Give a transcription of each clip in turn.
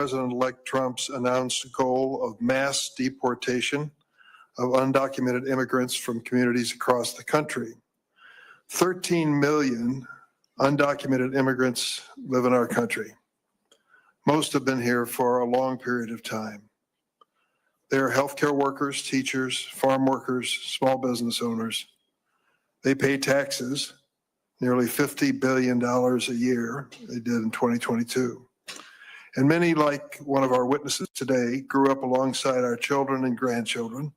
President-elect Trump's announced goal of mass deportation of undocumented immigrants from communities across the country. 13 million undocumented immigrants live in our country. Most have been here for a long period of time. They are healthcare workers, teachers, farm workers, small business owners. They pay taxes, nearly $50 billion a year. They did in 2022. And many, like one of our witnesses today, grew up alongside our children and grandchildren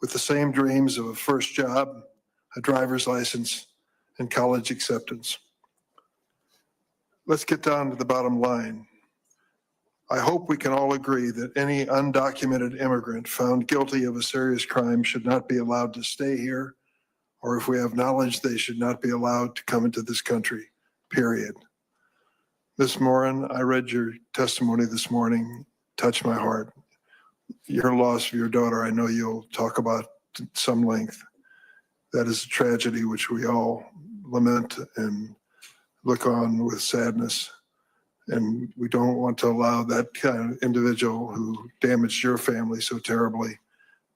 with the same dreams of a first job, a driver's license, and college acceptance. Let's get down to the bottom line. I hope we can all agree that any undocumented immigrant found guilty of a serious crime should not be allowed to stay here, or if we have knowledge, they should not be allowed to come into this country, period. Ms. Morin, I read your testimony this morning, touched my heart. Your loss of your daughter, I know you'll talk about at some length. That is a tragedy which we all lament and look on with sadness. And we don't want to allow that kind of individual who damaged your family so terribly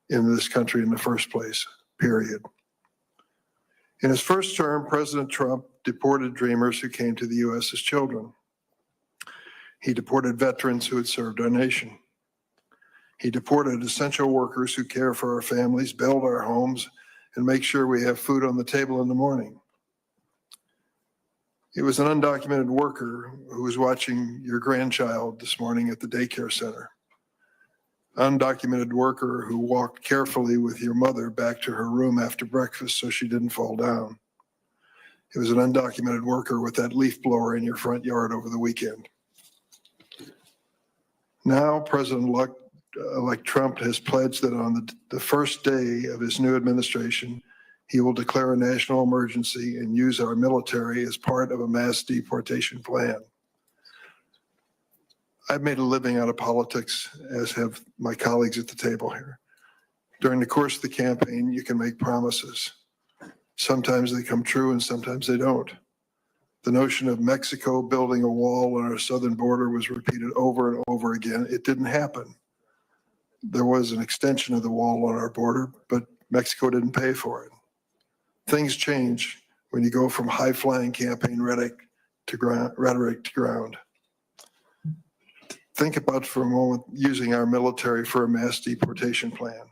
in this country in the first place, period. In his first term, President Trump deported dreamers who came to the U.S. as children. He deported veterans who had served our nation. He deported essential workers who care for our families, build our homes, and make sure we have food on the table in the morning. It was an undocumented worker who was watching your grandchild this morning at the daycare center. Undocumented worker who walked carefully with your mother back to her room after breakfast so she didn't fall down. It was an undocumented worker with that leaf blower in your front yard over the weekend. Now, President-elect Trump has pledged that on the first day of his new administration, he will declare a national emergency and use our military as part of a mass deportation plan. I've made a living out of politics, as have my colleagues at the table here. During the course of the campaign, you can make promises. Sometimes they come true and sometimes they don't. The notion of Mexico building a wall on our southern border was repeated over and over again. It didn't happen. There was an extension of the wall on our border, but Mexico didn't pay for it. Things change when you go from high-flying campaign rhetoric to ground. Think about for a moment using our military for a mass deportation plan.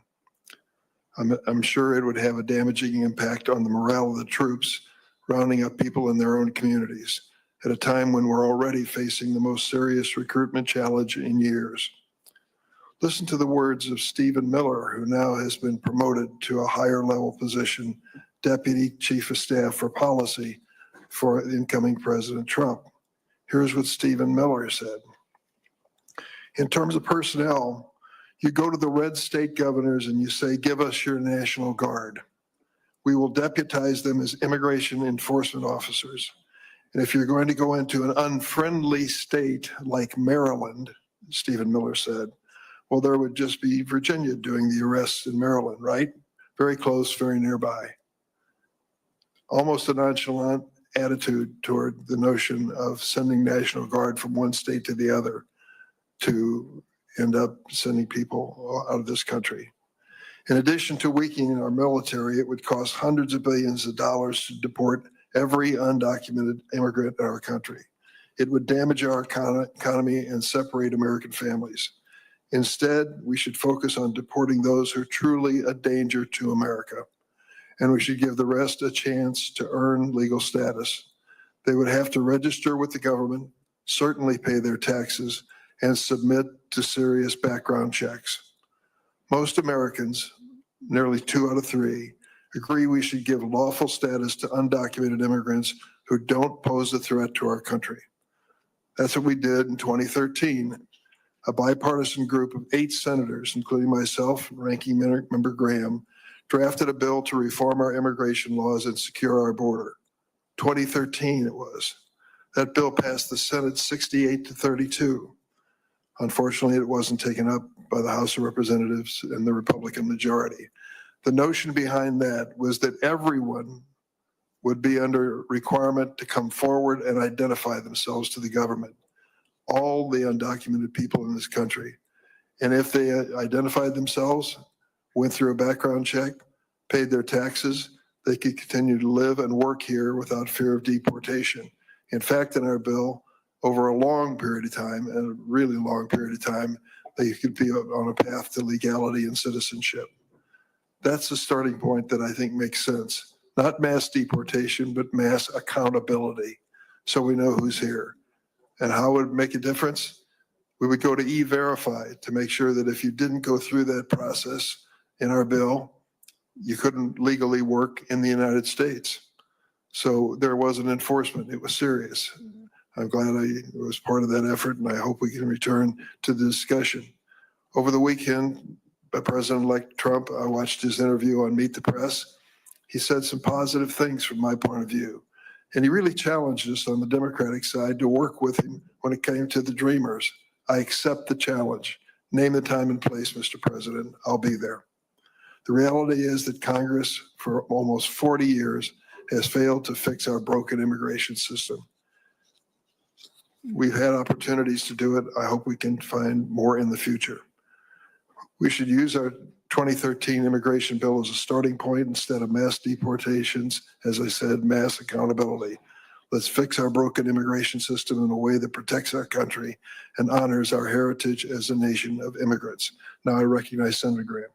I'm sure it would have a damaging impact on the morale of the troops, rounding up people in their own communities at a time when we're already facing the most serious recruitment challenge in years. Listen to the words of Stephen Miller, who now has been promoted to a higher level position, Deputy Chief of Staff for Policy for incoming President Trump. Here's what Stephen Miller said. In terms of personnel, you go to the red state governors and you say, give us your National Guard. We will deputize them as immigration enforcement officers. And if you're going to go into an unfriendly state like Maryland, Stephen Miller said, well, there would just be Virginia doing the arrests in Maryland, right? Very close, very nearby. Almost a nonchalant attitude toward the notion of sending National Guard from one state to the other to end up sending people out of this country. In addition to weakening our military, it would cost hundreds of billions of dollars to deport every undocumented immigrant in our country. It would damage our economy and separate American families. Instead, we should focus on deporting those who are truly a danger to America, and we should give the rest a chance to earn legal status. They would have to register with the government, certainly pay their taxes, and submit to serious background checks. Most Americans, nearly 2 out of 3, agree we should give lawful status to undocumented immigrants who don't pose a threat to our country. That's what we did in 2013. A bipartisan group of 8 senators, including myself and Ranking Member Graham, drafted a bill to reform our immigration laws and secure our border. 2013 it was. That bill passed the Senate 68-32. Unfortunately, it wasn't taken up by the House of Representatives and the Republican majority. The notion behind that was that everyone would be under requirement to come forward and identify themselves to the government. all the undocumented people in this country. And if they identified themselves, went through a background check, paid their taxes, they could continue to live and work here without fear of deportation. In fact, in our bill, over a long period of time, and a really long period of time, they could be on a path to legality and citizenship. That's the starting point that I think makes sense. Not mass deportation, but mass accountability, so we know who's here. And how would it make a difference? We would go to E-Verify to make sure that if you didn't go through that process in our bill, you couldn't legally work in the United States. So there was an enforcement. It was serious. I'm glad I was part of that effort, and I hope we can return to the discussion. Over the weekend, President-elect Trump, I watched his interview on Meet the Press. He said some positive things from my point of view. And he really challenged us on the Democratic side to work with him when it came to the Dreamers. I accept the challenge. Name the time and place, Mr. President. I'll be there. The reality is that Congress, for almost 40 years, has failed to fix our broken immigration system. We've had opportunities to do it. I hope we can find more in the future. We should use our 2013 immigration bill as a starting point instead of mass deportations. As I said, mass accountability. Let's fix our broken immigration system in a way that protects our country and honors our heritage as a nation of immigrants. Now I recognize Senator Graham.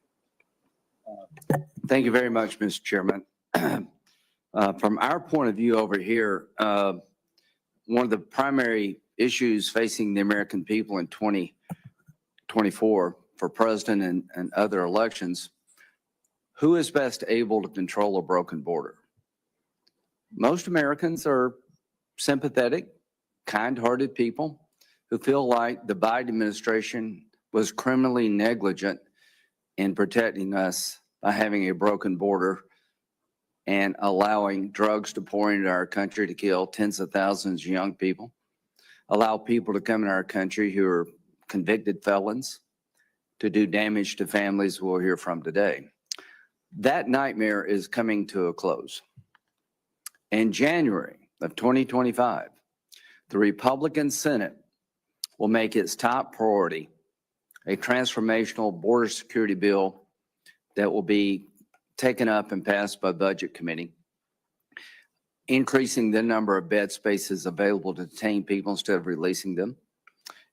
Thank you very much, Mr. Chairman. From our point of view over here, one of the primary issues facing the American people in 2024 for president and other elections, who is best able to control a broken border? Most Americans are sympathetic, kind-hearted people who feel like the Biden administration was criminally negligent in protecting us by having a broken border and allowing drugs to pour into our country to kill tens of thousands of young people, allow people to come in our country who are convicted felons to do damage to families we'll hear from today. That nightmare is coming to a close. In January of 2025, the Republican Senate will make its top priority a transformational border security bill that will be taken up and passed by Budget Committee, increasing the number of bed spaces available to detain people instead of releasing them,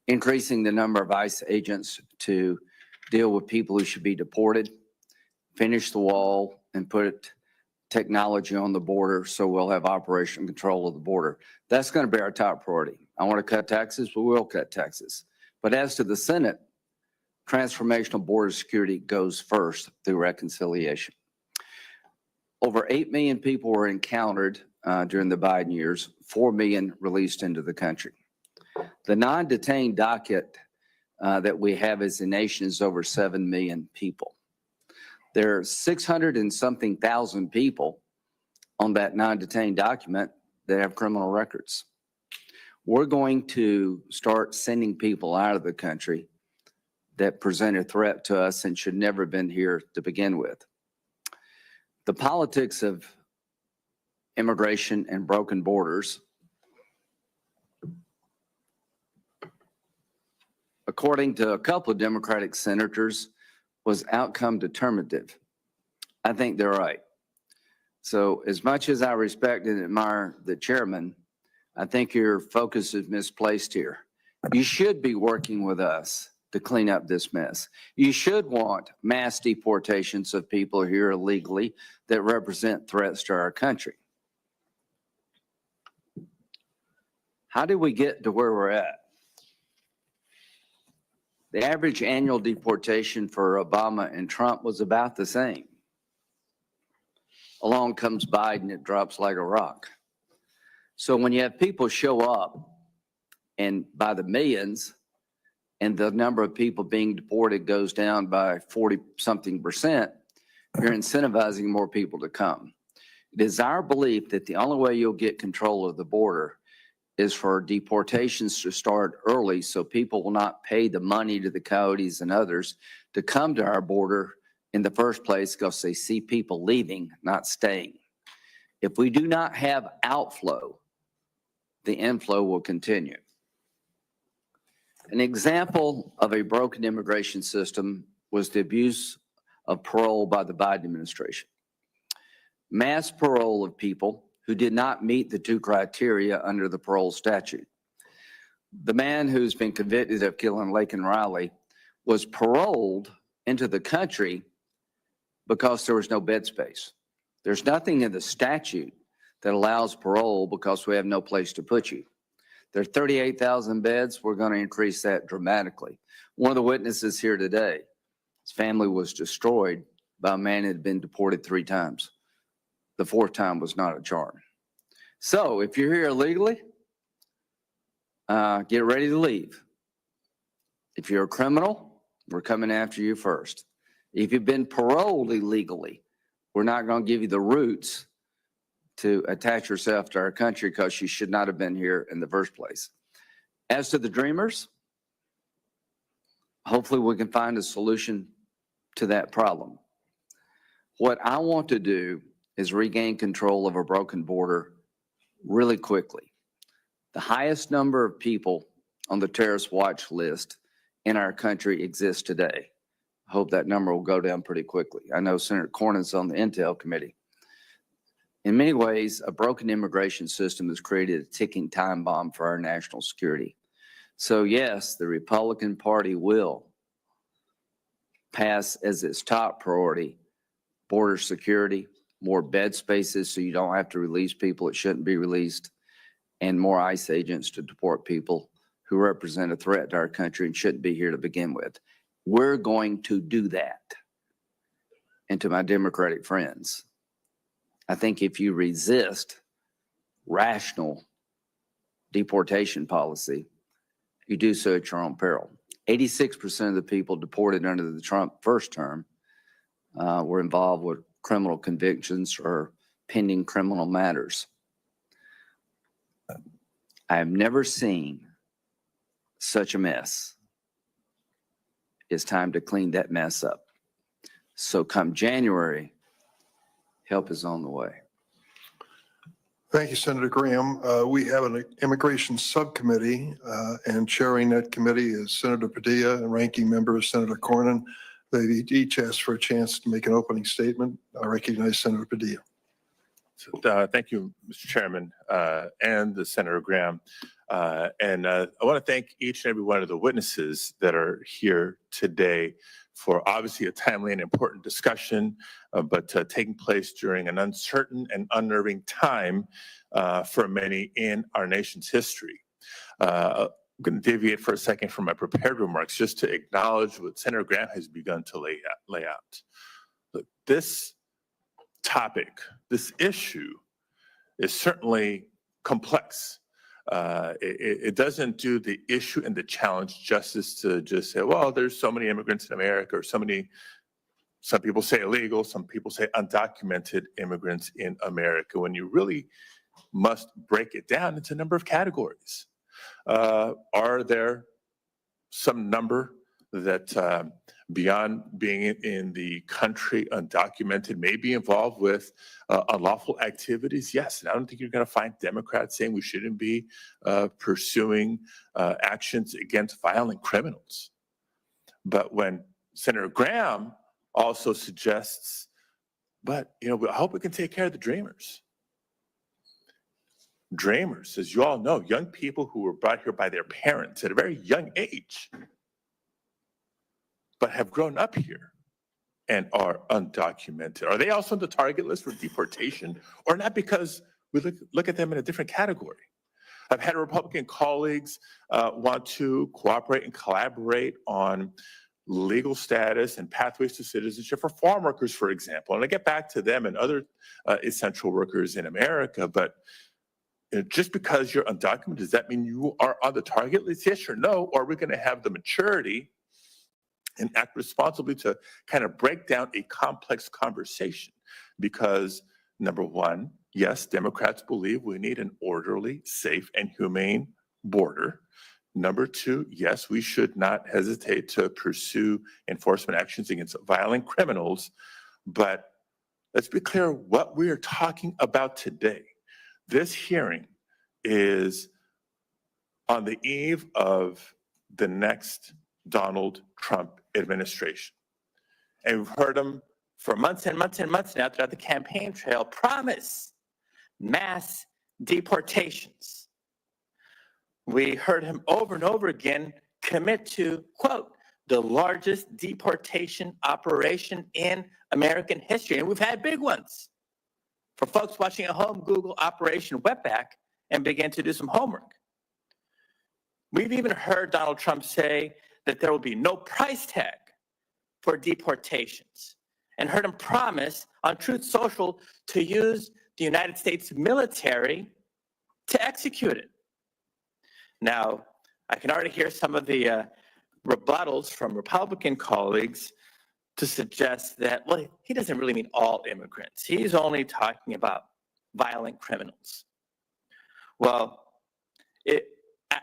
increasing the number of ICE agents to deal with people who should be deported, finish the wall, and put technology on the border so we'll have operational control of the border. That's going to be our top priority. I want to cut taxes, but we'll cut taxes. But as to the Senate, transformational border security goes first through reconciliation. Over 8 million people were encountered during the Biden years, 4 million released into the country. The non-detained docket that we have as a nation is over 7 million people. There are 600 and something thousand people on that non-detained document that have criminal records. We're going to start sending people out of the country that present a threat to us and should never have been here to begin with. The politics of immigration and broken borders, according to a couple of Democratic senators, was outcome determinative. I think they're right. So as much as I respect and admire the chairman, I think your focus is misplaced here. You should be working with us to clean up this mess. You should want mass deportations of people here illegally that represent threats to our country. How did we get to where we're at? The average annual deportation for Obama and Trump was about the same. Along comes Biden, it drops like a rock. So when you have people show up and by the millions and the number of people being deported goes down by 40-something%, you're incentivizing more people to come. It is our belief that the only way you'll get control of the border is for deportations to start early so people will not pay the money to the coyotes and others to come to our border in the first place because they see people leaving, not staying. If we do not have outflow, the inflow will continue. An example of a broken immigration system was the abuse of parole by the Biden administration. Mass parole of people who did not meet the two criteria under the parole statute. The man who's been convicted of killing Laken Riley was paroled into the country because there was no bed space. There's nothing in the statute that allows parole because we have no place to put you. There are 38,000 beds. We're going to increase that dramatically. One of the witnesses here today, his family was destroyed by a man who had been deported 3 times. The 4th time was not a charge. So if you're here illegally, get ready to leave. If you're a criminal, we're coming after you first. If you've been paroled illegally, we're not going to give you the roots to attach yourself to our country because you should not have been here in the first place. As to the dreamers, hopefully we can find a solution to that problem. What I want to do is regain control of a broken border really quickly. The highest number of people on the terrorist watch list in our country exists today. I hope that number will go down pretty quickly. I know Senator Cornyn's on the Intel Committee. In many ways, a broken immigration system has created a ticking time bomb for our national security. So yes, the Republican Party will pass as its top priority border security, more bed spaces so you don't have to release people that shouldn't be released, and more ICE agents to deport people who represent a threat to our country and shouldn't be here to begin with. We're going to do that. And to my Democratic friends, I think if you resist rational deportation policy, you do so at your own peril. 86% of the people deported under the Trump first term were involved with criminal convictions or pending criminal matters. I have never seen such a mess. It's time to clean that mess up. So come January, help is on the way. Thank you, Senator Graham. We have an immigration subcommittee, and chairing that committee is Senator Padilla and ranking member is Senator Cornyn. They each asked for a chance to make an opening statement. I recognize Senator Padilla. So, thank you, Mr. Chairman, and the Senator Graham. I want to thank each and every one of the witnesses that are here today for obviously a timely and important discussion, but taking place during an uncertain and unnerving time for many in our nation's history. I'm going to deviate for a second from my prepared remarks just to acknowledge what Senator Graham has begun to lay out. Look, this topic, this issue is certainly complex. It doesn't do the issue and the challenge justice to just say, well, there's so many immigrants in America, or some people say illegal, some people say undocumented immigrants in America, when you really must break it down into a number of categories. Are there some number that beyond being in the country undocumented may be involved with unlawful activities? Yes, and I don't think you're going to find Democrats saying we shouldn't be pursuing actions against violent criminals. But when Senator Graham also suggests, but I hope we can take care of the dreamers. Dreamers, as you all know, young people who were brought here by their parents at a very young age, but have grown up here and are undocumented. Are they also on the target list for deportation, or not, because we look at them in a different category? I've had Republican colleagues want to cooperate and collaborate on legal status and pathways to citizenship for farm workers, for example. And I get back to them and other essential workers in America, but just because you're undocumented, does that mean you are on the target list? Yes or no? Or are we going to have the maturity and act responsibly to kind of break down a complex conversation? Because number one, yes, Democrats believe we need an orderly, safe, and humane border. Number two, yes, we should not hesitate to pursue enforcement actions against violent criminals. But let's be clear what we are talking about today. This hearing is on the eve of the next Donald Trump administration. And we've heard him for months and months and months now throughout the campaign trail promise mass deportations. We heard him over and over again commit to, quote, the largest deportation operation in American history. And we've had big ones. For folks watching at home, Google Operation Wetback and begin to do some homework. We've even heard Donald Trump say that there will be no price tag for deportations, and heard him promise on Truth Social to use the United States military to execute it. Now, I can already hear some of the rebuttals from Republican colleagues to suggest that, well, he doesn't really mean all immigrants. He's only talking about violent criminals. Well,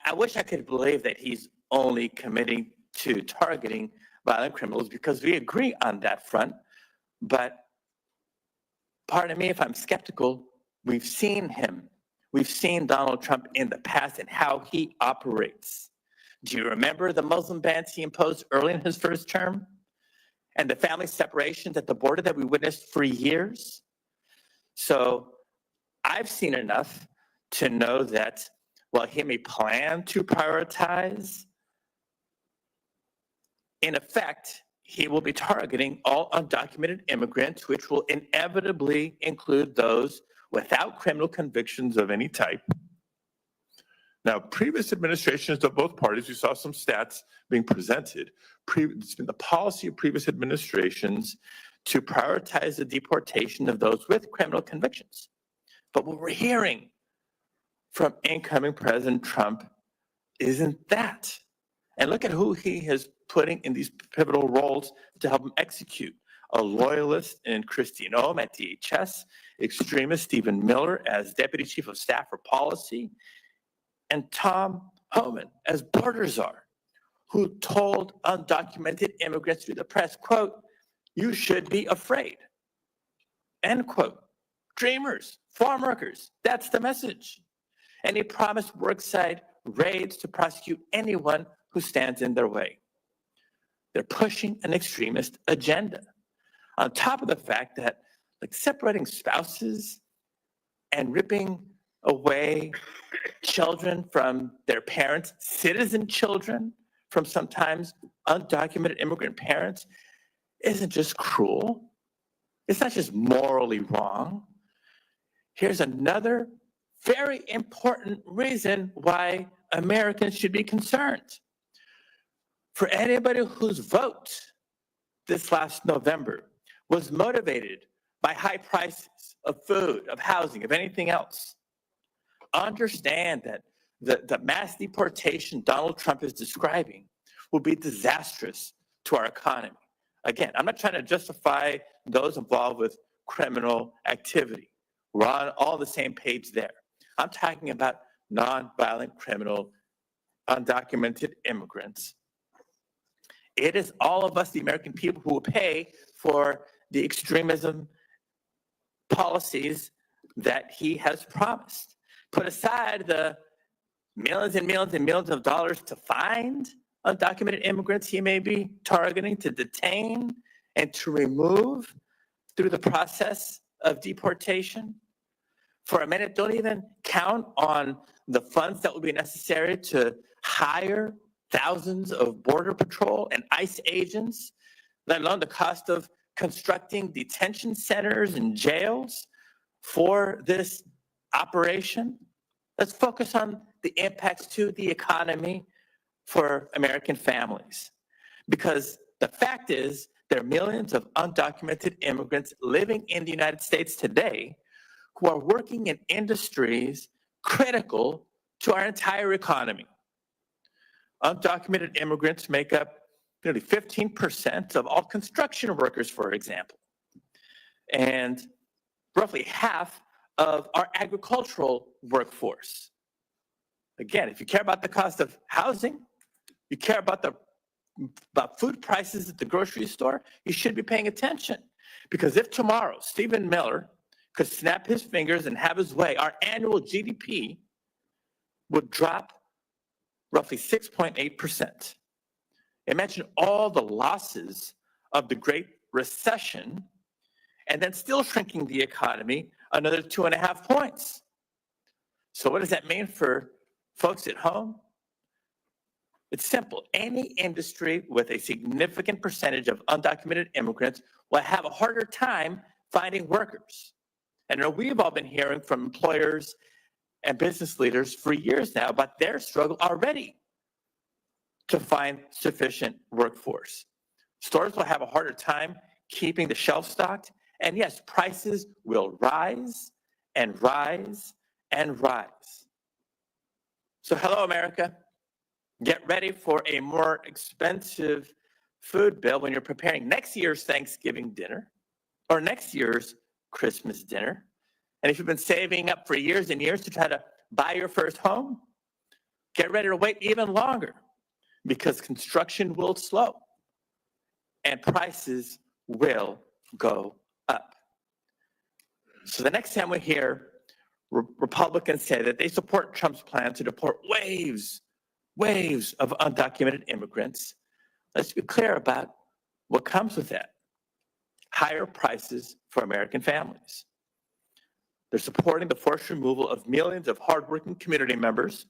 I wish I could believe that he's only committing to targeting violent criminals, because we agree on that front. But pardon me if I'm skeptical, we've seen him. We've seen Donald Trump in the past and how he operates. Do you remember the Muslim bans he imposed early in his first term? And the family separations at the border that we witnessed for years? So I've seen enough to know that while he may plan to prioritize, in effect, he will be targeting all undocumented immigrants, which will inevitably include those without criminal convictions of any type. Now, previous administrations of both parties, we saw some stats being presented. It's been the policy of previous administrations to prioritize the deportation of those with criminal convictions. But what we're hearing from incoming President Trump isn't that. And look at who he is putting in these pivotal roles to help him execute. A loyalist in Christine Ohm at DHS, extremist Stephen Miller as Deputy Chief of Staff for Policy, and Tom Homan as border czar, who told undocumented immigrants through the press, quote, "You should be afraid," end quote. Dreamers, farm workers, that's the message. And he promised worksite raids to prosecute anyone who stands in their way. They're pushing an extremist agenda. On top of the fact that, like, separating spouses and ripping away children from their parents, citizen children from sometimes undocumented immigrant parents, isn't just cruel. It's not just morally wrong. Here's another very important reason why Americans should be concerned. For anybody whose vote this last November was motivated by high prices of food, of housing, of anything else, understand that the mass deportation Donald Trump is describing will be disastrous to our economy. Again, I'm not trying to justify those involved with criminal activity. We're on all the same page there. I'm talking about nonviolent criminal, undocumented immigrants. It is all of us, the American people, who will pay for the extremism policies that he has promised. Put aside the millions and millions and millions of dollars to find undocumented immigrants he may be targeting, to detain and to remove through the process of deportation. For a minute, don't even count on the funds that will be necessary to hire thousands of Border Patrol and ICE agents, let alone the cost of constructing detention centers and jails for this operation. Let's focus on the impacts to the economy for American families. Because the fact is, there are millions of undocumented immigrants living in the United States today who are working in industries critical to our entire economy. Undocumented immigrants make up nearly 15% of all construction workers, for example, and roughly half of our agricultural workforce. Again, if you care about the cost of housing, you care about food prices at the grocery store, you should be paying attention. Because if tomorrow Stephen Miller could snap his fingers and have his way, our annual GDP would drop roughly 6.8%. Imagine all the losses of the Great Recession and then still shrinking the economy another 2.5 points. So what does that mean for folks at home? It's simple. Any industry with a significant percentage of undocumented immigrants will have a harder time finding workers. And we've all been hearing from employers and business leaders for years now about their struggle already to find sufficient workforce. Stores will have a harder time keeping the shelf stocked. And yes, prices will rise and rise and rise. So hello, America. Get ready for a more expensive food bill when you're preparing next year's Thanksgiving dinner or next year's Christmas dinner. And if you've been saving up for years and years to try to buy your first home, get ready to wait even longer because construction will slow and prices will go up. So the next time we hear Republicans say that they support Trump's plan to deport waves of undocumented immigrants, let's be clear about what comes with that. Higher prices for American families. They're supporting the forced removal of millions of hardworking community members,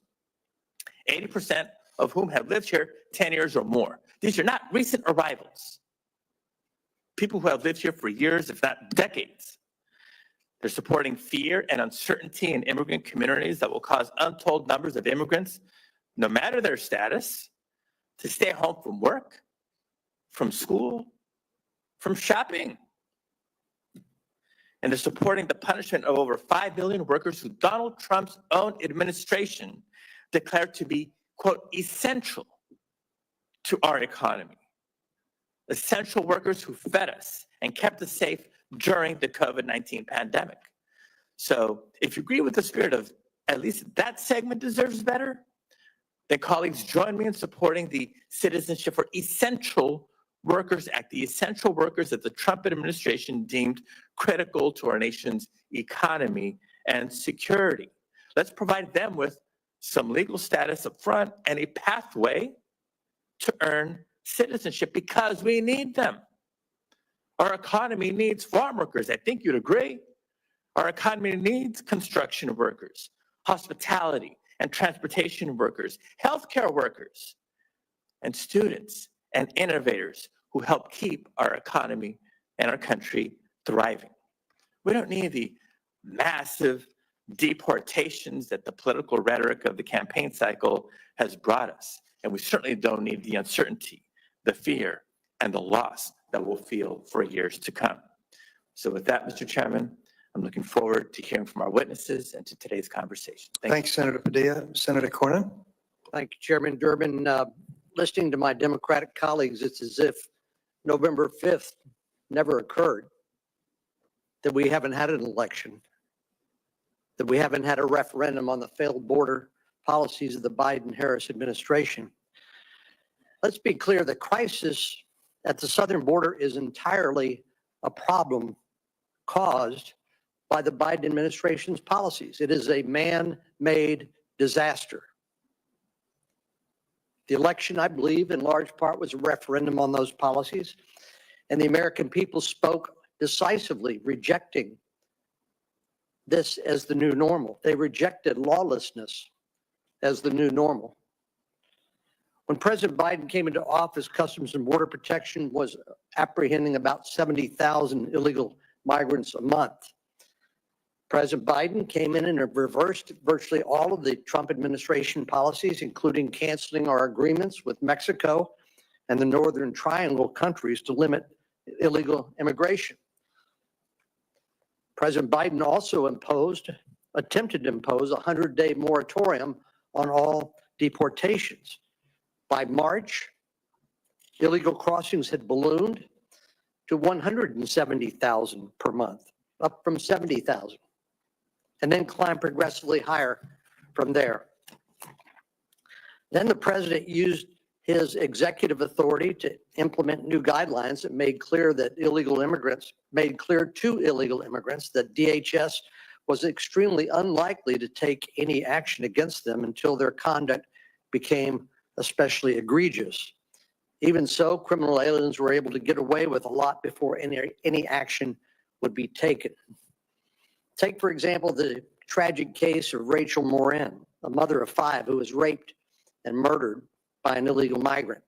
80% of whom have lived here 10 years or more. These are not recent arrivals. People who have lived here for years, if not decades. They're supporting fear and uncertainty in immigrant communities that will cause untold numbers of immigrants, no matter their status, to stay home from work, from school, from shopping. And they're supporting the punishment of over 5 million workers who Donald Trump's own administration declared to be, quote, essential to our economy. Essential workers who fed us and kept us safe during the COVID-19 pandemic. So if you agree with the spirit of at least that segment deserves better, then colleagues join me in supporting the Citizenship for Essential Workers Act, the essential workers that the Trump administration deemed critical to our nation's economy and security. Let's provide them with some legal status up front and a pathway to earn citizenship because we need them. Our economy needs farm workers. I think you'd agree. Our economy needs construction workers, hospitality and transportation workers, healthcare workers, and students and innovators who help keep our economy and our country thriving. We don't need the massive deportations that the political rhetoric of the campaign cycle has brought us. And we certainly don't need the uncertainty, the fear, and the loss that we'll feel for years to come. So with that, Mr. Chairman, I'm looking forward to hearing from our witnesses and to today's conversation. Thanks, Senator Padilla. Senator Cornyn? Thank you, Chairman Durbin. Listening to my Democratic colleagues, it's as if November 5th never occurred, that we haven't had an election, that we haven't had a referendum on the failed border policies of the Biden-Harris administration. Let's be clear, the crisis at the southern border is entirely a problem caused by the Biden administration's policies. It is a man-made disaster. The election, I believe, in large part was a referendum on those policies, and the American people spoke decisively, rejecting this as the new normal. They rejected lawlessness as the new normal. When President Biden came into office, Customs and Border Protection was apprehending about 70,000 illegal migrants a month. President Biden came in and reversed virtually all of the Trump administration policies, including canceling our agreements with Mexico and the Northern Triangle countries to limit illegal immigration. President Biden also attempted to impose a 100-day moratorium on all deportations. By March, illegal crossings had ballooned to 170,000 per month, up from 70,000, and then climbed progressively higher from there. Then the president used his executive authority to implement new guidelines that made clear to illegal immigrants that DHS was extremely unlikely to take any action against them until their conduct became especially egregious. Even so, criminal aliens were able to get away with a lot before any action would be taken. Take, for example, the tragic case of Rachel Morin, a mother of 5 who was raped and murdered by an illegal migrant.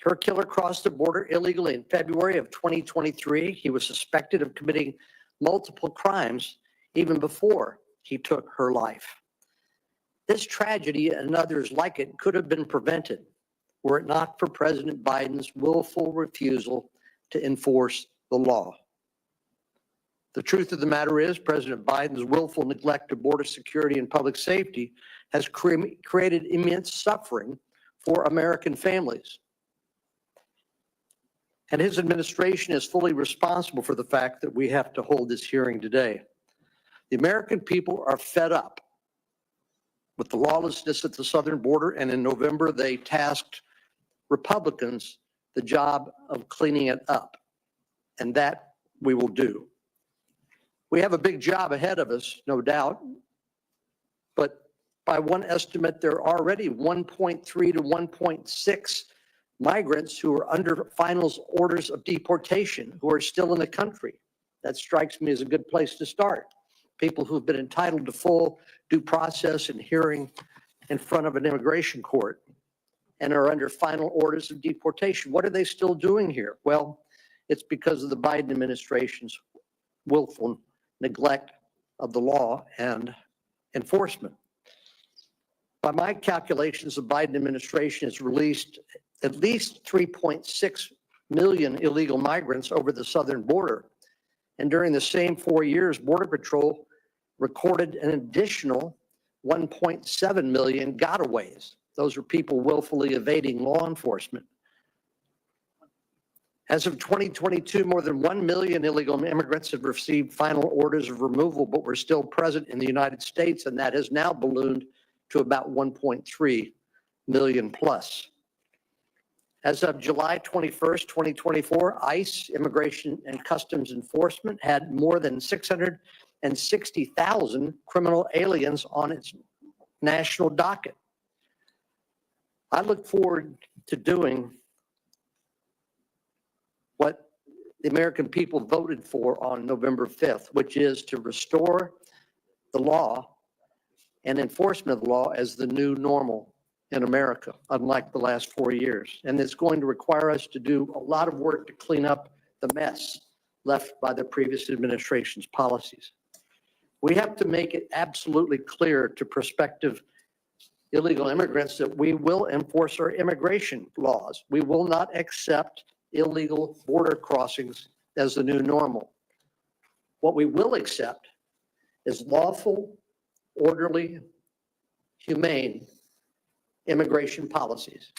Her killer crossed the border illegally in February of 2023. He was suspected of committing multiple crimes even before he took her life. This tragedy and others like it could have been prevented were it not for President Biden's willful refusal to enforce the law. The truth of the matter is, President Biden's willful neglect of border security and public safety has created immense suffering for American families. And his administration is fully responsible for the fact that we have to hold this hearing today. The American people are fed up with the lawlessness at the southern border, and in November, they tasked Republicans the job of cleaning it up, and that we will do. We have a big job ahead of us, no doubt, but by one estimate, there are already 1.3 to 1.6 migrants who are under final orders of deportation who are still in the country. That strikes me as a good place to start. People who've been entitled to full due process and hearing in front of an immigration court and are under final orders of deportation. What are they still doing here? Well, it's because of the Biden administration's willful neglect of the law and enforcement. By my calculations, the Biden administration has released at least 3.6 million illegal migrants over the southern border. And during the same 4 years, Border Patrol recorded an additional 1.7 million gotaways. Those are people willfully evading law enforcement. As of 2022, more than 1 million illegal immigrants have received final orders of removal, but were still present in the United States, and that has now ballooned to about 1.3 million plus. As of July 21st, 2024, ICE, Immigration and Customs Enforcement, had more than 660,000 criminal aliens on its national docket. I look forward to doing what the American people voted for on November 5th, which is to restore the law and enforcement of the law as the new normal in America, unlike the last 4 years. And it's going to require us to do a lot of work to clean up the mess left by the previous administration's policies. We have to make it absolutely clear to prospective illegal immigrants that we will enforce our immigration laws. We will not accept illegal border crossings as the new normal. What we will accept is lawful, orderly, humane immigration policies.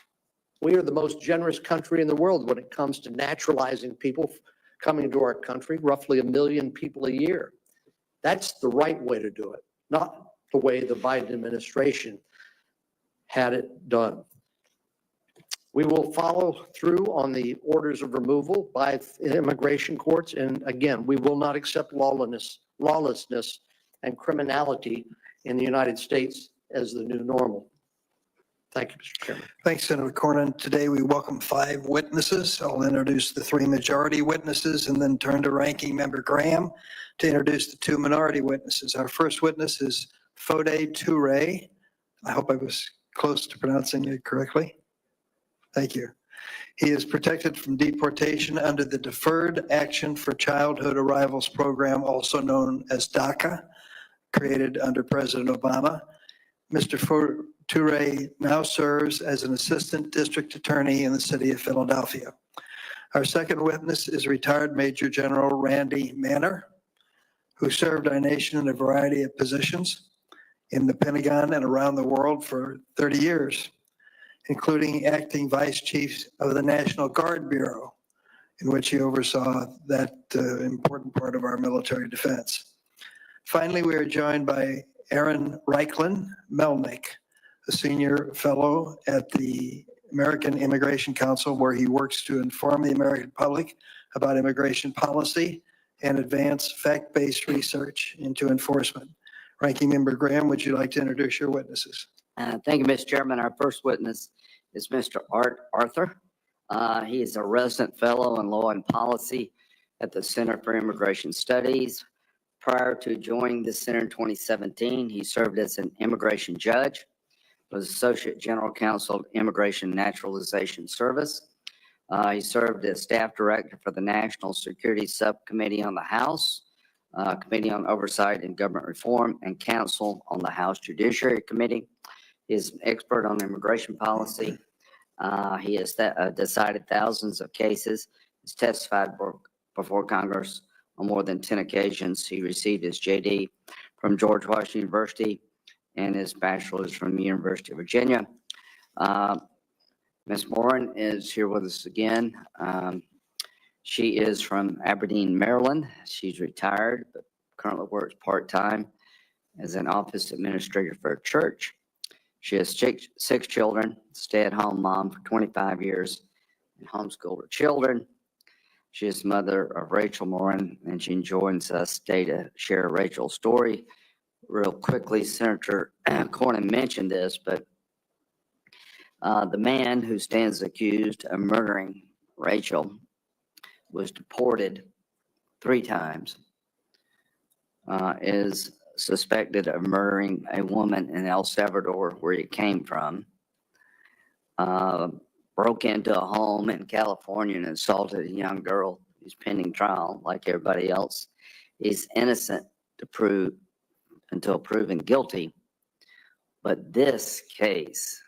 We are the most generous country in the world when it comes to naturalizing people coming to our country, roughly 1 million people a year. That's the right way to do it, not the way the Biden administration had it done. We will follow through on the orders of removal by immigration courts. And again, we will not accept lawlessness and criminality in the United States as the new normal. Thank you, Mr. Chairman. Thanks, Senator Cornyn. Today we welcome 5 witnesses. I'll introduce the 3 majority witnesses and then turn to Ranking Member Graham to introduce the 2 minority witnesses. Our first witness is Foday Turay. I hope I was close to pronouncing it correctly. Thank you. He is protected from deportation under the Deferred Action for Childhood Arrivals program, also known as DACA, created under President Obama. Mr. Turay now serves as an assistant district attorney in the city of Philadelphia. Our second witness is retired Major General Randy Manner, who served our nation in a variety of positions in the Pentagon and around the world for 30 years, including acting vice chief of the National Guard Bureau, in which he oversaw that important part of our military defense. Finally, we are joined by Aaron Reichlin Melnick, a senior fellow at the American Immigration Council, where he works to inform the American public about immigration policy and advance fact-based research into enforcement. Ranking Member Graham, would you like to introduce your witnesses? Thank you, Mr. Chairman. Our first witness is Mr. Art Arthur. He is a resident fellow in law and policy at the Center for Immigration Studies. Prior to joining the center in 2017, he served as an immigration judge, was Associate General Counsel of Immigration Naturalization Service. He served as staff director for the National Security Subcommittee on the House, Committee on Oversight and Government Reform, and counsel on the House Judiciary Committee. He is an expert on immigration policy. He has decided thousands of cases. He's testified before Congress on more than 10 occasions. He received his JD from George Washington University and his bachelor's from the University of Virginia. Ms. Morin is here with us again. She is from Aberdeen, Maryland. She's retired, but currently works part-time as an office administrator for a church. She has six children, stay-at-home mom for 25 years, and homeschooled her children. She is the mother of Rachel Morin, and she joins us today to share Rachel's story. Real quickly, Senator Cornyn mentioned this, but the man who stands accused of murdering Rachel was deported 3 times, is suspected of murdering a woman in El Salvador, where he came from, broke into a home in California and assaulted a young girl who's pending trial like everybody else. He's innocent until proven guilty. But this case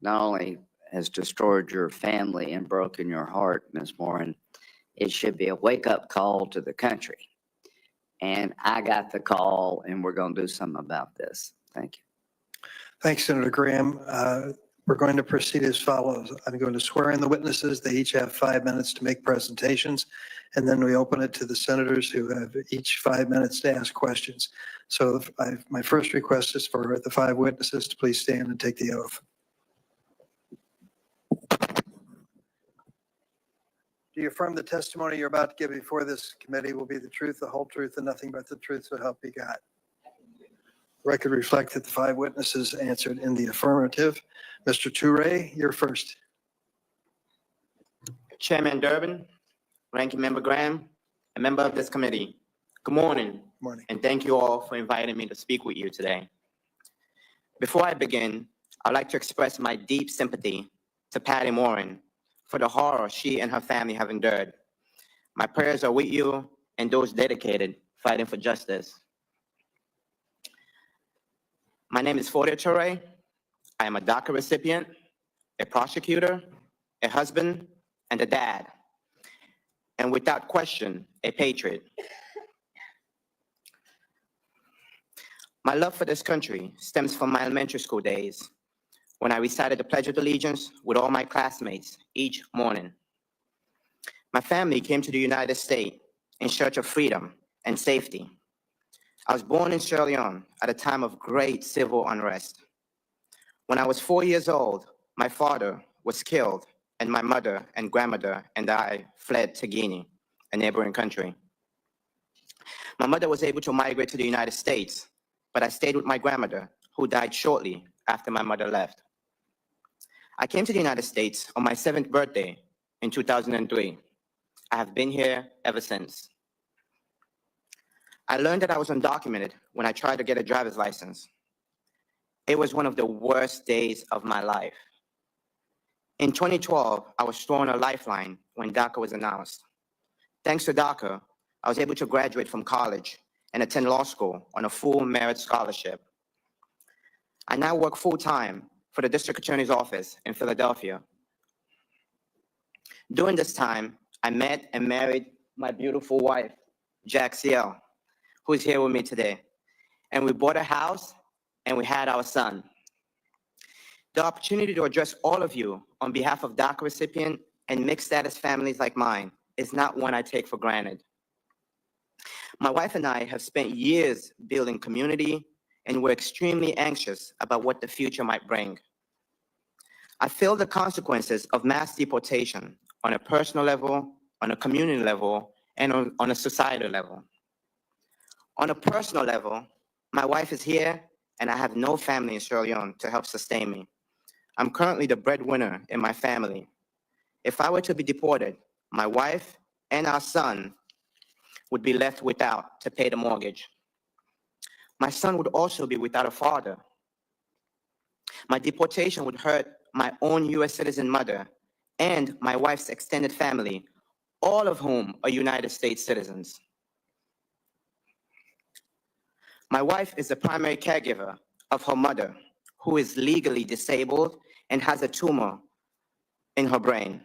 not only has destroyed your family and broken your heart, Ms. Morin, it should be a wake-up call to the country. And I got the call, and we're going to do something about this. Thank you. Thanks, Senator Graham. We're going to proceed as follows. I'm going to swear in the witnesses. They each have 5 minutes to make presentations, and then we open it to the senators who have each 5 minutes to ask questions. So my first request is for the 5 witnesses to please stand and take the oath. Do you affirm the testimony you're about to give before this committee will be the truth, the whole truth, and nothing but the truth, so help you God? Record reflect that the 5 witnesses answered in the affirmative. Mr. Turay, you're first. Chairman Durbin, Ranking Member Graham, a member of this committee. Good morning, Morning. and thank you all for inviting me to speak with you today. Before I begin, I'd like to express my deep sympathy to Patty Morin for the horror she and her family have endured. My prayers are with you and those dedicated fighting for justice. My name is Foday Turay. I am a DACA recipient, a prosecutor, a husband, and a dad, and without question, a patriot. My love for this country stems from my elementary school days, when I recited the Pledge of Allegiance with all my classmates each morning. My family came to the United States in search of freedom and safety. I was born in Sierra Leone at a time of great civil unrest. When I was 4 years old, my father was killed, and my mother and grandmother and I fled to Guinea, a neighboring country. My mother was able to migrate to the United States, but I stayed with my grandmother, who died shortly after my mother left. I came to the United States on my 7th birthday in 2003. I have been here ever since. I learned that I was undocumented when I tried to get a driver's license. It was one of the worst days of my life. In 2012, I was thrown a lifeline when DACA was announced. Thanks to DACA, I was able to graduate from college and attend law school on a full merit scholarship. I now work full-time for the District Attorney's Office in Philadelphia. During this time, I met and married my beautiful wife, Jack Ciel, who is here with me today. And we bought a house and we had our son. The opportunity to address all of you on behalf of DACA recipient and mixed status families like mine is not one I take for granted. My wife and I have spent years building community, and we're extremely anxious about what the future might bring. I feel the consequences of mass deportation on a personal level, on a community level, and on a societal level. On a personal level, my wife is here and I have no family in Sierra Leone to help sustain me. I'm currently the breadwinner in my family. If I were to be deported, my wife and our son would be left without to pay the mortgage. My son would also be without a father. My deportation would hurt my own U.S. citizen mother and my wife's extended family, all of whom are United States citizens. My wife is the primary caregiver of her mother, who is legally disabled and has a tumor in her brain.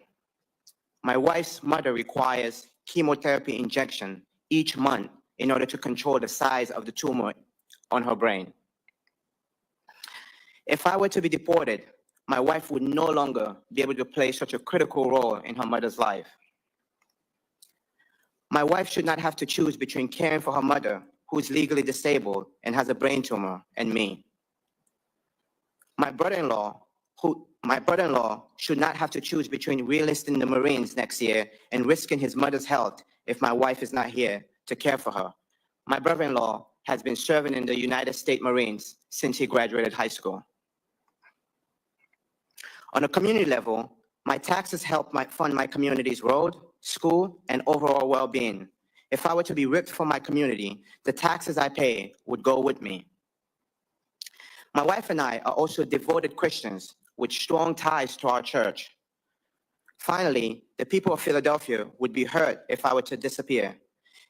My wife's mother requires chemotherapy injection each month in order to control the size of the tumor on her brain. If I were to be deported, my wife would no longer be able to play such a critical role in her mother's life. My wife should not have to choose between caring for her mother, who is legally disabled and has a brain tumor, and me. My brother-in-law should not have to choose between re-enlisting the Marines next year and risking his mother's health if my wife is not here to care for her. My brother-in-law has been serving in the United States Marines since he graduated high school. On a community level, my taxes help fund my community's road, school, and overall well-being. If I were to be ripped from my community, the taxes I pay would go with me. My wife and I are also devoted Christians with strong ties to our church. Finally, the people of Philadelphia would be hurt if I were to disappear.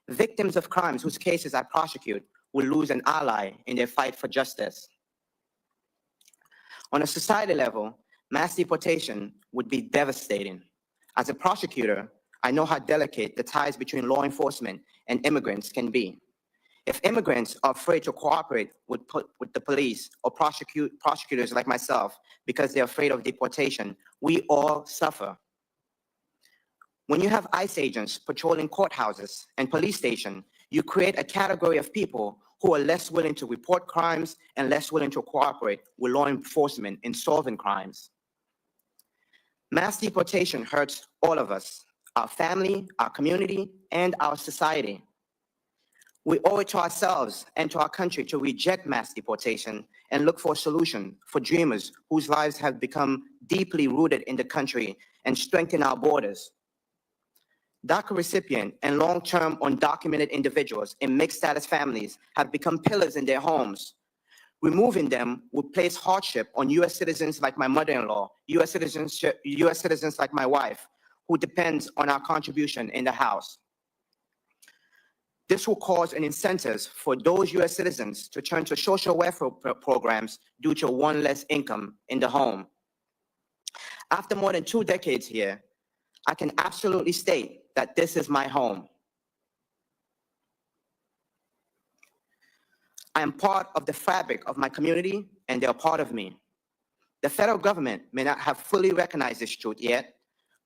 Victims of crimes whose cases I prosecute will lose an ally in their fight for justice. On a society level, mass deportation would be devastating. As a prosecutor, I know how delicate the ties between law enforcement and immigrants can be. If immigrants are afraid to cooperate with the police or prosecutors like myself because they're afraid of deportation, we all suffer. When you have ICE agents patrolling courthouses and police stations, you create a category of people who are less willing to report crimes and less willing to cooperate with law enforcement in solving crimes. Mass deportation hurts all of us, our family, our community, and our society. We owe it to ourselves and to our country to reject mass deportation and look for a solution for dreamers whose lives have become deeply rooted in the country and strengthen our borders. DACA recipient and long-term undocumented individuals in mixed status families have become pillars in their homes. Removing them would place hardship on U.S. citizens like my mother-in-law, U.S. citizens like my wife, who depends on our contribution in the house. This will cause an incentive for those U.S. citizens to turn to social welfare programs due to one less income in the home. After more than 2 decades here, I can absolutely state that this is my home. I am part of the fabric of my community, and they're part of me. The federal government may not have fully recognized this truth yet,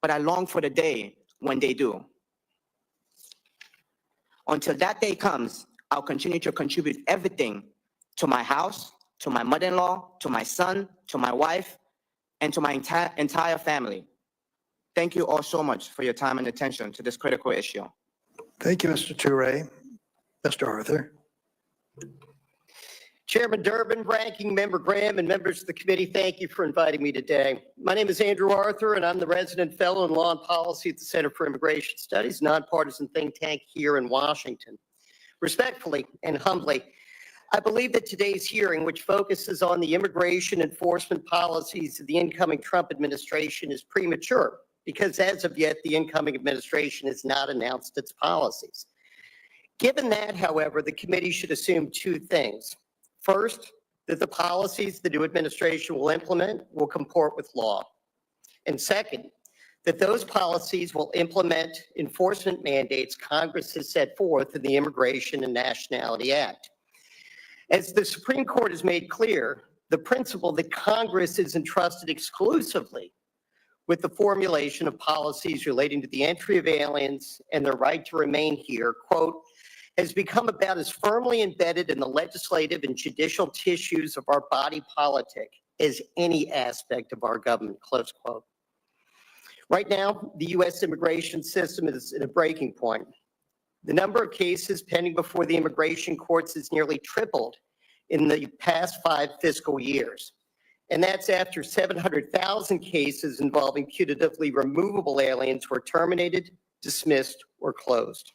but I long for the day when they do. Until that day comes, I'll continue to contribute everything to my house, to my mother-in-law, to my son, to my wife, and to my entire family. Thank you all so much for your time and attention to this critical issue. Thank you, Mr. Turay. Mr. Arthur. Chairman Durbin, Ranking Member Graham, and members of the committee, thank you for inviting me today. My name is Andrew Arthur, and I'm the resident fellow in law and policy at the Center for Immigration Studies, nonpartisan think tank here in Washington. Respectfully and humbly, I believe that today's hearing, which focuses on the immigration enforcement policies of the incoming Trump administration, is premature because as of yet, the incoming administration has not announced its policies. Given that, however, the committee should assume 2 things. First, that the policies the new administration will implement will comport with law. And second, that those policies will implement enforcement mandates Congress has set forth in the Immigration and Nationality Act. As the Supreme Court has made clear, the principle that Congress is entrusted exclusively with the formulation of policies relating to the entry of aliens and their right to remain here, quote, has become about as firmly embedded in the legislative and judicial tissues of our body politic as any aspect of our government, close quote. Right now, the U.S. immigration system is at a breaking point. The number of cases pending before the immigration courts has nearly tripled in the past 5 fiscal years. And that's after 700,000 cases involving putatively removable aliens were terminated, dismissed, or closed.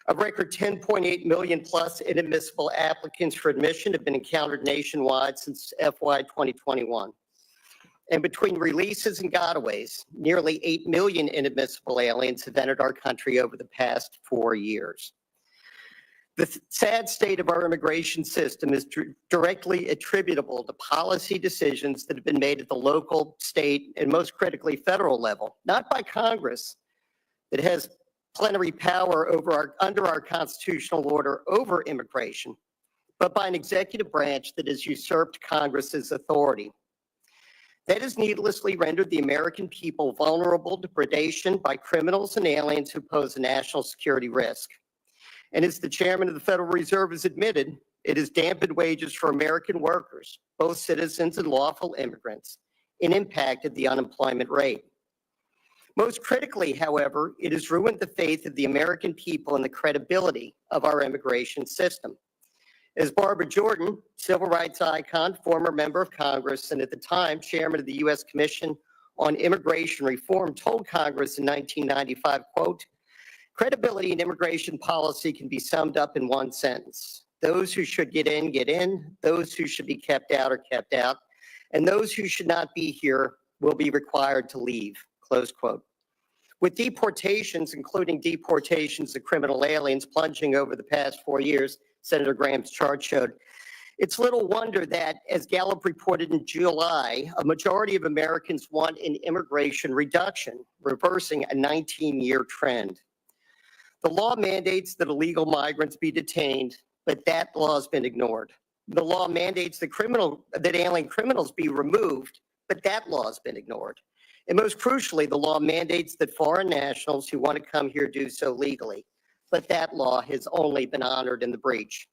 A record 10.8 million plus inadmissible applicants for admission have been encountered nationwide since FY 2021. And between releases and gotaways, nearly 8 million inadmissible aliens have entered our country over the past 4 years. The sad state of our immigration system is directly attributable to policy decisions that have been made at the local, state, and most critically federal level, not by Congress that has plenary power under our constitutional order over immigration, but by an executive branch that has usurped Congress's authority. That has needlessly rendered the American people vulnerable to predation by criminals and aliens who pose a national security risk. And as the chairman of the Federal Reserve has admitted, it has dampened wages for American workers, both citizens and lawful immigrants, and impacted the unemployment rate. Most critically, however, it has ruined the faith of the American people and the credibility of our immigration system. As Barbara Jordan, civil rights icon, former member of Congress, and at the time chairman of the U.S. Commission on Immigration Reform, told Congress in 1995, quote, "Credibility in immigration policy can be summed up in one sentence. Those who should get in, those who should be kept out are kept out, and those who should not be here will be required to leave," close quote. With deportations, including deportations of criminal aliens plunging over the past 4 years, Senator Graham's chart showed, it's little wonder that, as Gallup reported in July, a majority of Americans want an immigration reduction, reversing a 19-year trend. The law mandates that illegal migrants be detained, but that law has been ignored. The law mandates that alien criminals be removed, but that law has been ignored. And most crucially, the law mandates that foreign nationals who want to come here do so legally, but that law has only been honored in the breach.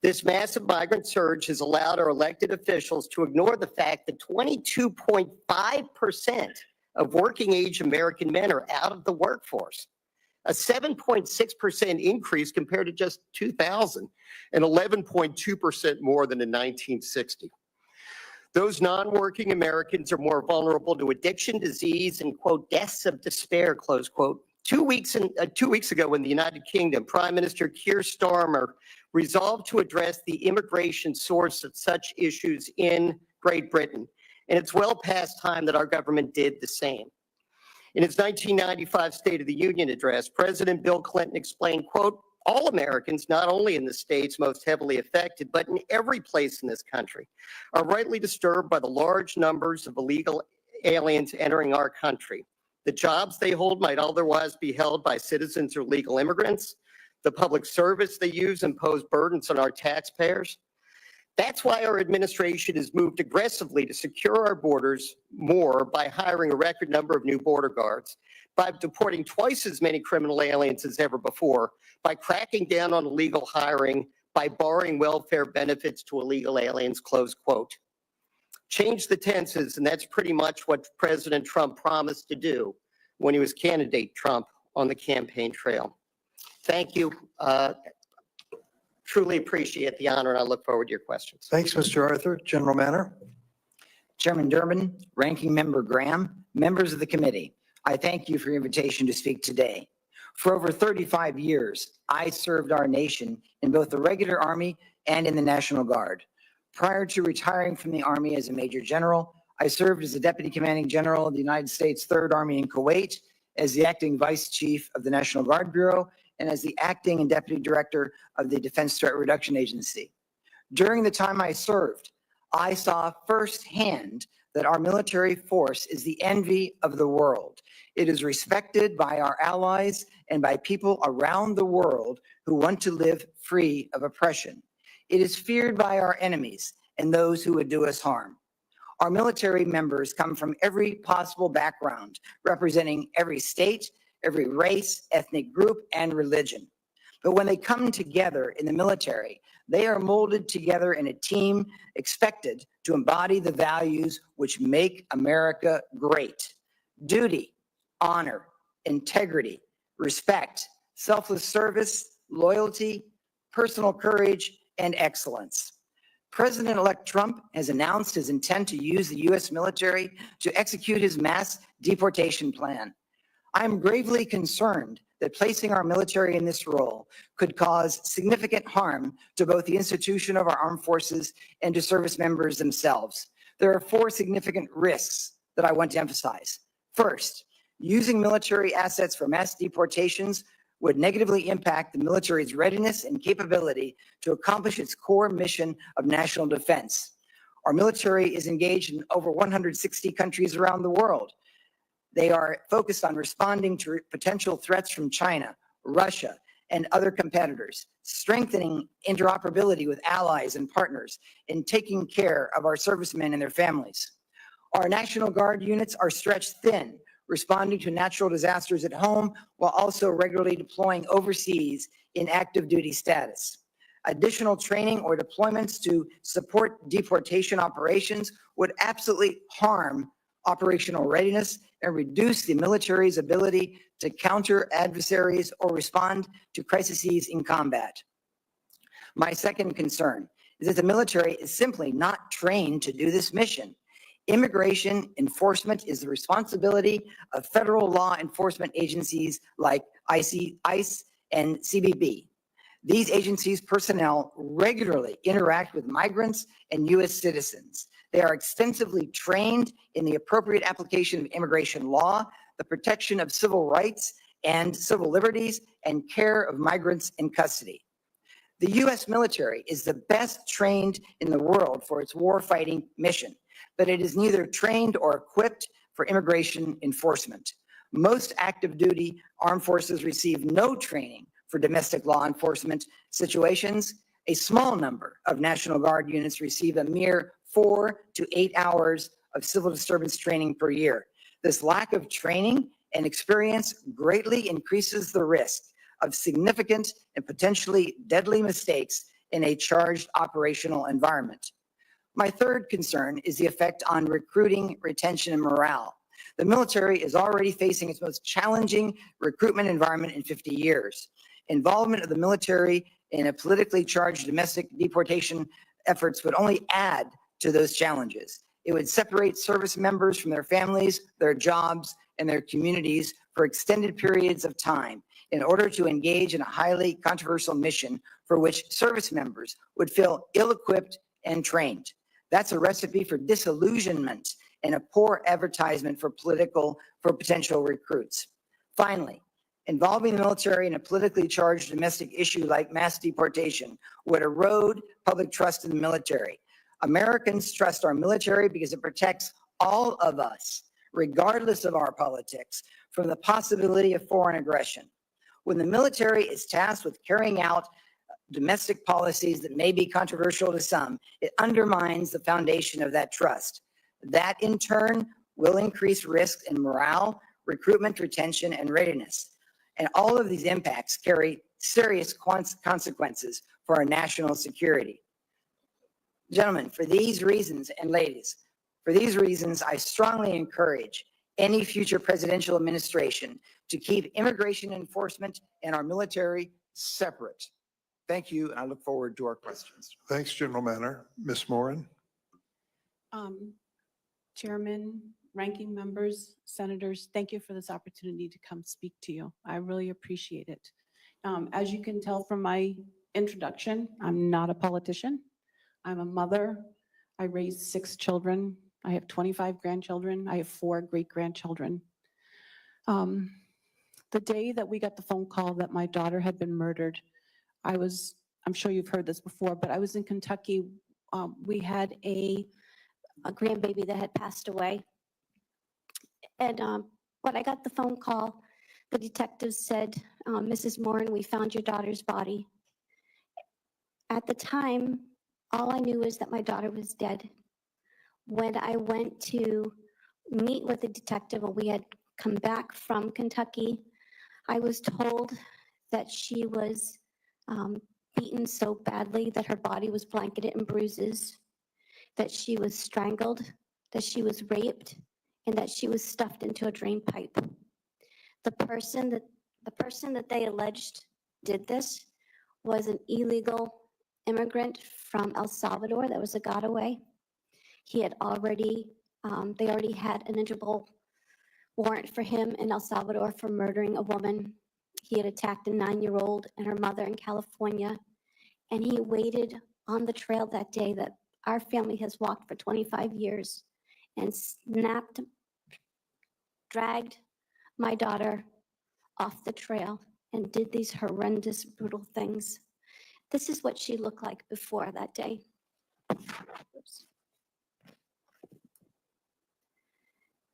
This massive migrant surge has allowed our elected officials to ignore the fact that 22.5% of working age American men are out of the workforce, a 7.6% increase compared to just 2000, and 11.2% more than in 1960. Those non-working Americans are more vulnerable to addiction, disease, and, quote, deaths of despair, close quote. 2 weeks ago in the United Kingdom, Prime Minister Keir Starmer resolved to address the immigration source of such issues in Great Britain. And it's well past time that our government did the same. In his 1995 State of the Union address, President Bill Clinton explained, quote, all Americans, not only in the states most heavily affected, but in every place in this country, are rightly disturbed by the large numbers of illegal aliens entering our country. The jobs they hold might otherwise be held by citizens or legal immigrants. The public service they use impose burdens on our taxpayers. That's why our administration has moved aggressively to secure our borders more by hiring a record number of new border guards, by deporting twice as many criminal aliens as ever before, by cracking down on illegal hiring, by barring welfare benefits to illegal aliens, close quote. Change the tenses, and that's pretty much what President Trump promised to do when he was candidate Trump on the campaign trail. Thank you. Truly appreciate the honor, and I look forward to your questions. Thanks, Mr. Arthur. General Manner. Chairman Durbin, Ranking Member Graham, members of the committee, I thank you for your invitation to speak today. For over 35 years, I served our nation in both the regular Army and in the National Guard. Prior to retiring from the Army as a Major General, I served as the Deputy Commanding General of the United States Third Army in Kuwait, as the Acting Vice Chief of the National Guard Bureau, and as the Acting and Deputy Director of the Defense Threat Reduction Agency. During the time I served, I saw firsthand that our military force is the envy of the world. It is respected by our allies and by people around the world who want to live free of oppression. It is feared by our enemies and those who would do us harm. Our military members come from every possible background, representing every state, every race, ethnic group, and religion. But when they come together in the military, they are molded together in a team expected to embody the values which make America great: duty, honor, integrity, respect, selfless service, loyalty, personal courage, and excellence. President-elect Trump has announced his intent to use the U.S. military to execute his mass deportation plan. I am gravely concerned that placing our military in this role could cause significant harm to both the institution of our armed forces and to service members themselves. There are 4 significant risks that I want to emphasize. First, using military assets for mass deportations would negatively impact the military's readiness and capability to accomplish its core mission of national defense. Our military is engaged in over 160 countries around the world. They are focused on responding to potential threats from China, Russia, and other competitors, strengthening interoperability with allies and partners, and taking care of our servicemen and their families. Our National Guard units are stretched thin, responding to natural disasters at home while also regularly deploying overseas in active duty status. Additional training or deployments to support deportation operations would absolutely harm operational readiness and reduce the military's ability to counter adversaries or respond to crises in combat. My second concern is that the military is simply not trained to do this mission. Immigration enforcement is the responsibility of federal law enforcement agencies like ICE and CBP. These agencies' personnel regularly interact with migrants and U.S. citizens. They are extensively trained in the appropriate application of immigration law, the protection of civil rights and civil liberties, and care of migrants in custody. The U.S. military is the best trained in the world for its war-fighting mission, but it is neither trained or equipped for immigration enforcement. Most active duty armed forces receive no training for domestic law enforcement situations. A small number of National Guard units receive a mere 4 to 8 hours of civil disturbance training per year. This lack of training and experience greatly increases the risk of significant and potentially deadly mistakes in a charged operational environment. My third concern is the effect on recruiting, retention, and morale. The military is already facing its most challenging recruitment environment in 50 years. Involvement of the military in a politically charged domestic deportation efforts would only add to those challenges. It would separate service members from their families, their jobs, and their communities for extended periods of time in order to engage in a highly controversial mission for which service members would feel ill-equipped and trained. That's a recipe for disillusionment and a poor advertisement for potential recruits. Finally, involving the military in a politically charged domestic issue like mass deportation would erode public trust in the military. Americans trust our military because it protects all of us, regardless of our politics, from the possibility of foreign aggression. When the military is tasked with carrying out domestic policies that may be controversial to some, it undermines the foundation of that trust. That, in turn, will increase risk in morale, recruitment, retention, and readiness. And all of these impacts carry serious consequences for our national security. Gentlemen, for these reasons, and ladies, for these reasons, I strongly encourage any future presidential administration to keep immigration enforcement and our military separate. Thank you, and I look forward to our questions. Thanks, General Manner. Ms. Morin? Chairman, ranking members, senators, thank you for this opportunity to come speak to you. I really appreciate it. As you can tell from my introduction, I'm not a politician. I'm a mother. I raised 6 children. I have 25 grandchildren. I have 4 great-grandchildren. The day that we got the phone call that my daughter had been murdered, I'm sure you've heard this before, but I was in Kentucky. We had a grandbaby that had passed away. And when I got the phone call, the detectives said, Mrs. Morin, we found your daughter's body. At the time, all I knew was that my daughter was dead. When I went to meet with the detective and we had come back from Kentucky, I was told that she was beaten so badly that her body was blanketed in bruises, that she was strangled, that she was raped, and that she was stuffed into a drain pipe. The person that they alleged did this was an illegal immigrant from El Salvador that was a gotaway. He had already, they already had an Interpol warrant for him in El Salvador for murdering a woman. He had attacked a 9-year-old and her mother in California. And he waited on the trail that day that our family has walked for 25 years and dragged my daughter off the trail and did these horrendous, brutal things. This is what she looked like before that day. Oops.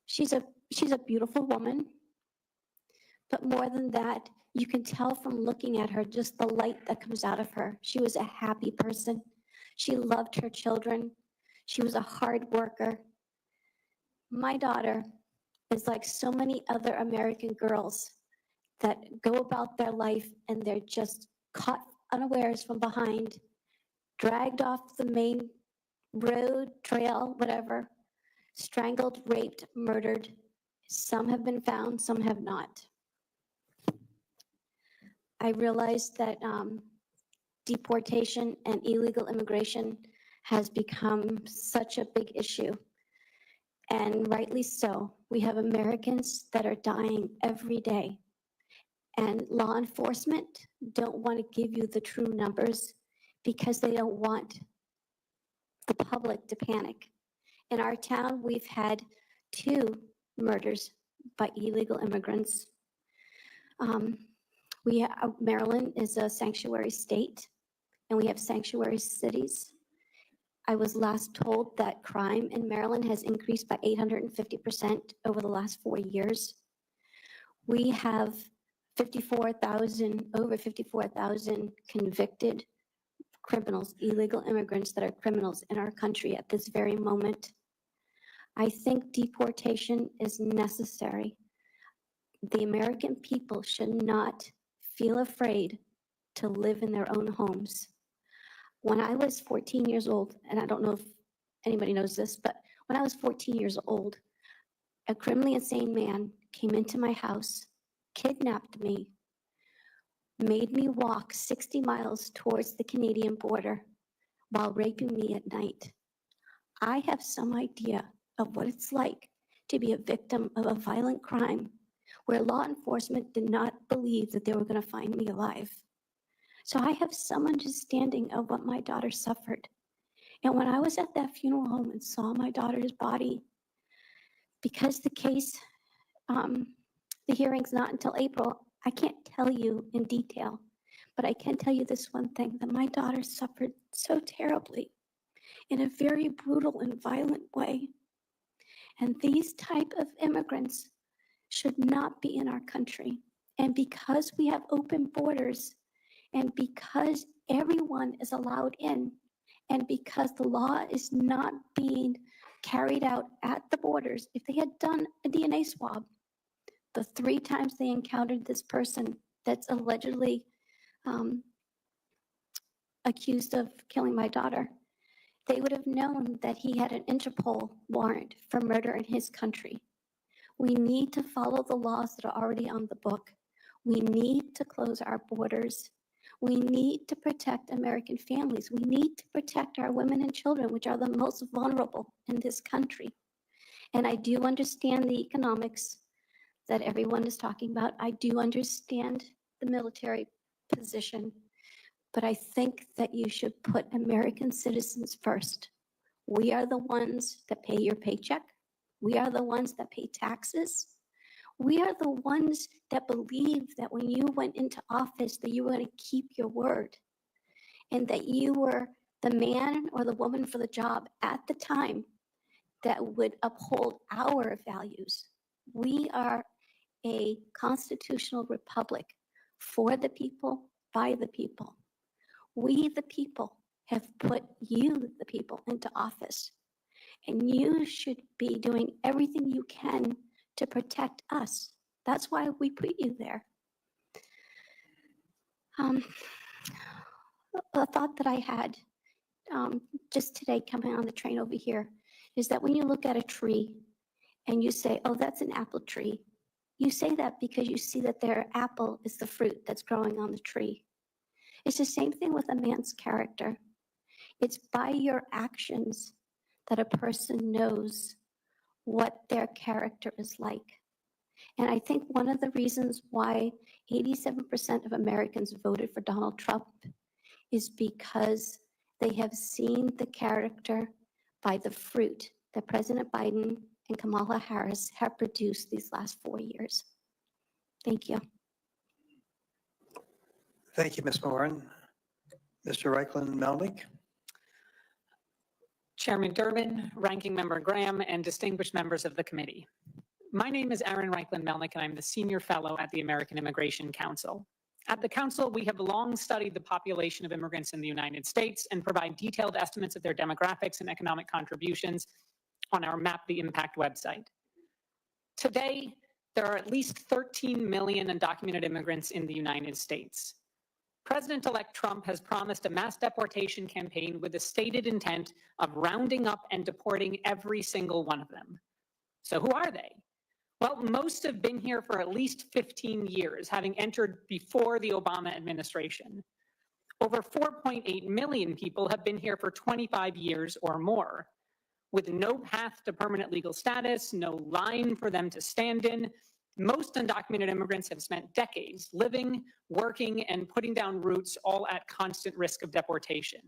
She's a beautiful woman, but more than that, you can tell from looking at her just the light that comes out of her. She was a happy person. She loved her children. She was a hard worker. My daughter is like so many other American girls that go about their life and they're just caught unawares from behind, dragged off the main road, trail, whatever, strangled, raped, murdered. Some have been found, some have not. I realized that deportation and illegal immigration has become such a big issue, and rightly so. We have Americans that are dying every day, and law enforcement don't want to give you the true numbers because they don't want the public to panic. In our town, we've had 2 murders by illegal immigrants. Maryland is a sanctuary state, and we have sanctuary cities. I was last told that crime in Maryland has increased by 850% over the last 4 years. We have over 54,000 convicted criminals, illegal immigrants that are criminals in our country at this very moment. I think deportation is necessary. The American people should not feel afraid to live in their own homes. When I was 14 years old, and I don't know if anybody knows this, but when I was 14 years old, a criminally insane man came into my house, kidnapped me, made me walk 60 miles towards the Canadian border while raping me at night. I have some idea of what it's like to be a victim of a violent crime where law enforcement did not believe that they were going to find me alive. So I have some understanding of what my daughter suffered. And when I was at that funeral home and saw my daughter's body, because the case, the hearing's not until April, I can't tell you in detail, but I can tell you this one thing, that my daughter suffered so terribly in a very brutal and violent way. And these type of immigrants should not be in our country. And because we have open borders, and because everyone is allowed in, and because the law is not being carried out at the borders, if they had done a DNA swab, the 3 times they encountered this person that's allegedly accused of killing my daughter, they would have known that he had an Interpol warrant for murder in his country. We need to follow the laws that are already on the book. We need to close our borders. We need to protect American families. We need to protect our women and children, which are the most vulnerable in this country. And I do understand the economics that everyone is talking about. I do understand the military position, but I think that you should put American citizens first. We are the ones that pay your paycheck. We are the ones that pay taxes. We are the ones that believe that when you went into office that you were going to keep your word and that you were the man or the woman for the job at the time that would uphold our values. We are a constitutional republic for the people, by the people. We, the people, have put you, the people, into office. And you should be doing everything you can to protect us. That's why we put you there. A thought that I had just today coming on the train over here is that when you look at a tree and you say, oh, that's an apple tree, you say that because you see that their apple is the fruit that's growing on the tree. It's the same thing with a man's character. It's by your actions that a person knows what their character is like. And I think one of the reasons why 87% of Americans voted for Donald Trump is because they have seen the character by the fruit that President Biden and Kamala Harris have produced these last 4 years. Thank you. Thank you, Ms. Morin. Mr. Reichlin-Melnick. Chairman Durbin, Ranking Member Graham, and distinguished members of the committee. My name is Aaron Reichlin-Melnick, and I'm the Senior Fellow at the American Immigration Council. At the Council, we have long studied the population of immigrants in the United States and provide detailed estimates of their demographics and economic contributions on our Map the Impact website. Today, there are at least 13 million undocumented immigrants in the United States. President-elect Trump has promised a mass deportation campaign with the stated intent of rounding up and deporting every single one of them. So who are they? Well, most have been here for at least 15 years, having entered before the Obama administration. Over 4.8 million people have been here for 25 years or more, with no path to permanent legal status, no line for them to stand in. Most undocumented immigrants have spent decades living, working, and putting down roots, all at constant risk of deportation.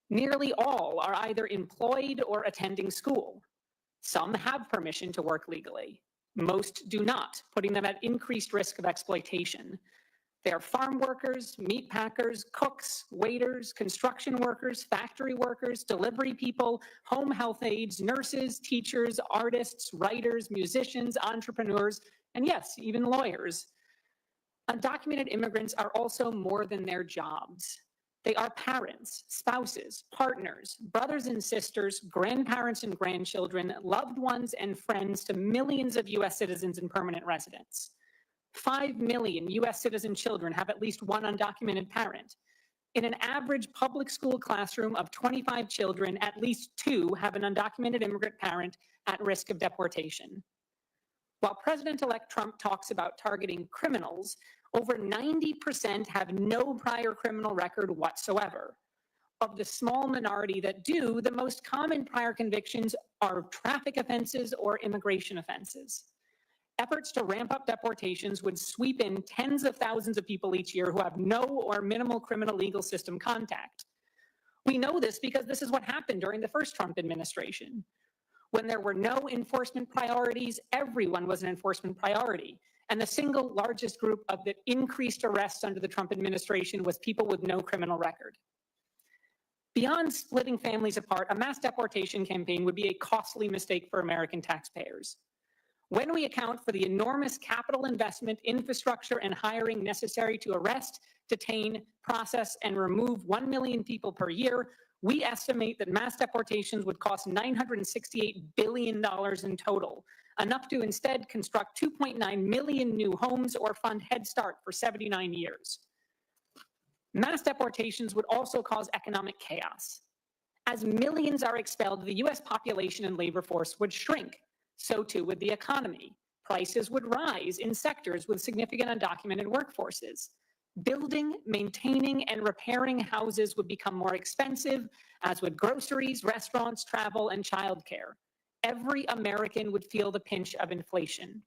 Nearly all are either employed or attending school. Some have permission to work legally. Most do not, putting them at increased risk of exploitation. They are farm workers, meat packers, cooks, waiters, construction workers, factory workers, delivery people, home health aides, nurses, teachers, artists, writers, musicians, entrepreneurs, and yes, even lawyers. Undocumented immigrants are also more than their jobs. They are parents, spouses, partners, brothers and sisters, grandparents and grandchildren, loved ones and friends to millions of U.S. citizens and permanent residents. 5 million U.S. citizen children have at least one undocumented parent. In an average public school classroom of 25 children, at least 2 have an undocumented immigrant parent at risk of deportation. While President-elect Trump talks about targeting criminals, over 90% have no prior criminal record whatsoever. Of the small minority that do, the most common prior convictions are traffic offenses or immigration offenses. Efforts to ramp up deportations would sweep in tens of thousands of people each year who have no or minimal criminal legal system contact. We know this because this is what happened during the first Trump administration. When there were no enforcement priorities, everyone was an enforcement priority. And the single largest group of the increased arrests under the Trump administration was people with no criminal record. Beyond splitting families apart, a mass deportation campaign would be a costly mistake for American taxpayers. When we account for the enormous capital investment, infrastructure, and hiring necessary to arrest, detain, process, and remove 1 million people per year, we estimate that mass deportations would cost $968 billion in total, enough to instead construct 2.9 million new homes or fund Head Start for 79 years. Mass deportations would also cause economic chaos. As millions are expelled, the U.S. population and labor force would shrink. So too would the economy. Prices would rise in sectors with significant undocumented workforces. Building, maintaining, and repairing houses would become more expensive, as would groceries, restaurants, travel, and childcare. Every American would feel the pinch of inflation.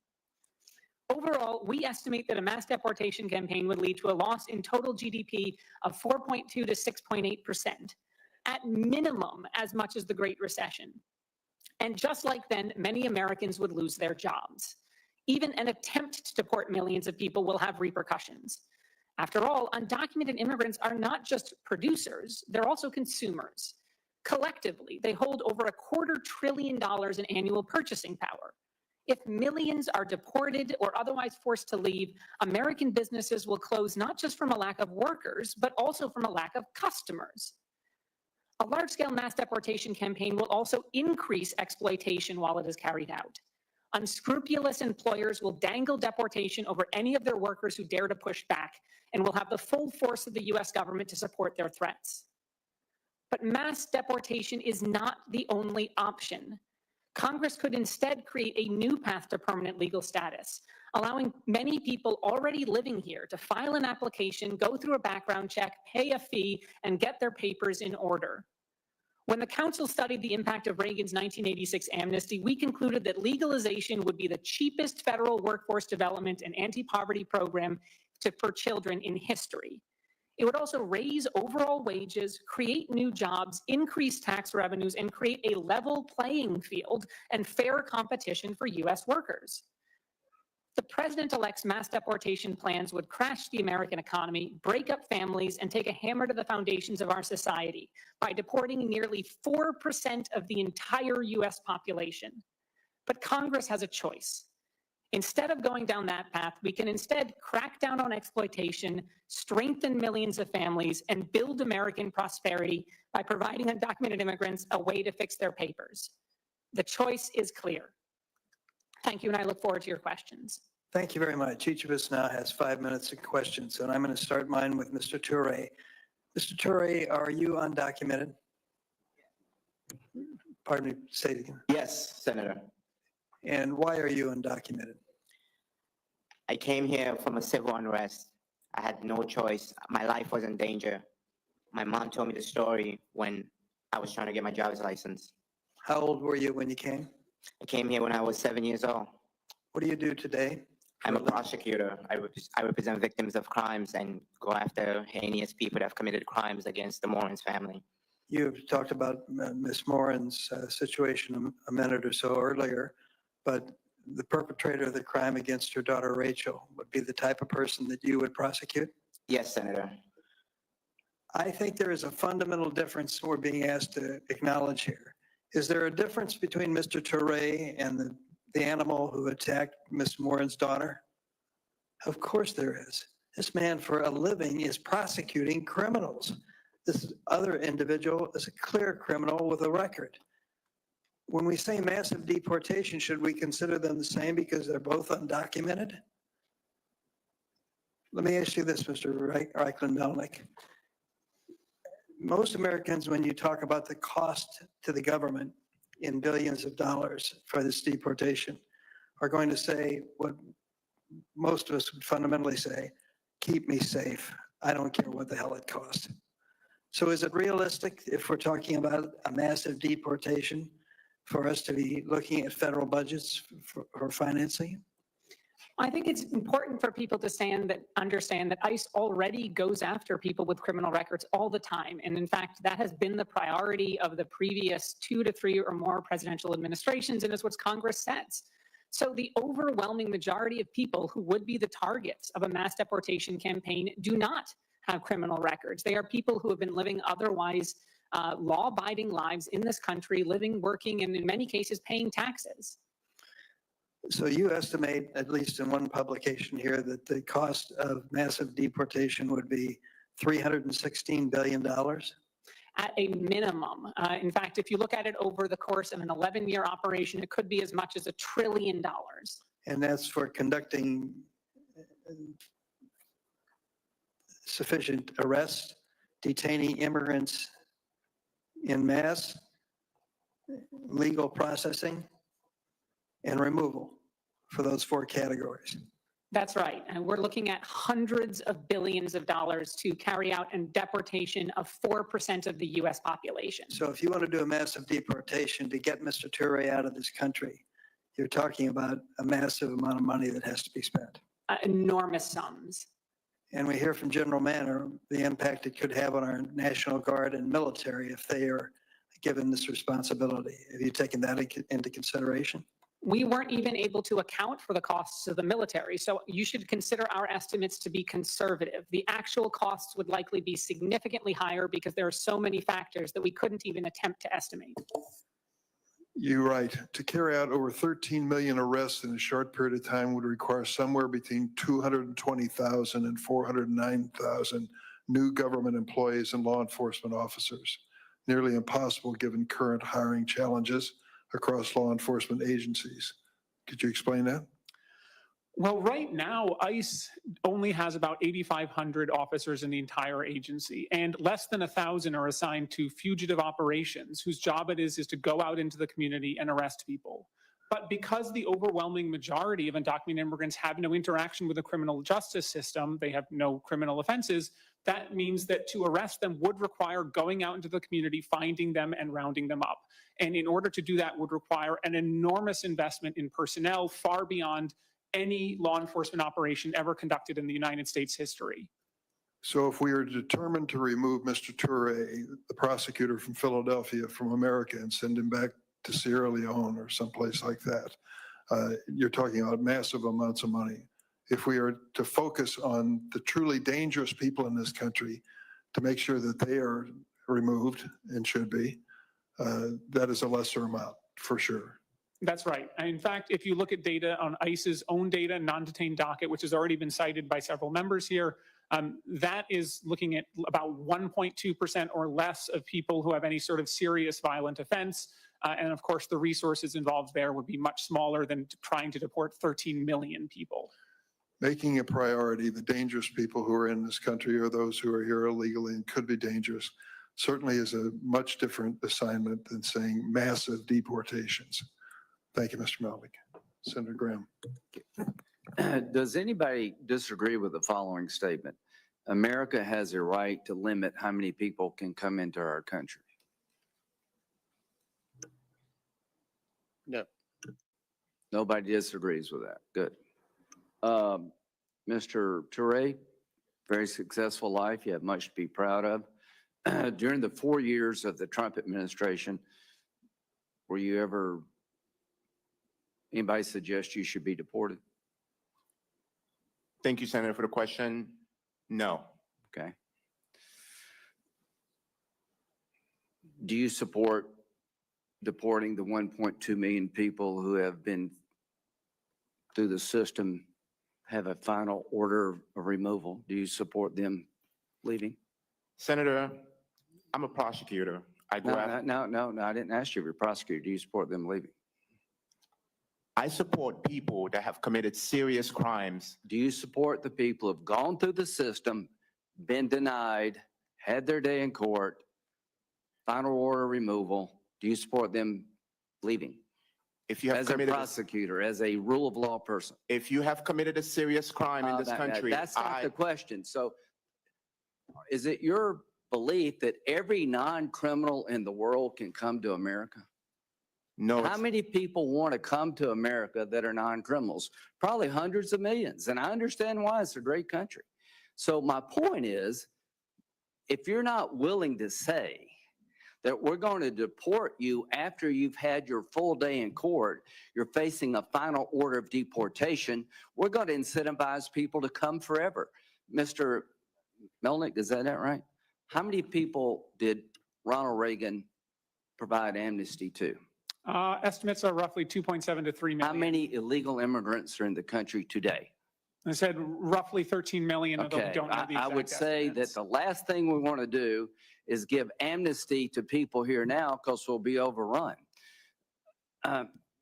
Overall, we estimate that a mass deportation campaign would lead to a loss in total GDP of 4.2 to 6.8%, at minimum as much as the Great Recession. And just like then, many Americans would lose their jobs. Even an attempt to deport millions of people will have repercussions. After all, undocumented immigrants are not just producers, they're also consumers. Collectively, they hold over $250 billion in annual purchasing power. If millions are deported or otherwise forced to leave, American businesses will close not just from a lack of workers, but also from a lack of customers. A large-scale mass deportation campaign will also increase exploitation while it is carried out. Unscrupulous employers will dangle deportation over any of their workers who dare to push back, and will have the full force of the U.S. government to support their threats. But mass deportation is not the only option. Congress could instead create a new path to permanent legal status, allowing many people already living here to file an application, go through a background check, pay a fee, and get their papers in order. When the council studied the impact of Reagan's 1986 amnesty, we concluded that legalization would be the cheapest federal workforce development and anti-poverty program for children in history. It would also raise overall wages, create new jobs, increase tax revenues, and create a level playing field and fair competition for U.S. workers. The president-elect's mass deportation plans would crash the American economy, break up families, and take a hammer to the foundations of our society by deporting nearly 4% of the entire U.S. population. But Congress has a choice. Instead of going down that path, we can instead crack down on exploitation, strengthen millions of families, and build American prosperity by providing undocumented immigrants a way to fix their papers. The choice is clear. Thank you, and I look forward to your questions. Thank you very much. Each of us now has 5 minutes of questions, and I'm going to start mine with Mr. Turay. Mr. Turay, are you undocumented? Pardon me, say it again. Yes, Senator. And why are you undocumented? I came here from a civil unrest. I had no choice. My life was in danger. My mom told me the story when I was trying to get my driver's license. How old were you when you came? I came here when I was 7 years old. What do you do today? I'm a prosecutor. I represent victims of crimes and go after heinous people that have committed crimes against the Morin's family. You've talked about Ms. Morin's situation a minute or so earlier, but the perpetrator of the crime against her daughter Rachel would be the type of person that you would prosecute? Yes, Senator. I think there is a fundamental difference we're being asked to acknowledge here. Is there a difference between Mr. Turay and the animal who attacked Ms. Morin's daughter? Of course there is. This man for a living is prosecuting criminals. This other individual is a clear criminal with a record. When we say massive deportation, should we consider them the same because they're both undocumented? Let me ask you this, Mr. Reichlin-Melnick. Most Americans, when you talk about the cost to the government in billions of dollars for this deportation, are going to say what most of us would fundamentally say, keep me safe. I don't care what the hell it costs. So is it realistic, if we're talking about a massive deportation, for us to be looking at federal budgets for financing? I think it's important for people to understand that ICE already goes after people with criminal records all the time. And in fact, that has been the priority of the previous 2 to 3 or more presidential administrations, and is what Congress says. So the overwhelming majority of people who would be the targets of a mass deportation campaign do not have criminal records. They are people who have been living otherwise law-abiding lives in this country, living, working, and in many cases paying taxes. So you estimate, at least in one publication here, that the cost of massive deportation would be $316 billion? At a minimum. In fact, if you look at it over the course of an 11-year operation, it could be as much as $1 trillion. And that's for conducting sufficient arrests, detaining immigrants in mass, legal processing, and removal for those 4 categories. That's right. And we're looking at hundreds of billions of dollars to carry out a deportation of 4% of the U.S. population. So if you want to do a massive deportation to get Mr. Turay out of this country, you're talking about a massive amount of money that has to be spent. Enormous sums. And we hear from General Manner the impact it could have on our National Guard and military if they are given this responsibility. Have you taken that into consideration? We weren't even able to account for the costs of the military, so you should consider our estimates to be conservative. The actual costs would likely be significantly higher because there are so many factors that we couldn't even attempt to estimate. You're right. To carry out over 13 million arrests in a short period of time would require somewhere between 220,000 and 409,000 new government employees and law enforcement officers. Nearly impossible given current hiring challenges across law enforcement agencies. Could you explain that? Well, right now, ICE only has about 8,500 officers in the entire agency, and less than 1,000 are assigned to fugitive operations, whose job it is to go out into the community and arrest people. But because the overwhelming majority of undocumented immigrants have no interaction with the criminal justice system, they have no criminal offenses, that means that to arrest them would require going out into the community, finding them and rounding them up. And in order to do that would require an enormous investment in personnel far beyond any law enforcement operation ever conducted in the United States history. So if we are determined to remove Mr. Turay, the prosecutor from Philadelphia, from America, and send him back to Sierra Leone or someplace like that, you're talking about massive amounts of money. If we are to focus on the truly dangerous people in this country, to make sure that they are removed and should be, that is a lesser amount for sure. That's right. And in fact, if you look at data on ICE's own data, non-detained docket, which has already been cited by several members here, that is looking at about 1.2% or less of people who have any sort of serious violent offense. And of course, the resources involved there would be much smaller than trying to deport 13 million people. Making a priority the dangerous people who are in this country or those who are here illegally and could be dangerous certainly is a much different assignment than saying massive deportations. Thank you, Mr. Melnick. Senator Graham. Does anybody disagree with the following statement? America has a right to limit how many people can come into our country. No. Nobody disagrees with that. Good. Mr. Turay, very successful life. You have much to be proud of. During the 4 years of the Trump administration, were you ever, anybody suggest you should be deported? Thank you, Senator, for the question. No. Okay. Do you support deporting the 1.2 million people who have been through the system, have a final order of removal? Do you support them leaving? Senator, I'm a prosecutor. I go after. No, I didn't ask you if you're a prosecutor. Do you support them leaving? I support people that have committed serious crimes. Do you support the people who have gone through the system, been denied, had their day in court, final order removal? Do you support them leaving? If you have As a committed prosecutor, as a rule of law person? if you have committed a serious crime in this country, That's not the question. So is it your belief that every non-criminal in the world can come to America? no. How many people want to come to America that are non-criminals? Probably hundreds of millions. And I understand why. It's a great country. So my point is, if you're not willing to say that we're going to deport you after you've had your full day in court, you're facing a final order of deportation, we're going to incentivize people to come forever. Mr. Melnick, is that right? How many people did Ronald Reagan provide amnesty to? Estimates are roughly 2.7 to 3 million. How many illegal immigrants are in the country today? I said roughly 13 million, although we Okay, don't know the I exact would say that estimates. the last thing we want to do is give amnesty to people here now because we'll be overrun.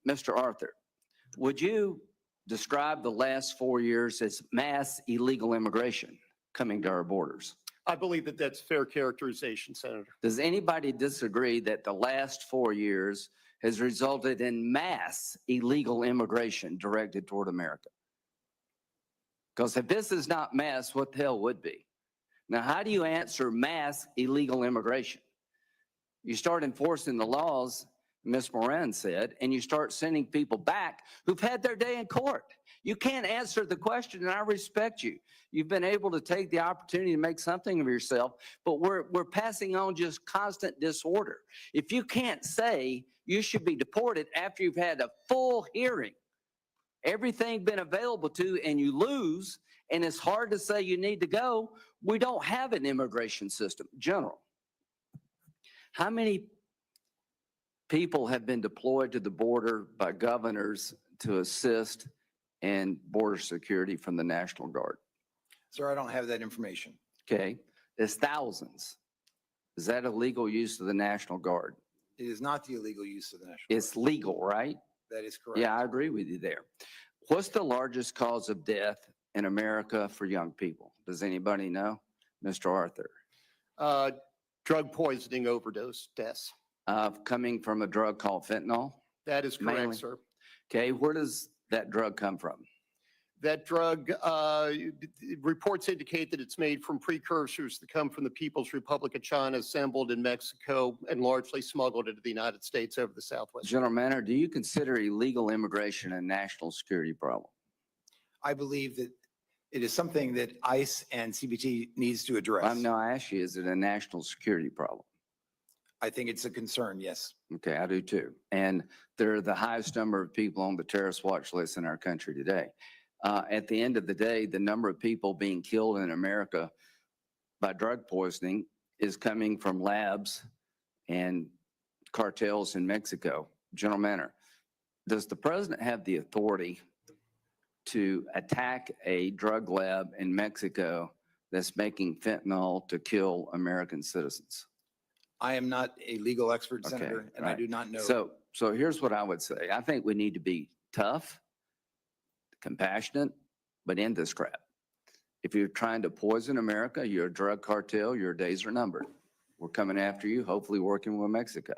Mr. Arthur, would you describe the last 4 years as mass illegal immigration coming to our borders? I believe that that's fair characterization, Senator. Does anybody disagree that the last 4 years has resulted in mass illegal immigration directed toward America? Because if this is not mass, what the hell would be? Now, how do you answer mass illegal immigration? You start enforcing the laws, Ms. Morin said, and you start sending people back who've had their day in court. You can't answer the question, and I respect you. You've been able to take the opportunity to make something of yourself, but we're passing on just constant disorder. If you can't say you should be deported after you've had a full hearing, everything been available to, and you lose, and it's hard to say you need to go, we don't have an immigration system. General, how many people have been deployed to the border by governors to assist in border security from the National Guard? Sir, I don't have that information. Okay, there's thousands. Is that illegal use of the National Guard? It is not the illegal use of the National Guard. It's legal, right? That is correct. Yeah, I agree with you there. What's the largest cause of death in America for young people? Does anybody know? Mr. Arthur? Drug poisoning overdose deaths. Coming from a drug called fentanyl? That is correct, Mainly. sir. Okay, where does that drug come from? That drug, reports indicate that it's made from precursors that come from the People's Republic of China, assembled in Mexico, and largely smuggled into the United States over the Southwest. General Manager, do you consider illegal immigration a national security problem? I believe that it is something that ICE and CBT needs to address. No, I ask you, is it a national security problem? I think it's a concern, yes. Okay, I do too. And they're the highest number of people on the terrorist watch list in our country today. At the end of the day, the number of people being killed in America by drug poisoning is coming from labs and cartels in Mexico. General Manager, does the president have the authority to attack a drug lab in Mexico that's making fentanyl to kill American citizens? I am not a legal expert, Okay, Senator, and I right. do not know. So here's what I would say. I think we need to be tough, compassionate, but end this crap. If you're trying to poison America, you're a drug cartel, your days are numbered. We're coming after you, hopefully working with Mexico.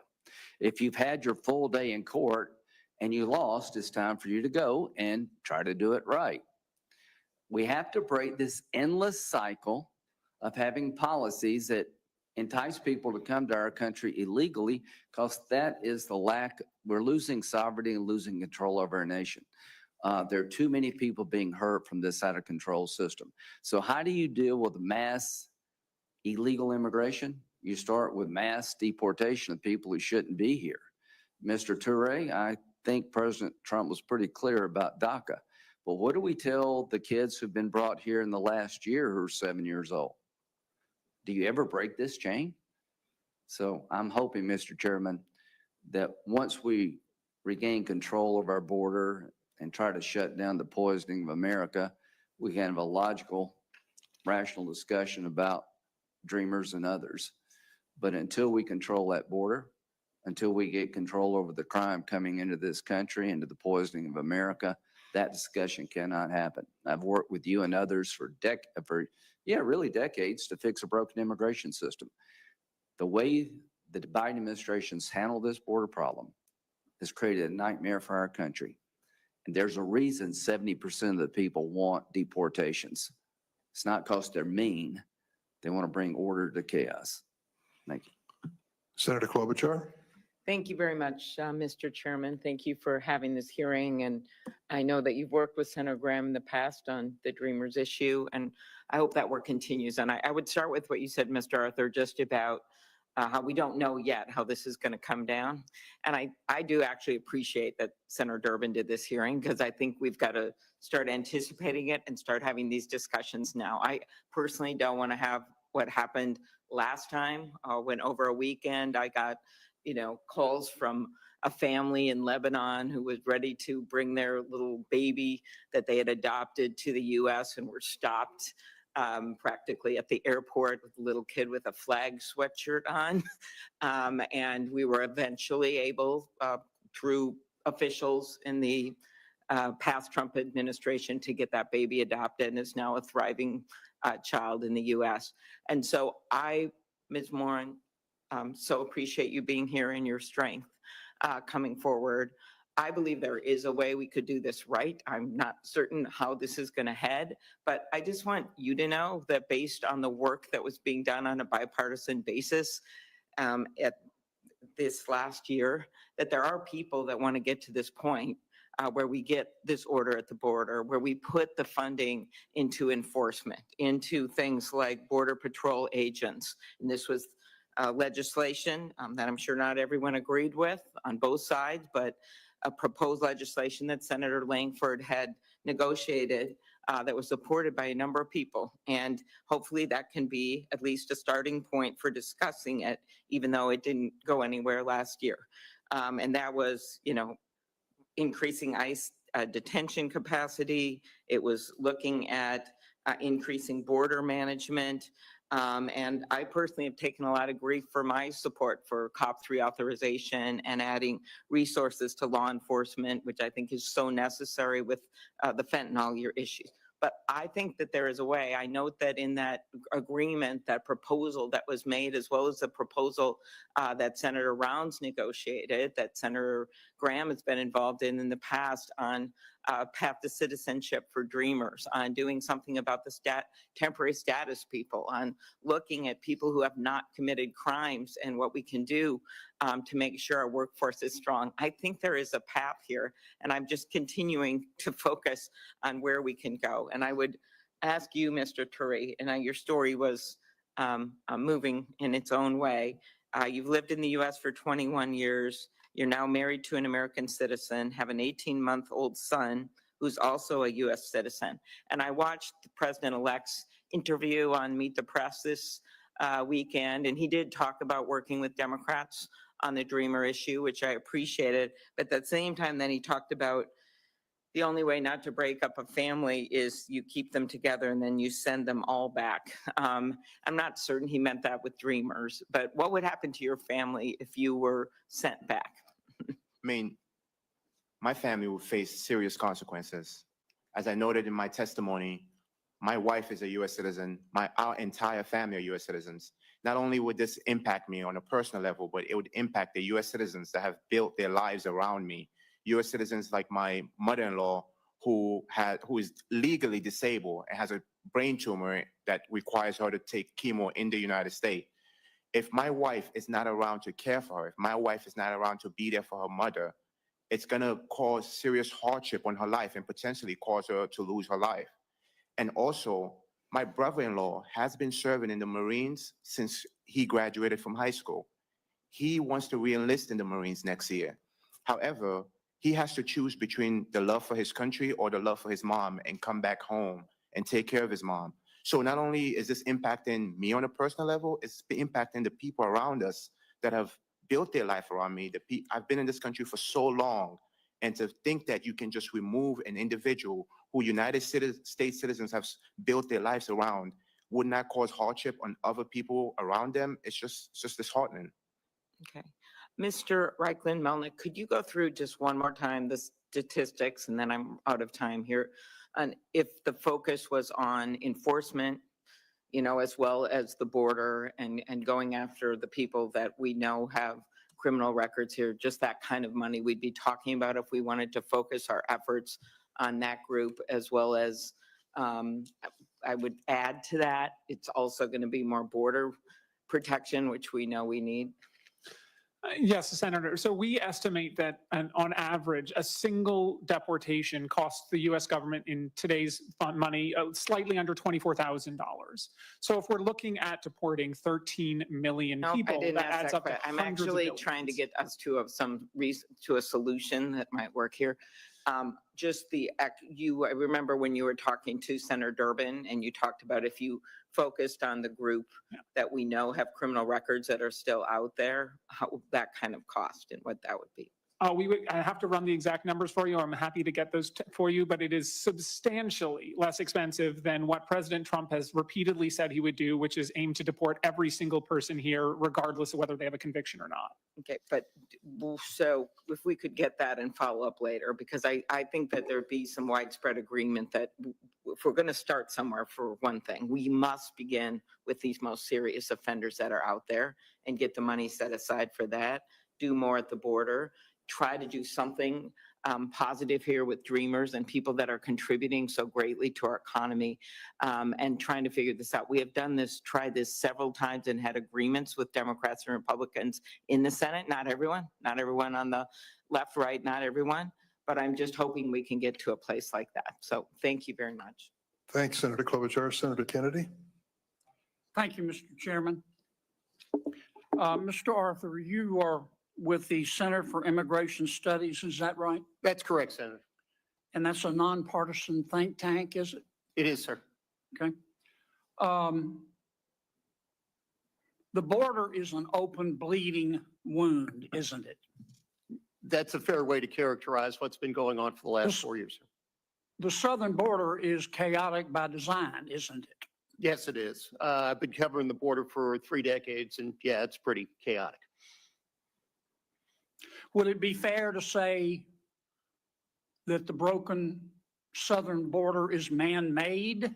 If you've had your full day in court and you lost, it's time for you to go and try to do it right. We have to break this endless cycle of having policies that entice people to come to our country illegally, because that is the lack, we're losing sovereignty and losing control over our nation. There are too many people being hurt from this out of control system. So how do you deal with mass illegal immigration? You start with mass deportation of people who shouldn't be here. Mr. Turay, I think President Trump was pretty clear about DACA. But what do we tell the kids who've been brought here in the last year who are 7 years old? Do you ever break this chain? So I'm hoping, Mr. Chairman, that once we regain control of our border and try to shut down the poisoning of America, we can have a logical, rational discussion about dreamers and others. But until we control that border, until we get control over the crime coming into this country, into the poisoning of America, that discussion cannot happen. I've worked with you and others for really decades to fix a broken immigration system. The way the Biden administration's handled this border problem has created a nightmare for our country. And there's a reason 70% of the people want deportations. It's not because they're mean. They want to bring order to chaos. Thank you. Senator Klobuchar. Thank you very much, Mr. Chairman. Thank you for having this hearing. And I know that you've worked with Senator Graham in the past on the Dreamers issue, and I hope that work continues. And I would start with what you said, Mr. Arthur, just about how we don't know yet how this is going to come down. And I do actually appreciate that Senator Durbin did this hearing, because I think we've got to start anticipating it and start having these discussions now. I personally don't want to have what happened last time when over a weekend I got calls from a family in Lebanon who was ready to bring their little baby that they had adopted to the U.S. and were stopped practically at the airport with a little kid with a flag sweatshirt on. And we were eventually able, through officials in the past Trump administration, to get that baby adopted, and is now a thriving child in the U.S. And so Ms. Morin, so appreciate you being here and your strength coming forward. I believe there is a way we could do this right. I'm not certain how this is going to head, but I just want you to know that based on the work that was being done on a bipartisan basis at this last year, that there are people that want to get to this point where we get this order at the border, where we put the funding into enforcement, into things like Border Patrol agents. And this was legislation that I'm sure not everyone agreed with on both sides, but a proposed legislation that Senator Langford had negotiated that was supported by a number of people. And hopefully that can be at least a starting point for discussing it, even though it didn't go anywhere last year. And that was, increasing ICE detention capacity. It was looking at increasing border management. And I personally have taken a lot of grief for my support for COP3 authorization and adding resources to law enforcement, which I think is so necessary with the fentanyl issues. But I think that there is a way. I note that in that agreement, that proposal that was made, as well as the proposal that Senator Rounds negotiated, that Senator Graham has been involved in the past on path to citizenship for Dreamers, on doing something about the temporary status people, on looking at people who have not committed crimes and what we can do to make sure our workforce is strong. I think there is a path here, and I'm just continuing to focus on where we can go. And I would ask you, Mr. Turay, and your story was moving in its own way. You've lived in the U.S. for 21 years. You're now married to an American citizen, have an 18-month-old son who's also a U.S. citizen. And I watched the president-elect's interview on Meet the Press this weekend, and he did talk about working with Democrats on the Dreamer issue, which I appreciated. But at the same time, then he talked about the only way not to break up a family is you keep them together and then you send them all back. I'm not certain he meant that with Dreamers, but what would happen to your family if you were sent back? I mean, my family will face serious consequences. As I noted in my testimony, my wife is a U.S. citizen. Our entire family are U.S. citizens. Not only would this impact me on a personal level, but it would impact the U.S. citizens that have built their lives around me. U.S. citizens like my mother-in-law, who is legally disabled and has a brain tumor that requires her to take chemo in the United States. If my wife is not around to care for her, if my wife is not around to be there for her mother, it's going to cause serious hardship on her life and potentially cause her to lose her life. And also, my brother-in-law has been serving in the Marines since he graduated from high school. He wants to re-enlist in the Marines next year. However, he has to choose between the love for his country or the love for his mom and come back home and take care of his mom. So not only is this impacting me on a personal level, it's impacting the people around us that have built their life around me. I've been in this country for so long, and to think that you can just remove an individual who United States citizens have built their lives around would not cause hardship on other people around them, it's just disheartening. Okay. Mr. Reichlin-Melnick, could you go through just one more time the statistics, and then I'm out of time here, and if the focus was on enforcement, as well as the border and going after the people that we know have criminal records here, just that kind of money we'd be talking about if we wanted to focus our efforts on that group, as well as I would add to that, it's also going to be more border protection, which we know we need. Yes, Senator. So we estimate that on average, a single deportation costs the U.S. government in today's money slightly under $24,000. So if we're looking at deporting 13 million people, that adds up to I'm hundreds of actually billions. trying to get us to a solution that might work here. I remember when you were talking to Senator Durbin, and you talked about if you focused on the group that we know have criminal records that are still out there, that kind of cost and what that would be. I have to run the exact numbers for you. I'm happy to get those for you, but it is substantially less expensive than what President Trump has repeatedly said he would do, which is aim to deport every single person here, regardless of whether they have a conviction or not. Okay, but so if we could get that and follow up later, because I think that there'd be some widespread agreement that if we're going to start somewhere, for one thing, we must begin with these most serious offenders that are out there and get the money set aside for that, do more at the border, try to do something positive here with Dreamers and people that are contributing so greatly to our economy, and trying to figure this out. We have tried this several times and had agreements with Democrats and Republicans in the Senate. Not everyone on the left, right, not everyone, but I'm just hoping we can get to a place like that. So thank you very much. Thanks, Senator Klobuchar. Senator Kennedy. Thank you, Mr. Chairman. Mr. Arthur, you are with the Center for Immigration Studies, is that right? That's correct, Senator. And that's a nonpartisan think tank, is it? It is, sir. Okay. The border is an open bleeding wound, isn't it? That's a fair way to characterize what's been going on for the last 4 years. The southern border is chaotic by design, isn't it? Yes, it is. I've been covering the border for 3 decades, and yeah, it's pretty chaotic. Would it be fair to say that the broken southern border is man-made?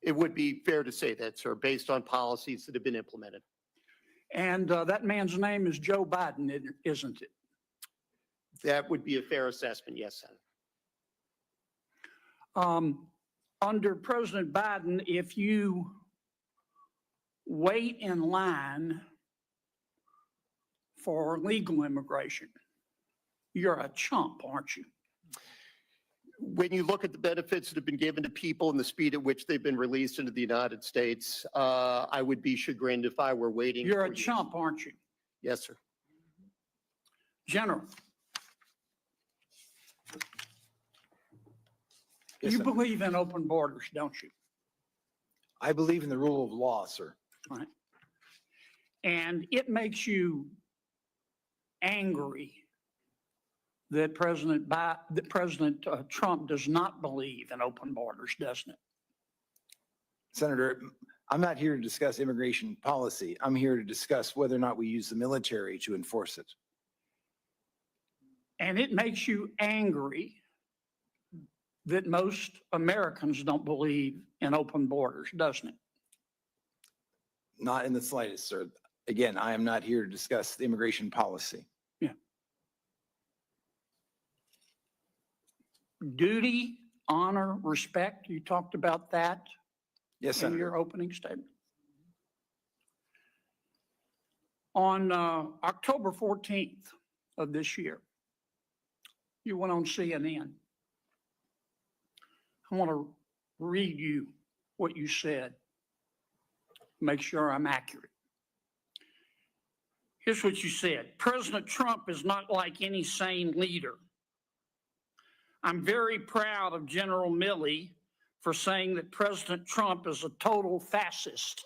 It would be fair to say that, sir, based on policies that have been implemented. And that man's name is Joe Biden, isn't it? That would be a fair assessment, yes, Senator. Under President Biden, if you wait in line for legal immigration, you're a chump, aren't you? When you look at the benefits that have been given to people and the speed at which they've been released into the United States, I would be chagrined if I were waiting. You're for a years. chump, aren't you? Yes, sir. General, Yes, you sir. believe in open borders, don't you? I believe in the rule of law, sir. Right. And it makes you angry that President Trump does not believe in open borders, doesn't it? Senator, I'm not here to discuss immigration policy. I'm here to discuss whether or not we use the military to enforce it. And it makes you angry that most Americans don't believe in open borders, doesn't it? Not in the slightest, sir. Again, I am not here to discuss the immigration policy. Duty, honor, respect, you talked about that Yes, in Senator. your opening statement. On October 14th of this year, you went on CNN. I want to read you what you said, make sure I'm accurate. Here's what you said. President Trump is not like any sane leader. I'm very proud of General Milley for saying that President Trump is a total fascist.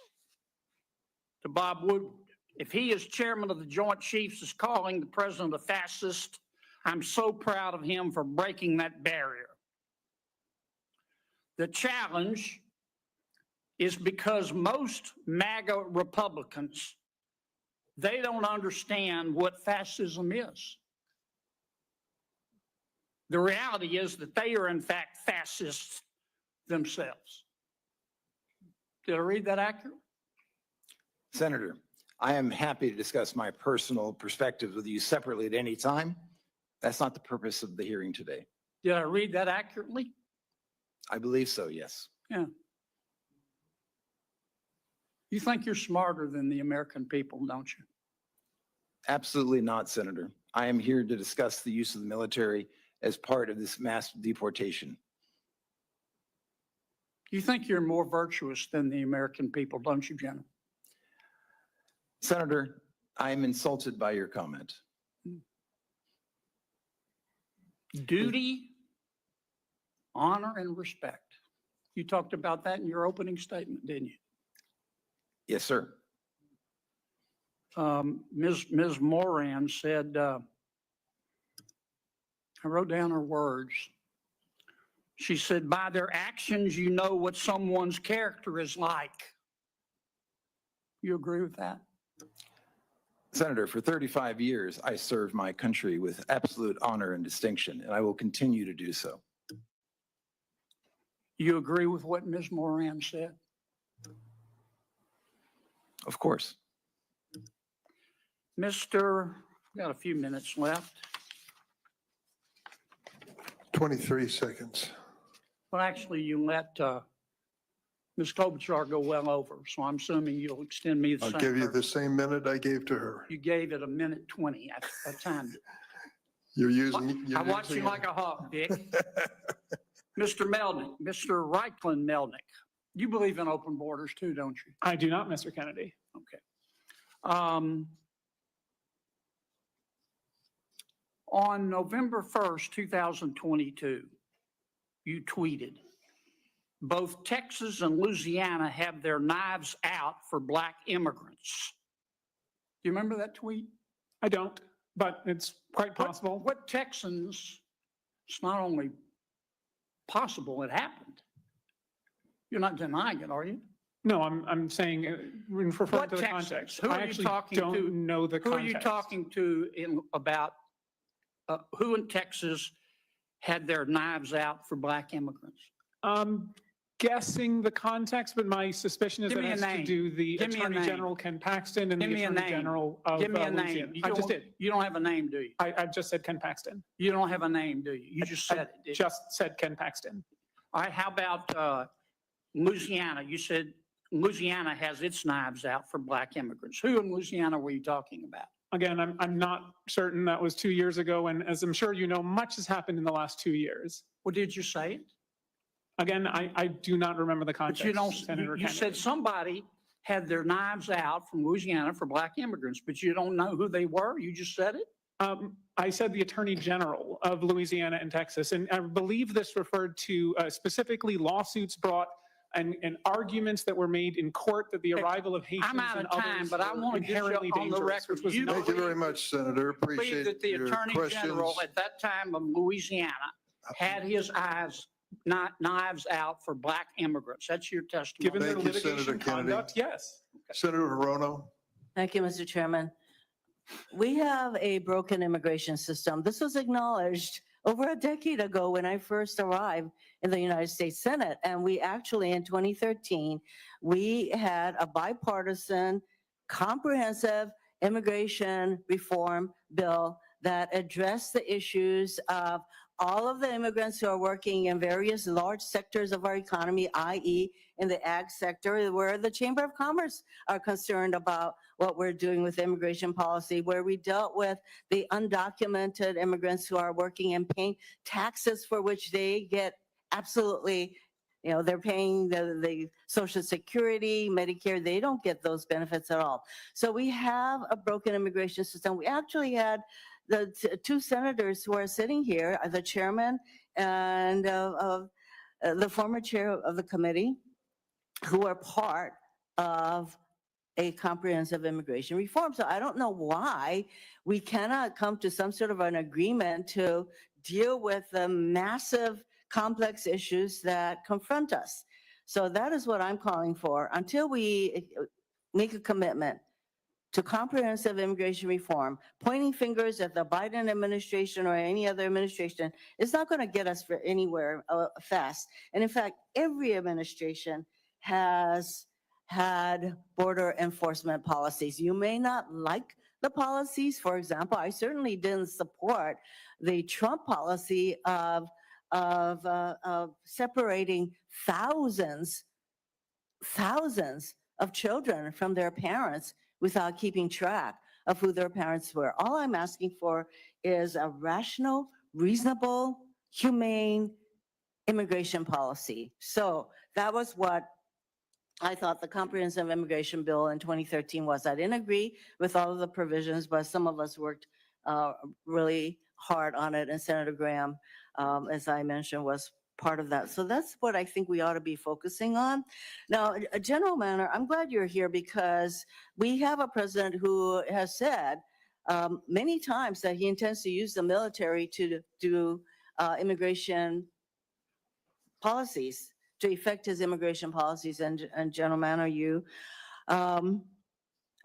To Bob Woodward, if he as chairman of the Joint Chiefs is calling the president a fascist, I'm so proud of him for breaking that barrier. The challenge is because most MAGA Republicans, they don't understand what fascism is. The reality is that they are in fact fascists themselves. Did I read that accurately? Senator, I am happy to discuss my personal perspectives with you separately at any time. That's not the purpose of the hearing today. Did I read that accurately? I believe so, yes. Yeah. You think you're smarter than the American people, don't you? Absolutely not, Senator. I am here to discuss the use of the military as part of this mass deportation. You think you're more virtuous than the American people, don't you, General? Senator, I am insulted by your comment. Duty, honor, and respect. You talked about that in your opening statement, didn't you? Yes, sir. Ms. Morin said, I wrote down her words. She said, by their actions, you know what someone's character is like. You agree with that? Senator, for 35 years, I served my country with absolute honor and distinction, and I will continue to do so. You agree with what Ms. Morin said? Of course. We got a few minutes left. 23 seconds. Well, actually, you let Ms. Klobuchar go well over, so I'm assuming you'll extend me the I'll same. give you the courtesy. same minute I gave to her. You gave it a minute 20. I timed it. You're using. I watch you like a hawk, Dick. Mr. Melnick, Mr. Reichland Melnick, you believe in open borders too, don't you? I do not, Mr. Kennedy. Okay. On November 1st, 2022, you tweeted, both Texas and Louisiana have their knives out for Black immigrants. Do you remember that tweet? I don't, but it's quite possible. What Texans, it's not only possible, it happened. You're not denying it, are you? No, I'm saying, referring What to the Texas? context. Who I are you actually talking to? don't know the Who are context. you talking to about who in Texas had their knives out for black immigrants? I'm guessing the context, but my suspicion is Give that me it a has to name. do the Give me a Attorney name. General Ken Paxton and Give the me a Attorney name. General of Give me a Louisiana. name. I just did. You don't have a name, do you? I just said Ken Paxton. You don't have a name, do you? You just said it. didn't you? Just said Ken Paxton. All right, how about Louisiana? You said Louisiana has its knives out for black immigrants. Who in Louisiana were you talking about? Again, I'm not certain. That was 2 years ago, and as I'm sure you know, much has happened in the last 2 years. Well, did you say it? Again, I do not remember the But context. you don't, Senator you said Kennedy. somebody had their knives out from Louisiana for black immigrants, but you don't know who they were? You just said it? I said the Attorney General of Louisiana and Texas, and I believe this referred to specifically lawsuits brought and arguments that were made in court that the arrival of Haitians I'm out and of time, others but I were want to get you inherently on the dangerous, record. which was You not- Thank you very much, Senator. believe Appreciate that the your Attorney questions. General at that time of Louisiana had his knives out for black immigrants. That's your testimony. Given their Thank you, Senator litigation Kennedy. conduct, yes. Senator Hirono. Thank you, Mr. Chairman. We have a broken immigration system. This was acknowledged over a decade ago when I first arrived in the United States Senate. And we actually, in 2013, we had a bipartisan, comprehensive immigration reform bill that addressed the issues of all of the immigrants who are working in various large sectors of our economy, i.e. in the ag sector, where the Chamber of Commerce are concerned about what we're doing with immigration policy, where we dealt with the undocumented immigrants who are working and paying taxes for which they get absolutely, you know, they're paying the Social Security, Medicare, they don't get those benefits at all. So we have a broken immigration system. We actually had the two senators who are sitting here, the chairman and the former chair of the committee, who are part of a comprehensive immigration reform. So I don't know why we cannot come to some sort of an agreement to deal with the massive complex issues that confront us. So that is what I'm calling for. Until we make a commitment to comprehensive immigration reform, pointing fingers at the Biden administration or any other administration is not going to get us for anywhere fast. And in fact, every administration has had border enforcement policies. You may not like the policies. For example, I certainly didn't support the Trump policy of separating thousands of children from their parents without keeping track of who their parents were. All I'm asking for is a rational, reasonable, humane immigration policy. So that was what I thought the comprehensive immigration bill in 2013 was. I didn't agree with all of the provisions, but some of us worked really hard on it. And Senator Graham, as I mentioned, was part of that. So that's what I think we ought to be focusing on. Now, General Manner, I'm glad you're here because we have a president who has said many times that he intends to use the military to do immigration policies, to effect his immigration policies. And General Manner, you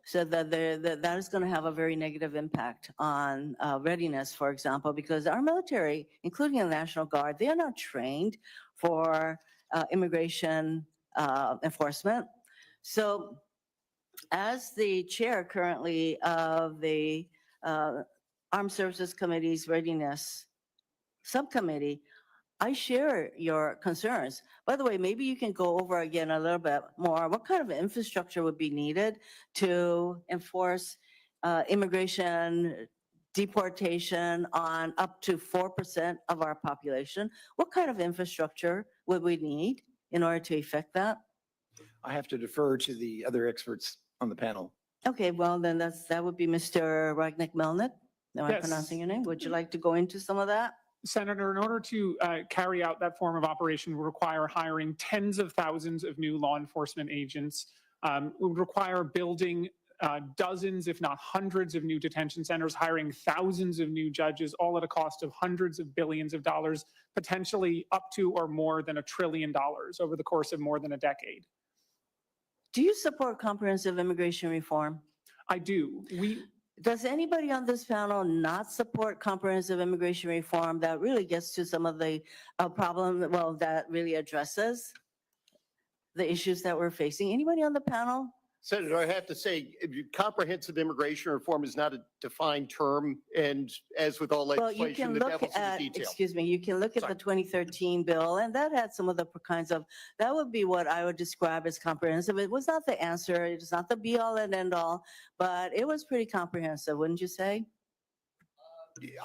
said that that is going to have a very negative impact on readiness, for example, because our military, including the National Guard, they are not trained for immigration enforcement. So as the chair currently of the Armed Services Committee's Readiness Subcommittee, I share your concerns. By the way, maybe you can go over again a little bit more. What kind of infrastructure would be needed to enforce immigration deportation on up to 4% of our population? What kind of infrastructure would we need in order to effect that? I have to defer to the other experts on the panel. Okay, well, then that would be Mr. Ragnick-Melnick. Am I Yes. pronouncing your name? Would you like to go into some of that? Senator, in order to carry out that form of operation would require hiring tens of thousands of new law enforcement agents, would require building dozens, if not hundreds of new detention centers, hiring thousands of new judges, all at a cost of hundreds of billions of dollars, potentially up to or more than $1 trillion over the course of more than a decade. Do you support comprehensive immigration reform? I do. Does anybody on this panel not support comprehensive immigration reform that really gets to some of the problem, well, that really addresses the issues that we're facing? Anybody on the panel? Senator, I have to say, comprehensive immigration reform is not a defined term, and as with all Well, you legislation, can the look devil's in the at, detail. excuse me, you can look at the 2013 bill, and that had some of the kinds of, that would be what I would describe as comprehensive. It was not the answer, it's not the be all and end all, but it was pretty comprehensive, wouldn't you say?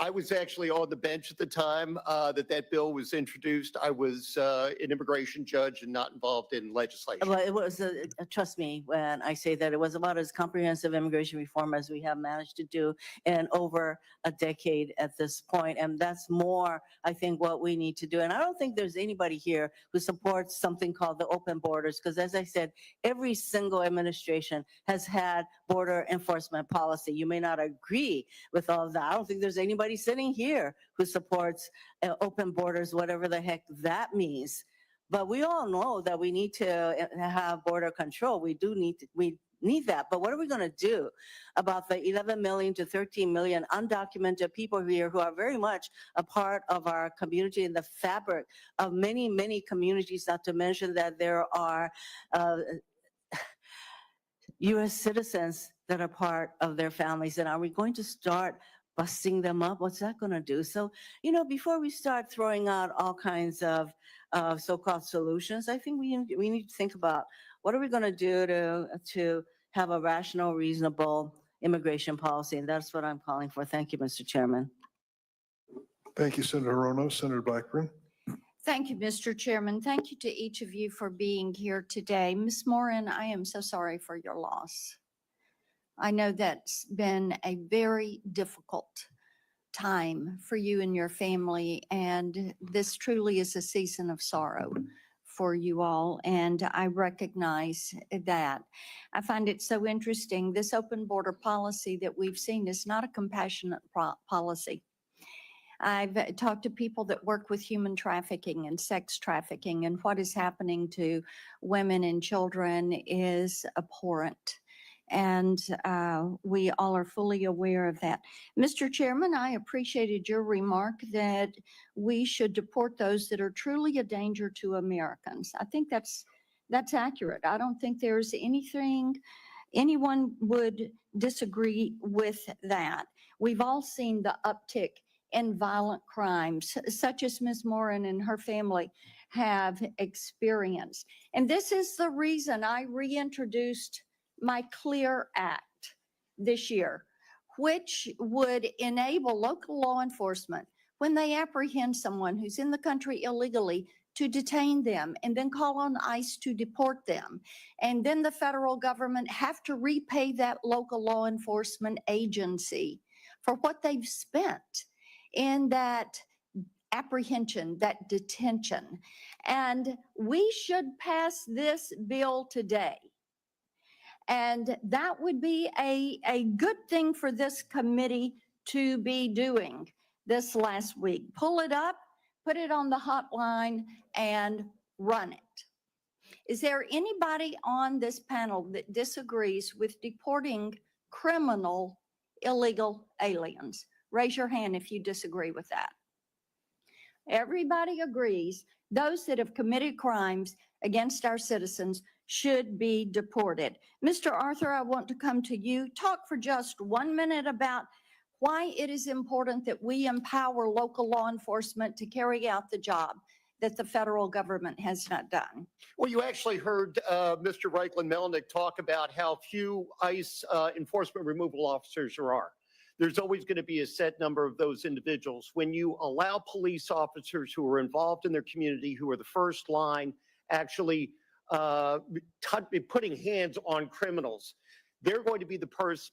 I was actually on the bench at the time that bill was introduced. I was an immigration judge and not involved in legislation. Well, it was, trust me, when I say that, it was about as comprehensive immigration reform as we have managed to do in over a decade at this point. And that's more, I think, what we need to do. And I don't think there's anybody here who supports something called the open borders, because as I said, every single administration has had border enforcement policy. You may not agree with all of that. I don't think there's anybody sitting here who supports open borders, whatever the heck that means. But we all know that we need to have border control. We need that. But what are we going to do about the 11 million to 13 million undocumented people here who are very much a part of our community and the fabric of many, many communities, not to mention that there are U.S. citizens that are part of their families. And are we going to start busting them up? What's that going to do? So, you know, before we start throwing out all kinds of so-called solutions, I think we need to think about what are we going to do to have a rational, reasonable immigration policy. And that's what I'm calling for. Thank you, Mr. Chairman. Thank you, Senator Rono. Senator Blackburn. Thank you, Mr. Chairman. Thank you to each of you for being here today. Ms. Morin, I am so sorry for your loss. I know that's been a very difficult time for you and your family, and this truly is a season of sorrow for you all, and I recognize that. I find it so interesting. This open border policy that we've seen is not a compassionate policy. I've talked to people that work with human trafficking and sex trafficking, and what is happening to women and children is abhorrent. And we all are fully aware of that. Mr. Chairman, I appreciated your remark that we should deport those that are truly a danger to Americans. I think that's accurate. I don't think there's anyone would disagree with that. We've all seen the uptick in violent crimes, such as Ms. Morin and her family have experienced. And this is the reason I reintroduced my CLEAR Act this year, which would enable local law enforcement, when they apprehend someone who's in the country illegally, to detain them and then call on ICE to deport them. And then the federal government have to repay that local law enforcement agency for what they've spent in that apprehension, that detention. And we should pass this bill today. And that would be a good thing for this committee to be doing this last week. Pull it up, put it on the hotline, and run it. Is there anybody on this panel that disagrees with deporting criminal illegal aliens? Raise your hand if you disagree with that. Everybody agrees those that have committed crimes against our citizens should be deported. Mr. Arthur, I want to come to you. Talk for just 1 minute about why it is important that we empower local law enforcement to carry out the job that the federal government has not done. Well, you actually heard Mr. Reichlin-Melnick talk about how few ICE enforcement removal officers there are. There's always going to be a set number of those individuals. When you allow police officers who are involved in their community, who are the first line, actually putting hands on criminals, they're going to be the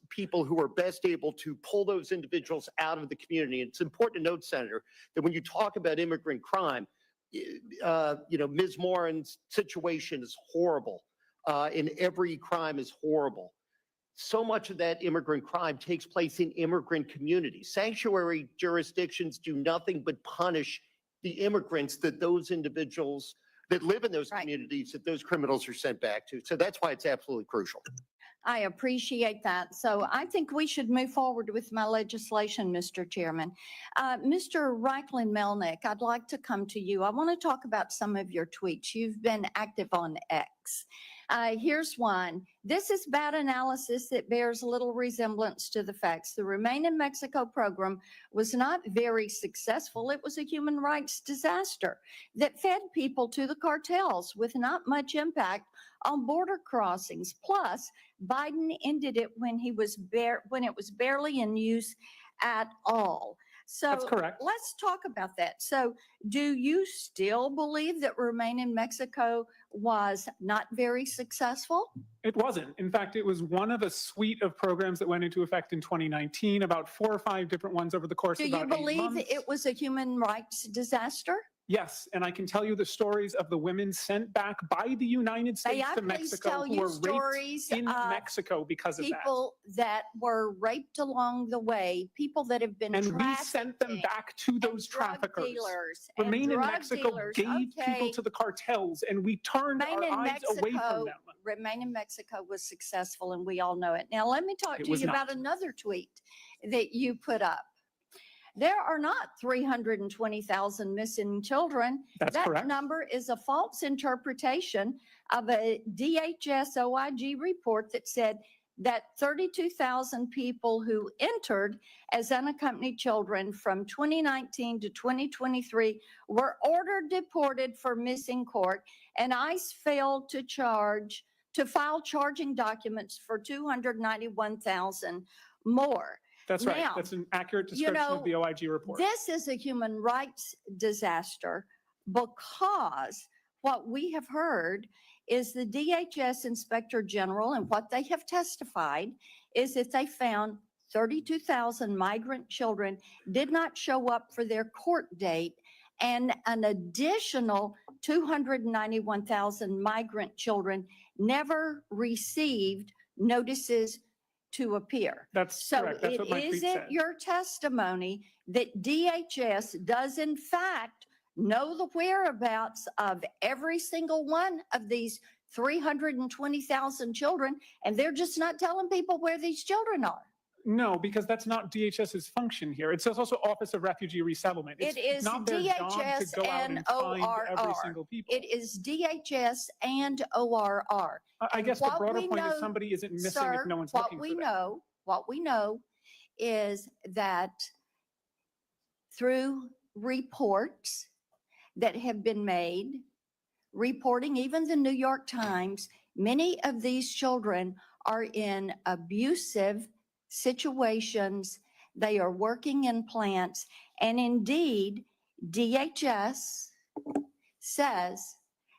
people who are best able to pull those individuals out of the community. It's important to note, Senator, that when you talk about immigrant crime, Ms. Morin's situation is horrible, and every crime is horrible. so much of that immigrant crime takes place in immigrant communities. Sanctuary jurisdictions do nothing but punish the immigrants that those individuals that live in those communities that those criminals are sent back to. So that's why it's absolutely crucial. I appreciate that. So I think we should move forward with my legislation, Mr. Chairman. Mr. Reichlin Melnick, I'd like to come to you. I want to talk about some of your tweets. You've been active on X. Here's one. This is bad analysis that bears little resemblance to the facts. The Remain in Mexico program was not very successful. It was a human rights disaster that fed people to the cartels with not much impact on border crossings. Plus, Biden ended it when it was barely in use at all. So That's correct. Let's talk about that. So do you still believe that Remain in Mexico was not very successful? It wasn't. In fact, it was one of a suite of programs that went into effect in 2019, about 4 or 5 different ones over the course Do of you about 8 believe months. it was a human rights disaster? Yes, and I can tell you the stories of the women sent back by the United May States I to please Mexico tell who you were stories raped in of Mexico because of that. people that were raped along the way, people that have been And we sent them back to those traffickers. dealers and Remain in drug Mexico dealers. gave people Okay. to the cartels, and we turned Remain our in eyes away from Mexico, them. Remain in Mexico was successful, and we all know it. Now, let me talk It to was you about not. another tweet that you put up. There are not 320,000 missing children. That's That correct. number is a false interpretation of a DHS OIG report that said that 32,000 people who entered as unaccompanied children from 2019 to 2023 were ordered deported for missing court, and ICE failed to file charging documents for 291,000 more. That's right. Now, That's an accurate you description know, of the OIG report. This is a human rights disaster because what we have heard is the DHS Inspector General, and what they have testified is that they found 32,000 migrant children did not show up for their court date, and an additional 291,000 migrant children never received notices to appear. That's So correct. That's it what my tweet isn't said. your testimony that DHS does in fact know the whereabouts of every single one of these 320,000 children, and they're just not telling people where these children are. No, because that's not DHS's function here. It's also Office of Refugee Resettlement. It is not their job to DHS go out and and find every ORR. single people. It is DHS and ORR. I And guess the what broader we point is know, somebody isn't missing sir, if no one's what looking we for them. know, what we know is that through reports that have been made, reporting even the New York Times, many of these children are in abusive situations. They are working in plants. And indeed, DHS says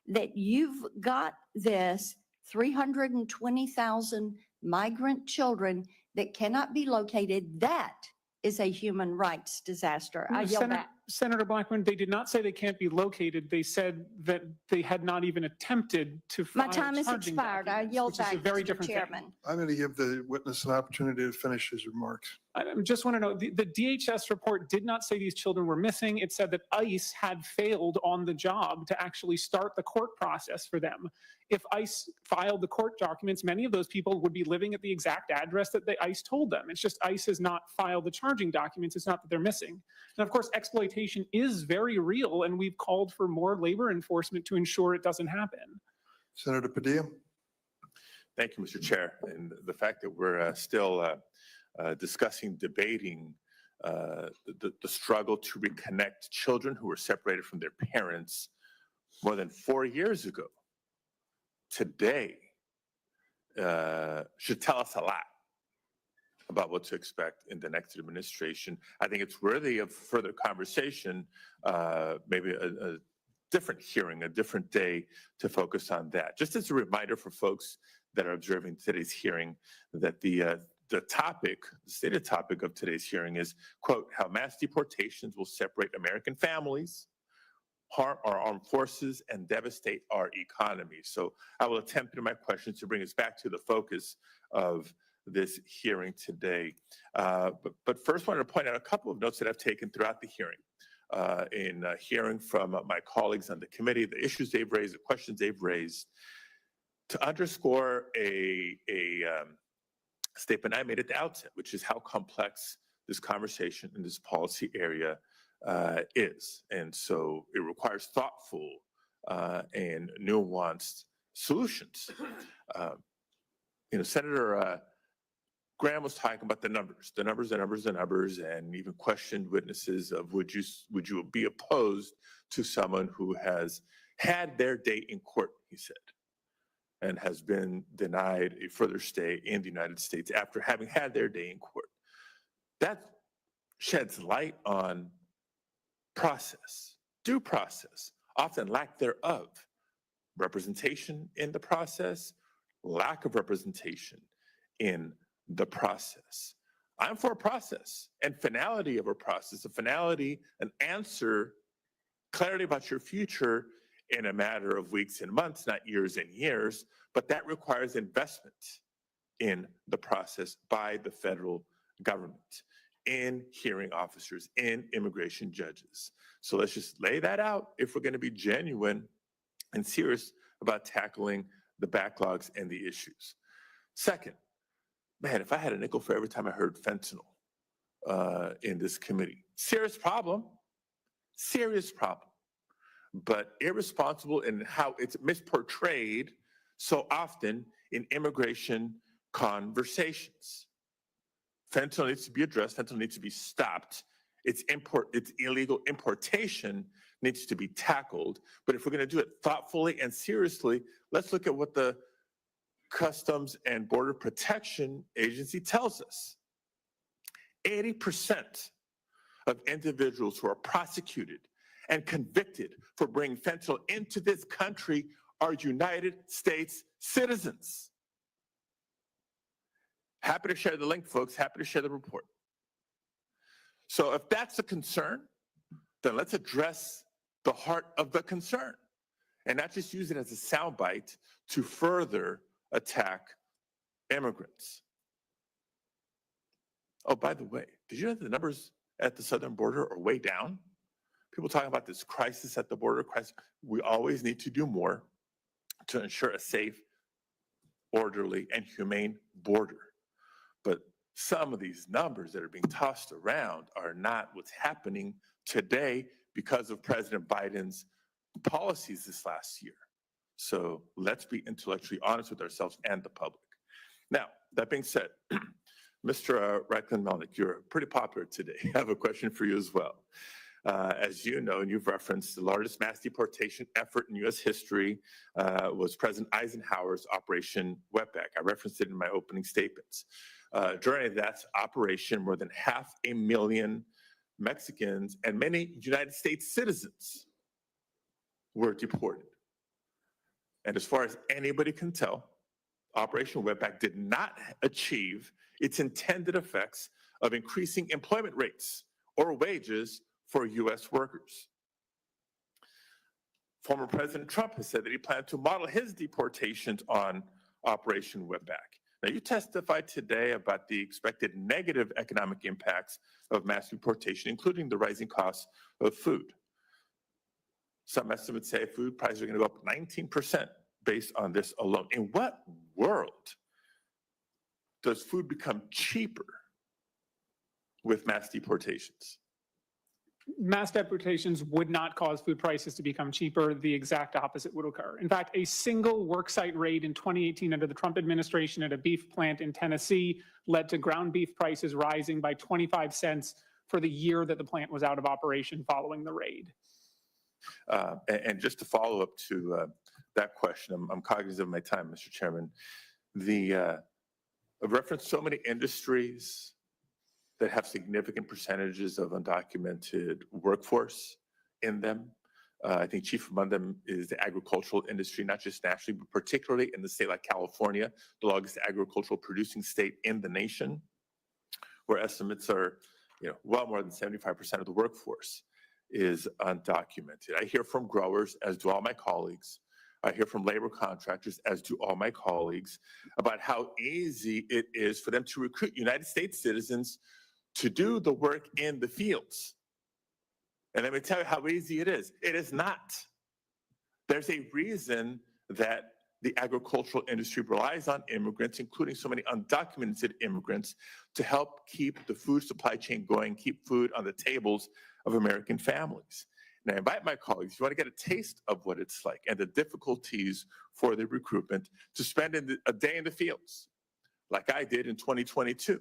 that you've got this 320,000 migrant children that cannot be located. That is a human rights disaster. I yield back. Senator Blackburn, they did not say they can't be located. They said that they had not even attempted to file My time has charging expired. I documents, yield which is back, a very Mr. different thing. Chairman. I'm going to give the witness an opportunity to finish his remarks. I just want to know, the DHS report did not say these children were missing. It said that ICE had failed on the job to actually start the court process for them. If ICE filed the court documents, many of those people would be living at the exact address that the ICE told them. It's just ICE has not filed the charging documents. It's not that they're missing. And of course, exploitation is very real, and we've called for more labor enforcement to ensure it doesn't happen. Senator Padilla. Thank you, Mr. Chair. And the fact that we're still discussing, debating the struggle to reconnect children who were separated from their parents more than 4 years ago today should tell us a lot about what to expect in the next administration. I think it's worthy of further conversation, maybe a different hearing, a different day to focus on that. Just as a reminder for folks that are observing today's hearing, that the topic, the stated topic of today's hearing is, quote, how mass deportations will separate American families, harm our armed forces, and devastate our economy. So I will attempt in my questions to bring us back to the focus of this hearing today. But first, I wanted to point out a couple of notes that I've taken throughout the hearing. In hearing from my colleagues on the committee, the issues they've raised, the questions they've raised, to underscore a statement I made at the outset, which is how complex this conversation in this policy area is. And so it requires thoughtful and nuanced solutions. Senator Graham was talking about the numbers, and even questioned witnesses of would you be opposed to someone who has had their day in court, he said, and has been denied a further stay in the United States after having had their day in court. That sheds light on process, due process, often lack thereof, representation in the process, lack of representation in the process. I'm for a process and finality of a process, a finality, an answer, clarity about your future in a matter of weeks and months, not years and years, but that requires investment in the process by the federal government, in hearing officers, in immigration judges. So let's just lay that out if we're going to be genuine and serious about tackling the backlogs and the issues. Second, man, if I had a nickel for every time I heard fentanyl in this committee, serious problem, but irresponsible in how it's misportrayed so often in immigration conversations. Fentanyl needs to be addressed. Fentanyl needs to be stopped. Its illegal importation needs to be tackled. But if we're going to do it thoughtfully and seriously, let's look at what the Customs and Border Protection Agency tells us. 80% of individuals who are prosecuted and convicted for bringing fentanyl into this country are United States citizens. Happy to share the link, folks. Happy to share the report. So if that's a concern, then let's address the heart of the concern and not just use it as a soundbite to further attack immigrants. Oh, by the way, did you know the numbers at the southern border are way down? People talking about this crisis at the border. We always need to do more to ensure a safe, orderly, and humane border. But some of these numbers that are being tossed around are not what's happening today because of President Biden's policies this last year. So let's be intellectually honest with ourselves and the public. Now, that being said, Mr. Reichlin-Melnick, you're pretty popular today. I have a question for you as well. As you know, and you've referenced, the largest mass deportation effort in U.S. history was President Eisenhower's Operation Wetback. I referenced it in my opening statements. During that operation, more than 500,000 Mexicans and many United States citizens were deported. And as far as anybody can tell, Operation Wetback did not achieve its intended effects of increasing employment rates or wages for U.S. workers. Former President Trump has said that he planned to model his deportations on Operation Wetback. Now, you testified today about the expected negative economic impacts of mass deportation, including the rising costs of food. Some estimates say food prices are going to go up 19% based on this alone. In what world does food become cheaper with mass deportations? Mass deportations would not cause food prices to become cheaper. The exact opposite would occur. In fact, a single worksite raid in 2018 under the Trump administration at a beef plant in Tennessee led to ground beef prices rising by 25 cents for the year that the plant was out of operation following the raid. And just to follow up to that question, I'm cognizant of my time, Mr. Chairman. I've referenced so many industries that have significant percentages of undocumented workforce in them. I think chief among them is the agricultural industry, not just nationally, but particularly in the state like California, the largest agricultural producing state in the nation, where estimates are, well more than 75% of the workforce is undocumented. I hear from growers, as do all my colleagues, I hear from labor contractors, as do all my colleagues, about how easy it is for them to recruit United States citizens to do the work in the fields. And let me tell you how easy it is. It is not. There's a reason that the agricultural industry relies on immigrants, including so many undocumented immigrants, to help keep the food supply chain going, keep food on the tables of American families. And I invite my colleagues, if you want to get a taste of what it's like and the difficulties for the recruitment, to spend a day in the fields, like I did in 2022,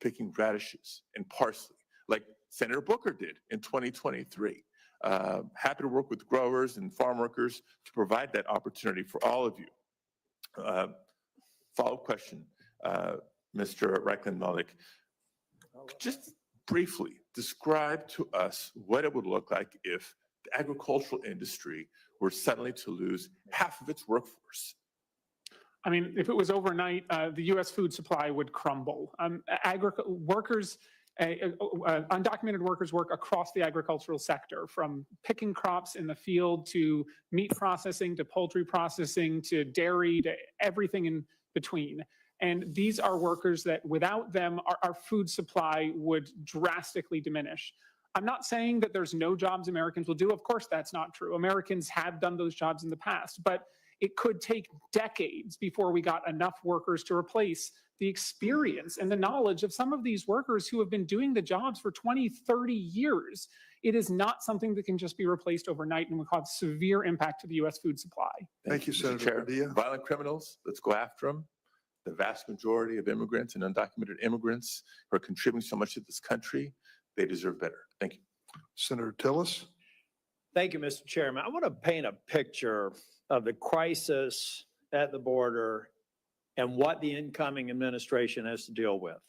picking radishes and parsley, like Senator Booker did in 2023. Happy to work with growers and farm workers to provide that opportunity for all of you. Follow-up question, Mr. Reichlin-Melnick. Just briefly describe to us what it would look like if the agricultural industry were suddenly to lose half of its workforce. I mean, if it was overnight, the U.S. food supply would crumble. Undocumented workers work across the agricultural sector, from picking crops in the field to meat processing to poultry processing to dairy to everything in between. And these are workers that without them, our food supply would drastically diminish. I'm not saying that there's no jobs Americans will do. Of course, that's not true. Americans have done those jobs in the past, but it could take decades before we got enough workers to replace the experience and the knowledge of some of these workers who have been doing the jobs for 20, 30 years. It is not something that can just be replaced overnight and will cause severe impact to the U.S. food supply. Thank you, Mr. Senator Chair. Padilla. Violent criminals, let's go after them. The vast majority of immigrants and undocumented immigrants who are contributing so much to this country, they deserve better. Thank you. Senator Tillis. Thank you, Mr. Chairman. I want to paint a picture of the crisis at the border and what the incoming administration has to deal with.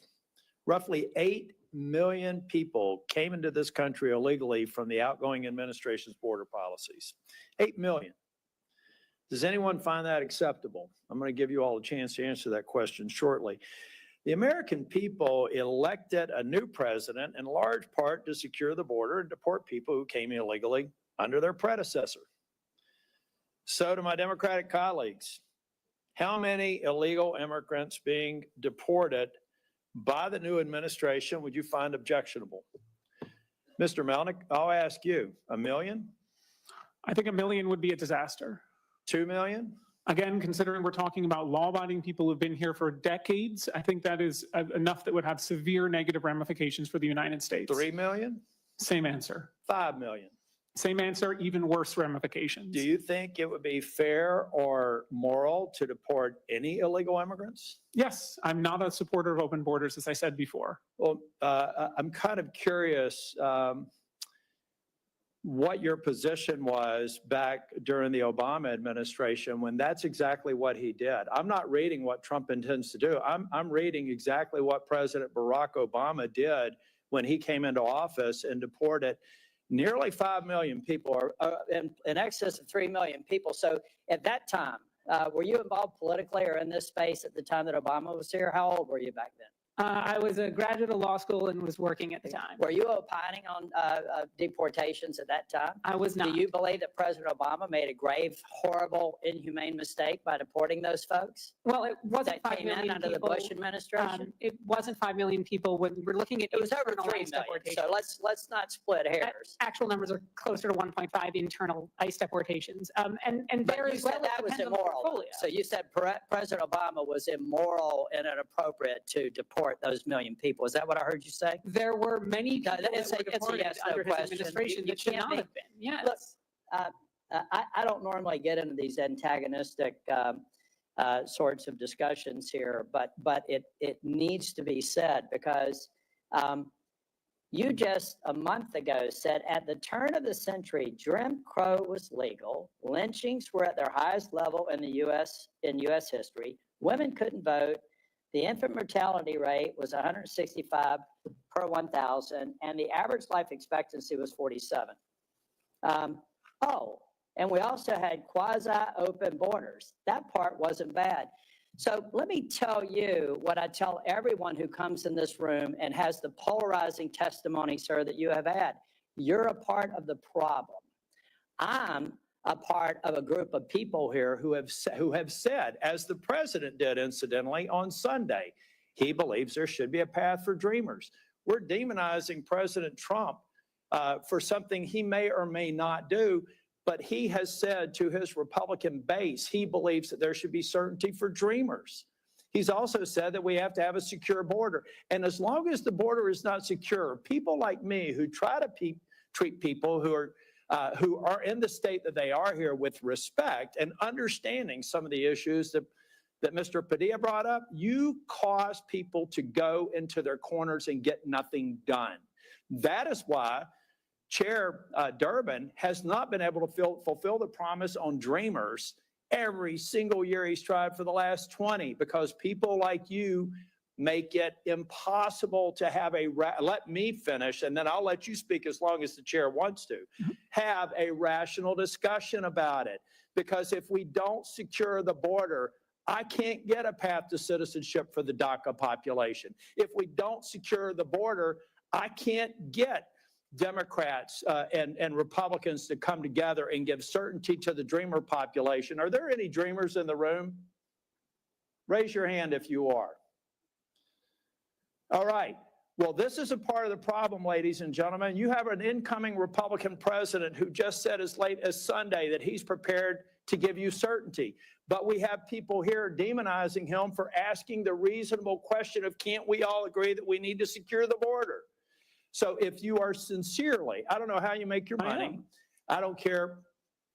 Roughly 8 million people came into this country illegally from the outgoing administration's border policies. 8 million. Does anyone find that acceptable? I'm going to give you all a chance to answer that question shortly. The American people elected a new president in large part to secure the border and deport people who came illegally under their predecessor. So to my Democratic colleagues, how many illegal immigrants being deported by the new administration would you find objectionable? Mr. Melnick, I'll ask you, 1 million? I think 1 million would be a disaster. 2 million? Again, considering we're talking about law-abiding people who've been here for decades, I think that is enough that would have severe negative ramifications for the United States. 3 million? Same answer. 5 million? Same answer, even worse ramifications. Do you think it would be fair or moral to deport any illegal immigrants? Yes, I'm not a supporter of open borders, as I said before. Well, I'm kind of curious what your position was back during the Obama administration when that's exactly what he did. I'm not reading what Trump intends to do. I'm reading exactly what President Barack Obama did when he came into office and deported nearly 5 million people, or In excess of 3 million people. So at that time, were you involved politically or in this space at the time that Obama was here? How old were you back then? I was a graduate of law school and was working at the time. Were you opining on deportations at that time? I was not. Do you believe that President Obama made a grave, horrible, inhumane mistake by deporting those folks? Well, it wasn't That 5 came in million under the people. Bush administration? It wasn't 5 million people when we're looking at It was over 3 internalized million, deportations. so let's not split hairs. Actual numbers are closer to 1.5 internal ICE deportations. And But there you as said well, it that was depends on the immoral. portfolio. So you said President Obama was immoral and inappropriate to deport those million people. Is that what I heard you say? There were many people that it's were a deported yes, no under his question. administration You that should can't not have been. Yes. Look, I don't normally get into these antagonistic sorts of discussions here, but it needs to be said because you just a month ago said at the turn of the century, Jim Crow was legal, lynchings were at their highest level in the U.S. history, women couldn't vote, the infant mortality rate was 165 per 1,000, and the average life expectancy was 47. And we also had quasi-open borders. That part wasn't bad. So let me tell you what I tell everyone who comes in this room and has the polarizing testimony, sir, that you have had. You're a part of the problem. I'm a part of a group of people here who have said, as the president did incidentally on Sunday, he believes there should be a path for dreamers. We're demonizing President Trump for something he may or may not do, but he has said to his Republican base, he believes that there should be certainty for dreamers. He's also said that we have to have a secure border. And as long as the border is not secure, people like me who try to treat people who are in the state that they are here with respect and understanding some of the issues that Mr. Padilla brought up, you cause people to go into their corners and get nothing done. That is why Chair Durbin has not been able to fulfill the promise on dreamers every single year he's tried for the last 20, because people like you make it impossible to have let me finish, and then I'll let you speak as long as the chair wants to, have a rational discussion about it. Because if we don't secure the border, I can't get a path to citizenship for the DACA population. If we don't secure the border, I can't get Democrats and Republicans to come together and give certainty to the dreamer population. Are there any dreamers in the room? Raise your hand if you are. All right. Well, this is a part of the problem, ladies and gentlemen. You have an incoming Republican president who just said as late as Sunday that he's prepared to give you certainty. But we have people here demonizing him for asking the reasonable question of, can't we all agree that we need to secure the border? So if you are sincerely, I don't know how you make your money. I don't care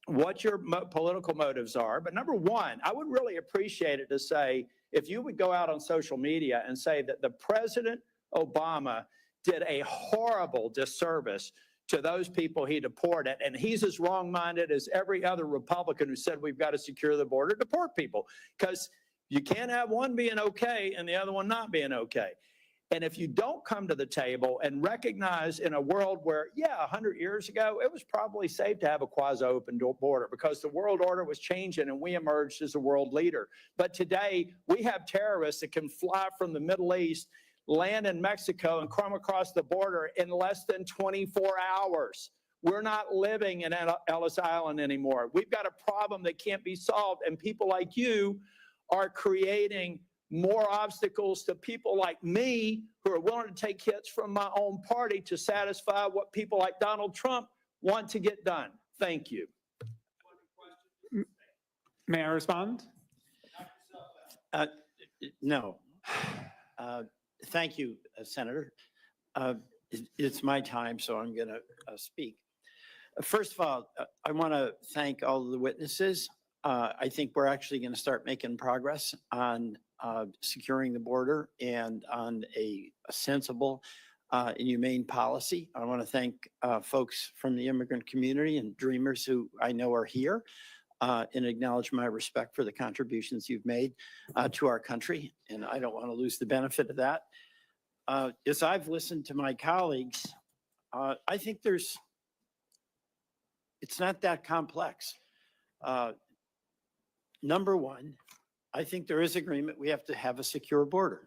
what your political motives are. But number one, I would really appreciate it to say, if you would go out on social media and say that the President Obama did a horrible disservice to those people he deported, and he's as wrong-minded as every other Republican who said we've got to secure the border, deport people, because you can't have one being okay and the other one not being okay. And if you don't come to the table and recognize in a world where, 100 years ago, it was probably safe to have a quasi-open border because the world order was changing and we emerged as a world leader. But today, we have terrorists that can fly from the Middle East, land in Mexico, and come across the border in less than 24 hours. We're not living in Ellis Island anymore. We've got a problem that can't be solved, and people like you are creating more obstacles to people like me who are willing to take hits from my own party to satisfy what people like Donald Trump want to get done. Thank you. May I respond? No. Thank you, Senator. It's my time, so I'm going to speak. First of all, I want to thank all of the witnesses. I think we're actually going to start making progress on securing the border and on a sensible and humane policy. I want to thank folks from the immigrant community and dreamers who I know are here and acknowledge my respect for the contributions you've made to our country. And I don't want to lose the benefit of that. As I've listened to my colleagues, I think it's not that complex. Number one, I think there is agreement we have to have a secure border.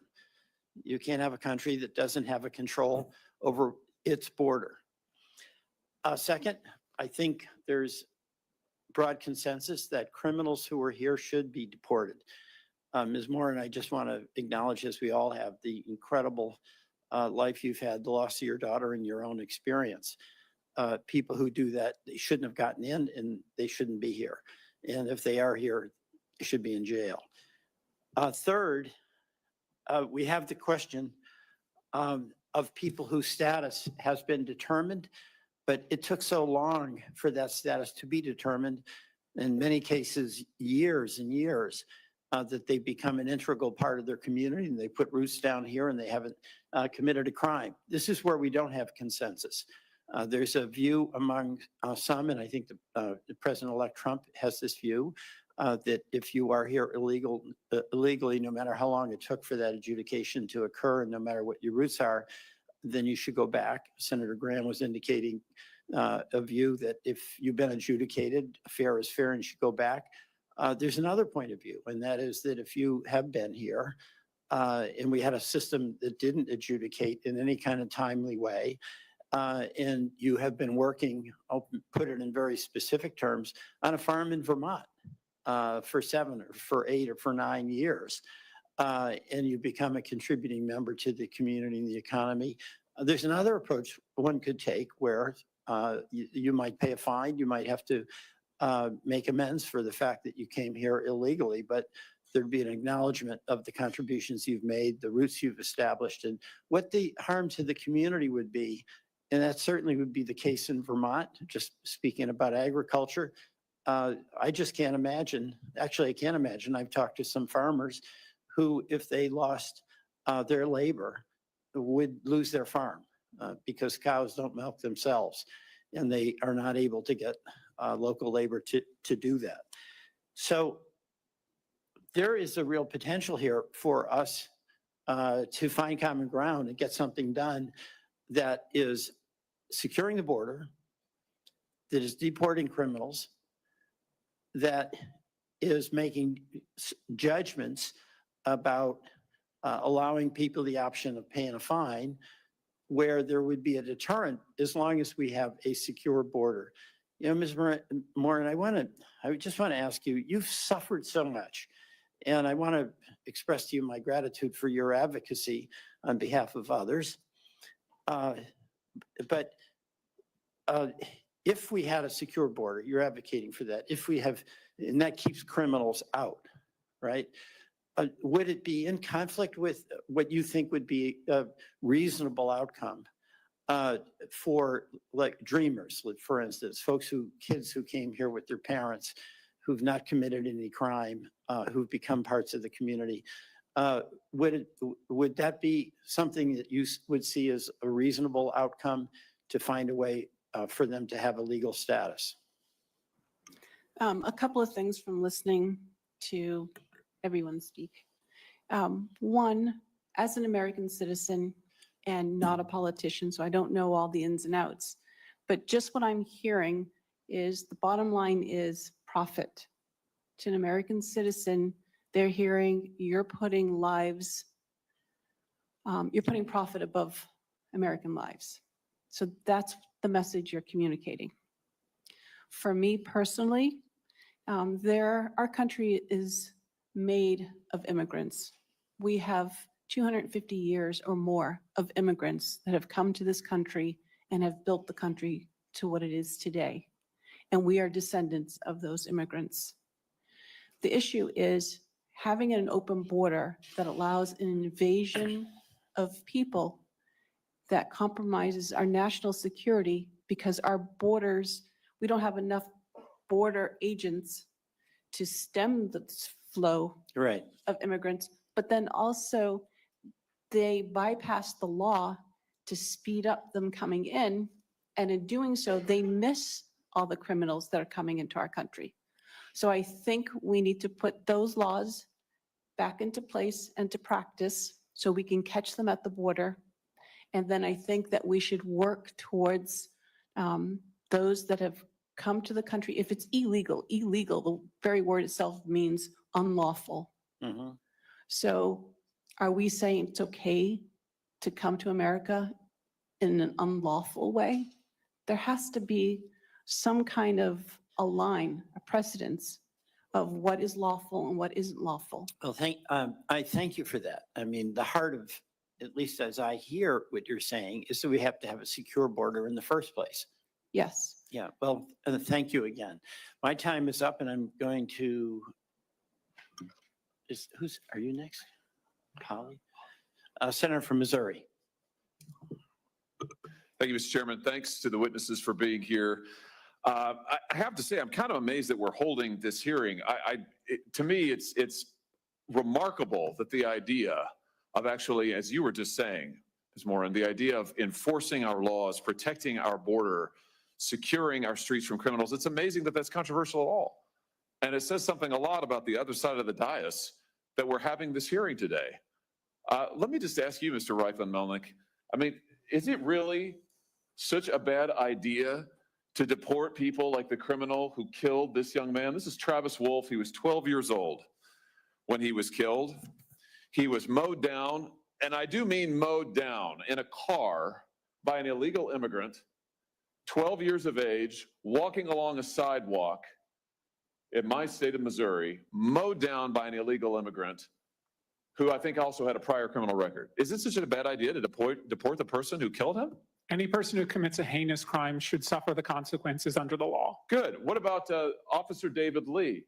You can't have a country that doesn't have a control over its border. Second, I think there's broad consensus that criminals who are here should be deported. Ms. Morin, I just want to acknowledge, as we all have, the incredible life you've had, the loss of your daughter and your own experience. People who do that, they shouldn't have gotten in and they shouldn't be here. And if they are here, they should be in jail. Third, we have the question of people whose status has been determined, but it took so long for that status to be determined, in many cases, years and years, that they become an integral part of their community and they put roots down here and they haven't committed a crime. This is where we don't have consensus. There's a view among some, and I think the President-elect Trump has this view, that if you are here illegally, no matter how long it took for that adjudication to occur and no matter what your roots are, then you should go back. Senator Graham was indicating a view that if you've been adjudicated, fair is fair and you should go back. There's another point of view, and that is that if you have been here and we had a system that didn't adjudicate in any kind of timely way, And you have been working, I'll put it in very specific terms, on a farm in Vermont for 7 or for 8 or for 9 years. And you become a contributing member to the community and the economy. There's another approach one could take where you might pay a fine, you might have to make amends for the fact that you came here illegally, but there'd be an acknowledgement of the contributions you've made, the roots you've established, and what the harm to the community would be. And that certainly would be the case in Vermont, just speaking about agriculture. I just can't imagine, actually I can't imagine, I've talked to some farmers who, if they lost their labor, would lose their farm because cows don't milk themselves and they are not able to get local labor to do that. So there is a real potential here for us to find common ground and get something done that is securing the border, that is deporting criminals, that is making judgments about allowing people the option of paying a fine where there would be a deterrent as long as we have a secure border. You know, Ms. Morin, I just want to ask you, you've suffered so much, and I want to express to you my gratitude for your advocacy on behalf of others. But if we had a secure border, you're advocating for that, if we have, and that keeps criminals out, right? Would it be in conflict with what you think would be a reasonable outcome for like dreamers, for instance, kids who came here with their parents, who've not committed any crime, who've become parts of the community? Would that be something that you would see as a reasonable outcome to find a way for them to have a legal status? A couple of things from listening to everyone speak. One, as an American citizen and not a politician, so I don't know all the ins and outs, but just what I'm hearing is the bottom line is profit. To an American citizen, they're hearing you're putting profit above American lives. So that's the message you're communicating. For me personally, our country is made of immigrants. We have 250 years or more of immigrants that have come to this country and have built the country to what it is today. And we are descendants of those immigrants. The issue is having an open border that allows an invasion of people that compromises our national security because our borders, we don't have enough border agents to stem the flow of immigrants, but then also they bypass the law to speed up them coming in. And in doing so, they miss all the criminals that are coming into our country. So I think we need to put those laws back into place and to practice so we can catch them at the border. And then I think that we should work towards those that have come to the country. If it's illegal, the very word itself means unlawful. So are we saying it's okay to come to America in an unlawful way? There has to be some kind of a line, a precedence of what is lawful and what isn't lawful. Well, I thank you for that. I mean, the heart of, at least as I hear what you're saying, is that we have to have a secure border in the first place. Yes. Yeah, well, thank you again. My time is up and I'm going to, are you next? Polly? Senator from Missouri. Thank you, Mr. Chairman. Thanks to the witnesses for being here. I have to say, I'm kind of amazed that we're holding this hearing. To me, it's remarkable that the idea of actually, as you were just saying, Ms. Morin, the idea of enforcing our laws, protecting our border, securing our streets from criminals, it's amazing that that's controversial at all. And it says something a lot about the other side of the dais that we're having this hearing today. Let me just ask you, Mr. Reifland-Melnick, I mean, is it really such a bad idea to deport people like the criminal who killed this young man? This is Travis Wolf. He was 12 years old when he was killed. He was mowed down, and I do mean mowed down, in a car by an illegal immigrant, 12 years of age, walking along a sidewalk in my state of Missouri, mowed down by an illegal immigrant who I think also had a prior criminal record. Is this such a bad idea to deport the person who killed him? Any person who commits a heinous crime should suffer the consequences under the law. Good. What about Officer David Lee?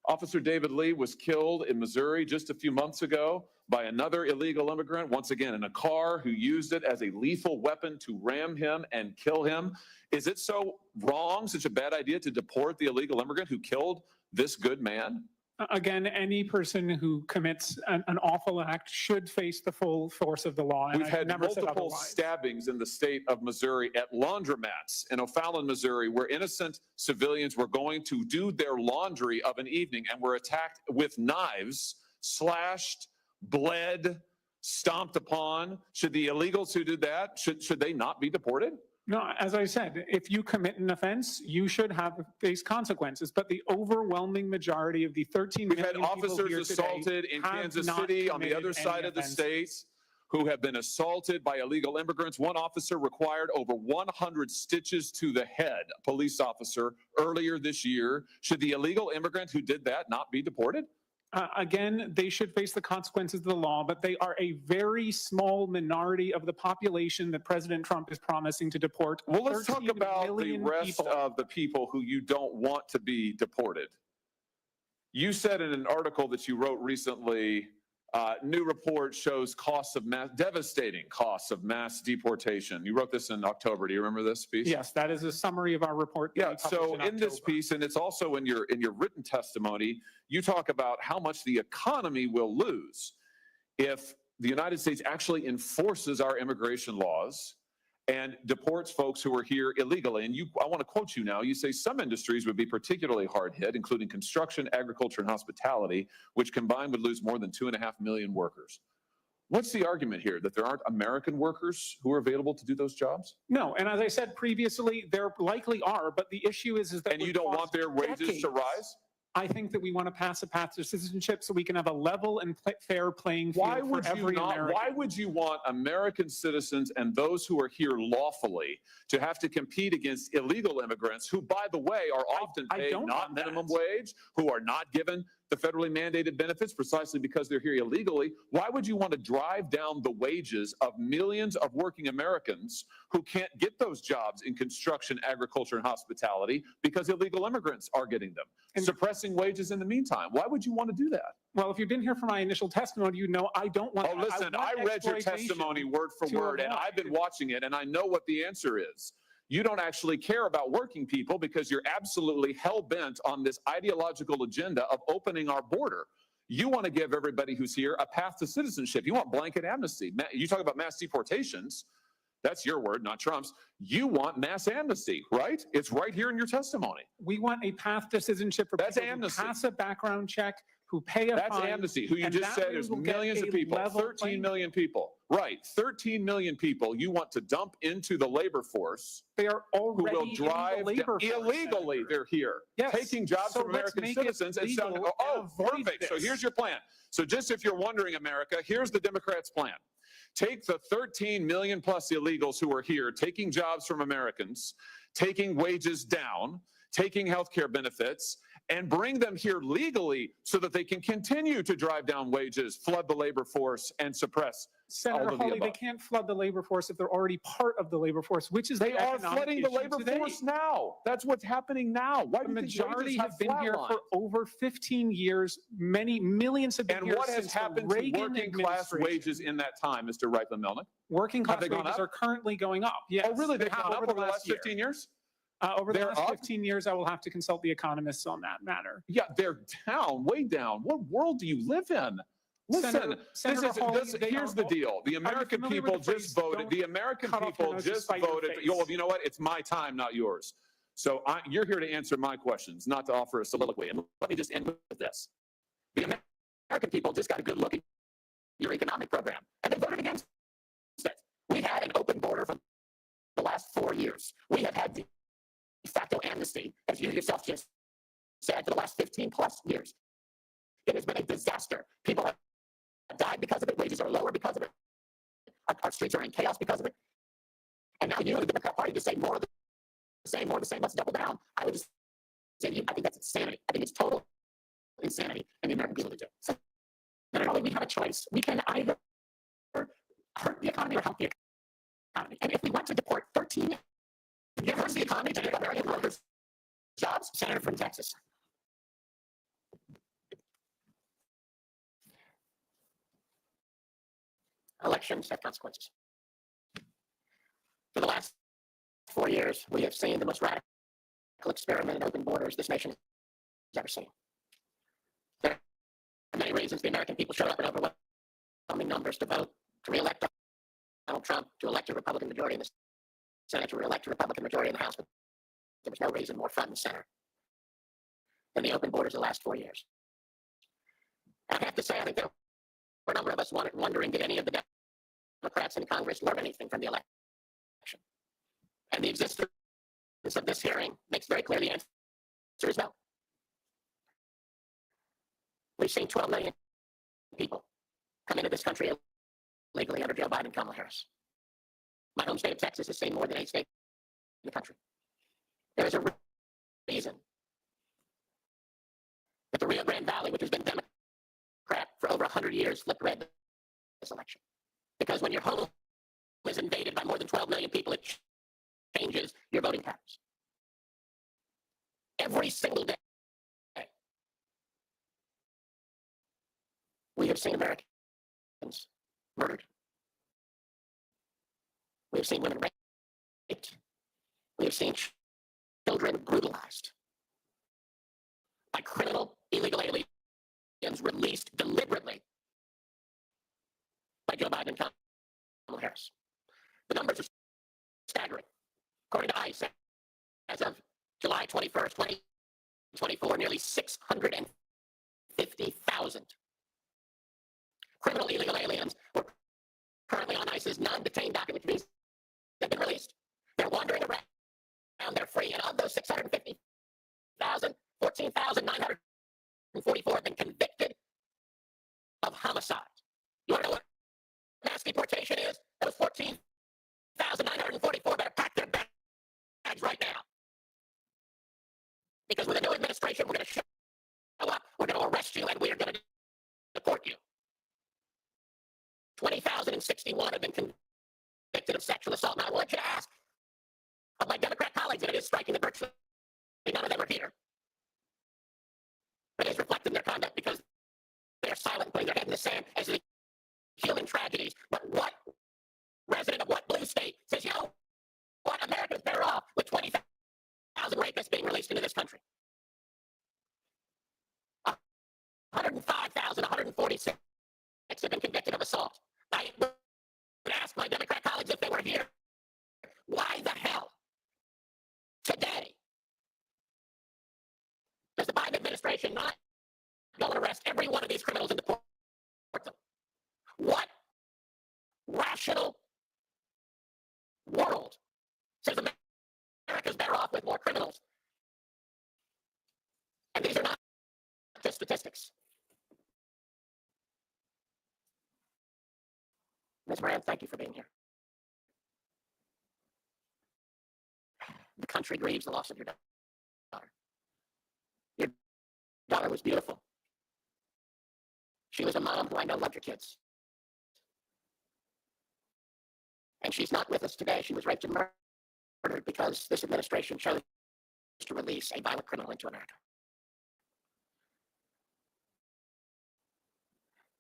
Officer David Lee was killed in Missouri just a few months ago by another illegal immigrant, once again in a car, who used it as a lethal weapon to ram him and kill him. Is it so wrong, such a bad idea to deport the illegal immigrant who killed this good man? Again, any person who commits an awful act should face the full force of the law. And We've I've had never said multiple otherwise. stabbings in the state of Missouri at laundromats in O'Fallon, Missouri, where innocent civilians were going to do their laundry of an evening and were attacked with knives, slashed, bled, stomped upon. Should the illegals who did that, should they not be deported? No, as I said, if you commit an offense, you should face consequences. But the overwhelming majority of the 13 We've million had people officers here assaulted today in have Kansas not City on the committed other side any of the offense. state who have been assaulted by illegal immigrants. One officer required over 100 stitches to the head, a police officer, earlier this year. Should the illegal immigrant who did that not be deported? Again, they should face the consequences of the law, but they are a very small minority of the population that President Trump is promising to deport. Well, let's talk 13 about the million rest people. of the people who you don't want to be deported. You said in an article that you wrote recently, new report shows devastating costs of mass deportation. You wrote this in October. Do you remember this piece? Yes, that is a summary of our report. that Yeah, we published so in this October. piece, and it's also in your written testimony, you talk about how much the economy will lose if the United States actually enforces our immigration laws and deports folks who are here illegally. And I want to quote you now. You say some industries would be particularly hard hit, including construction, agriculture, and hospitality, which combined would lose more than 2.5 million workers. What's the argument here? That there aren't American workers who are available to do those jobs? No, and as I said previously, there likely are, but the issue is that And you don't want their wages to rise? I think that we want to pass a path to citizenship so we can have a level and fair playing field Why would for you every not? American. Why would you want American citizens and those who are here lawfully to have to compete against illegal immigrants who, by the way, are often I paid don't not want that. minimum wage, who are not given the federally mandated benefits precisely because they're here illegally? Why would you want to drive down the wages of millions of working Americans who can't get those jobs in construction, agriculture, and hospitality because illegal immigrants are getting them, and suppressing wages in the meantime? Why would you want to do that? Well, if you didn't hear from my initial testimony, you know I don't want Oh, that. listen, want I read your exploitation testimony word for to word, and avoid- I've been watching it, and I know what the answer is. You don't actually care about working people because you're absolutely hell-bent on this ideological agenda of opening our border. You want to give everybody who's here a path to citizenship. You want blanket amnesty. You talk about mass deportations. That's your word, not Trump's. You want mass amnesty, right? It's right here in your testimony. We want a path to citizenship for That's people amnesty. who pass a background check, who pay a That's fine. amnesty, who you and just that said way is we'll get millions of a people, level 13 playing million people. Right, 13 million people you want to dump into the labor force. They are Who already will in the drive labor force, illegally? Senator. They're here, Yes, taking jobs so from let's American make it citizens and selling. legal Oh, and avoid perfect. So this. here's your plan. So just if you're wondering, America, here's the Democrats' plan. Take the 13 million plus illegals who are here, taking jobs from Americans, taking wages down, taking health care benefits, and bring them here legally so that they can continue to drive down wages, flood the labor force, and suppress all Senator of the Hawley, they above. can't flood the labor force if they're already part of the labor force, which is They the are economic flooding the issue labor today. force now. That's what's happening now. Why The do you think majority wages have been here flatlined? for over 15 years. Many millions have been And here what has since the happened to Reagan working class administration. wages in that time, Mr. Reichlin-Melnick? Working Have class they gone wages up? are currently going up. Yes. Oh, really? They've have gone up over the last year. 15 years? Over the They're last up? 15 years, I will have to consult the economists on that matter. Yeah, they're down, way down. What world do you live in? Listen, Senator Hawley, here's the deal. The American familiar people with the just phrase, voted. "Don't The American cut off your people nose to just spite your voted. face"? Well, you know what? It's my time, not yours. So you're here to answer my questions, not to offer a soliloquy. And let me just end with this. The American people just got a good look at your economic program, and they voted against it. We had an open border for the last 4 years. We have had de facto amnesty, as you yourself just said, for the last 15 plus years. It has been a disaster. People have died because of it. Wages are lower because of it. Our streets are in chaos because of it. And you and the Democrat Party just say more of the same, more of the same, let's double down. I would just say to you, I think that's insanity. I think it's total insanity and the American people to do. So literally, we have a choice. We can either hurt the economy or help the economy. And if we want to deport 13 give us the economy to give American workers jobs, Senator from Texas. Elections have consequences. For the last 4 years, we have seen the most radical experiment in open borders this nation has ever seen. There are many reasons the American people showed up in overwhelming numbers to vote to re-elect Donald Trump, to elect a Republican majority in the Senate, to re-elect a Republican majority in the House, but there was no reason more front and center than the open borders the last 4 years. I have to say, I think there were a number of us wondering, did any of the Democrats in Congress learn anything from the election? And the existence of this hearing makes very clear the answer is no. We've seen 12 million people come into this country illegally under Joe Biden and Kamala Harris. My home state of Texas has seen more than 8 states in the country. There is a reason that the Rio Grande Valley, which has been Democrat for over 100 years, flipped red this election. Because when your home is invaded by more than 12 million people, it changes your voting patterns. Every single day, we have seen Americans murdered. We have seen women raped. We have seen children brutalized by criminal illegal aliens released deliberately by Joe Biden and Kamala Harris. The numbers are staggering. According to ICE, as of July 21st, 2024, nearly 650,000 criminal illegal aliens were currently on ICE's non-detained DACA visas have been released. They're wandering around. They're free, and of those 650,000, 14,944 have been convicted of homicide. You want to know what mass deportation is? Those 14,944 better pack their bags right now. Because with a new administration, we're going to show up, we're going to arrest you, and we are going to deport you. 20,061 have been convicted of sexual assault. Now, I want you to ask of my Democrat colleagues, and it is striking that virtually none of them are here. It is reflected in their conduct because they are silent, putting their head in the sand as they human tragedies. But what resident of what blue state says, you know, what, America's better off with 20,000 rapists being released into this country? 105,146 have been convicted of assault. I would ask my Democrat colleagues if they were here, why the hell today does the Biden administration not go and arrest every one of these criminals and deport them? What rational world says America's better off with more criminals? And these are not just statistics. Ms. Morin, thank you for being here. The country grieves the loss of your daughter. Your daughter was beautiful. She was a mom who I know loved your kids. And she's not with us today. She was raped and murdered because this administration chose to release a violent criminal into America.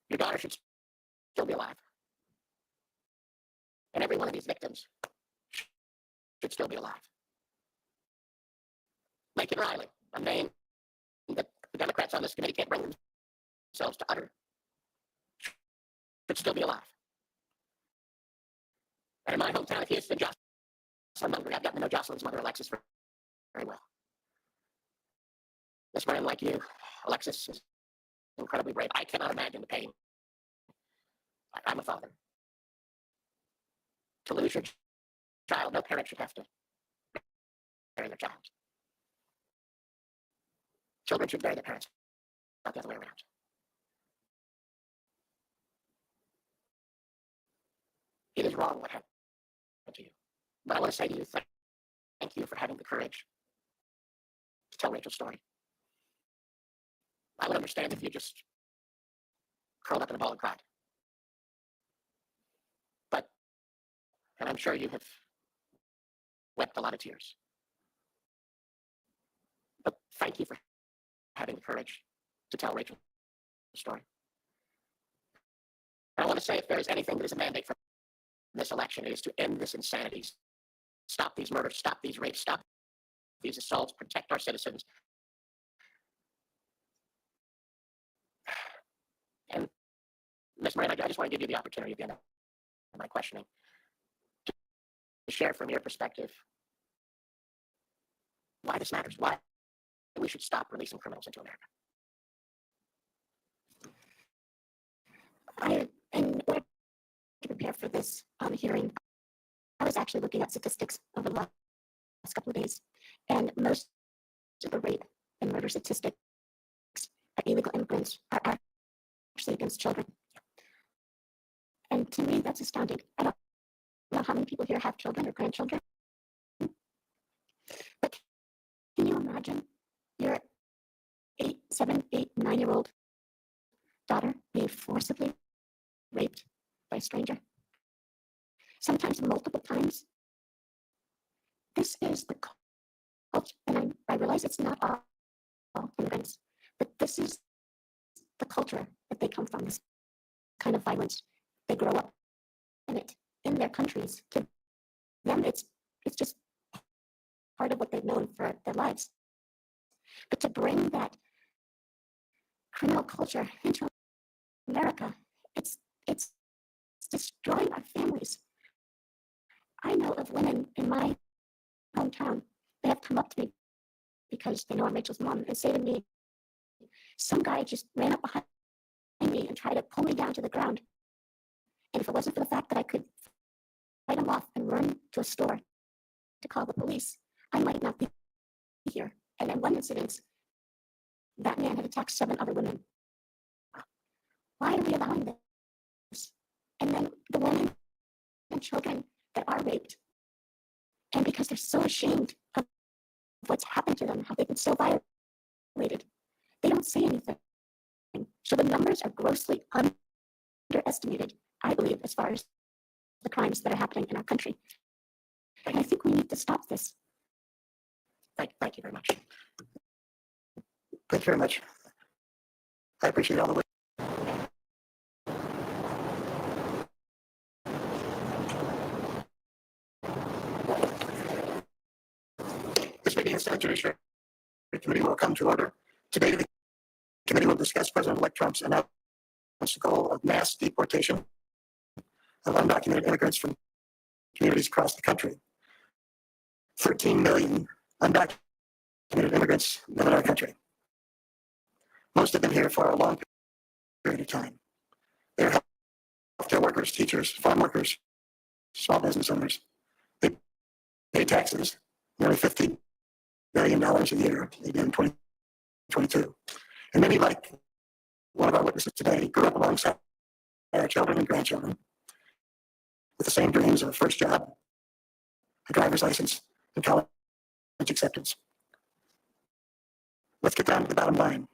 Your daughter should still be alive. And every one of these victims should still be alive. Lincoln Riley, a name that the Democrats on this committee can't bring themselves to utter, should still be alive. And in my hometown of Houston, Jocelyn Montgomery, I've gotten to know Jocelyn's mother, Alexis, very well. This man, like you, Alexis, is incredibly brave. I cannot imagine the pain. I'm a father. To lose your child, no parent should have to bury their child. Children should bury their parents, not the other way around. It is wrong what happened to you. But I want to say to you, thank you for having the courage to tell Rachel's story. I would understand if you just curled up in a ball and cried. And I'm sure you have wept a lot of tears. But thank you for having the courage to tell Rachel's story. I want to say if there is anything that is a mandate for this election, it is to end this insanity. Stop these murders, stop these rapes, stop these assaults, protect our citizens. And Ms. Morin, I just want to give you the opportunity at the end of my questioning to share from your perspective why this matters, why we should stop releasing criminals into America. In order to prepare for this hearing, I was actually looking at statistics over the last couple of days, and most of the rape and murder statistics of illegal immigrants are actually against children. And to me, that's astounding. I don't know how many people here have children or grandchildren, but can you imagine your 7, 8, 9-year-old daughter being forcibly raped by a stranger? Sometimes multiple times. This is the culture, and I realize it's not all immigrants, but this is the culture that they come from, this kind of violence. They grow up in it, in their countries. To them, it's just part of what they've known for their lives. But to bring that criminal culture into America, it's destroying our families. I know of women in my hometown that have come up to me because they know I'm Rachel's mom and say to me, some guy just ran up behind me and tried to pull me down to the ground. And if it wasn't for the fact that I could fight him off and run to a store to call the police, I might not be here. And in one incident, that man had attacked 7 other women. Why are we allowing this? And then the women and children that are raped, and because they're so ashamed of what's happened to them, how they've been so violated, they don't say anything. So the numbers are grossly underestimated, I believe, as far as the crimes that are happening in our country. And I think we need to stop this. Thank you very much. Thank you very much. I appreciate all the work. This meeting of the Senate Judiciary Committee will come to order. Today, the committee will discuss President-elect Trump's announced goal of mass deportation of undocumented immigrants from communities across the country. 13 million undocumented immigrants live in our country. Most have been here for a long period of time. They're healthcare workers, teachers, farm workers, small business owners. They pay taxes, nearly $50 billion a year, they did in 2022. And many, like one of our witnesses today, grew up alongside our children and grandchildren with the same dreams of a first job, a driver's license, and college acceptance. Let's get down to the bottom line.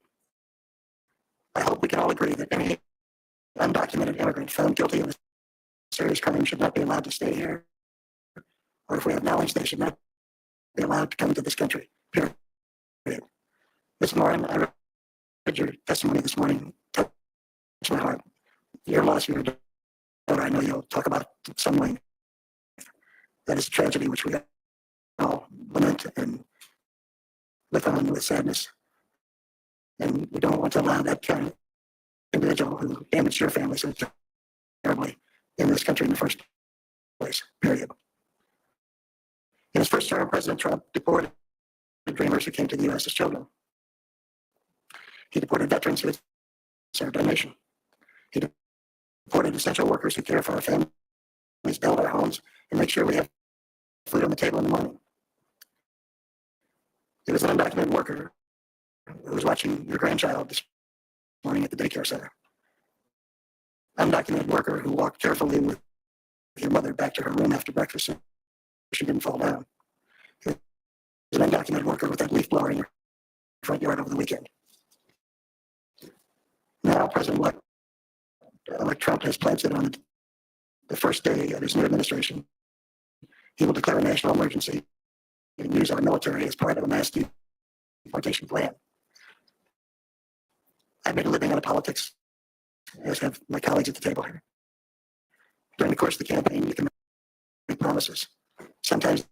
I hope we can all agree that any undocumented immigrant found guilty of a serious crime should not be allowed to stay here, or if we have knowledge, they should not be allowed to come to this country, period. Ms. Morin, I read your testimony this morning, touched my heart. Your loss of your daughter, I know you'll talk about it some way. That is a tragedy which we all lament and live on with sadness. And we don't want to allow that kind of individual who damaged your family so terribly in this country in the first place, period. In his first term, President Trump deported dreamers who came to the U.S. as children. He deported veterans who had served our nation. He deported essential workers who care for our families, build our homes, and make sure we have food on the table in the morning. It was an undocumented worker who was watching your grandchild this morning at the daycare center. Undocumented worker who walked carefully with your mother back to her room after breakfast didn't fall down. He was an undocumented worker with that leaf blower in your front yard over the weekend. Now, President-elect Trump has pledged that on the first day of his new administration, he will declare a national emergency and use our military as part of a mass deportation plan. I've made a living out of politics, as have my colleagues at the table here. During the course of the campaign, you can make promises. Sometimes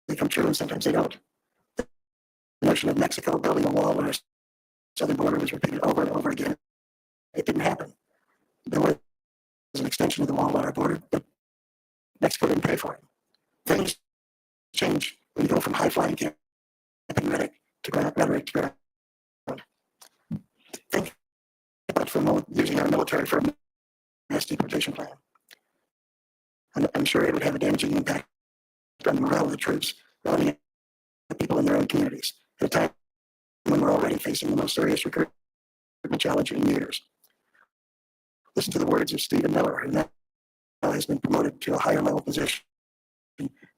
they come true and sometimes they don't. The notion of Mexico building a wall on our southern border was repeated over and over again. It didn't happen. There was an extension of the wall on our border, but Mexico didn't pay for it. Things change when you go from high-flying campaign rhetoric to ground. Think about using our military for a mass deportation plan. I'm sure it would have a damaging impact on the morale of the troops, rounding up people in their own communities at a time when we're already facing the most serious recruitment challenge in years. Listen to the words of Stephen Miller, who now has been promoted to a higher level position,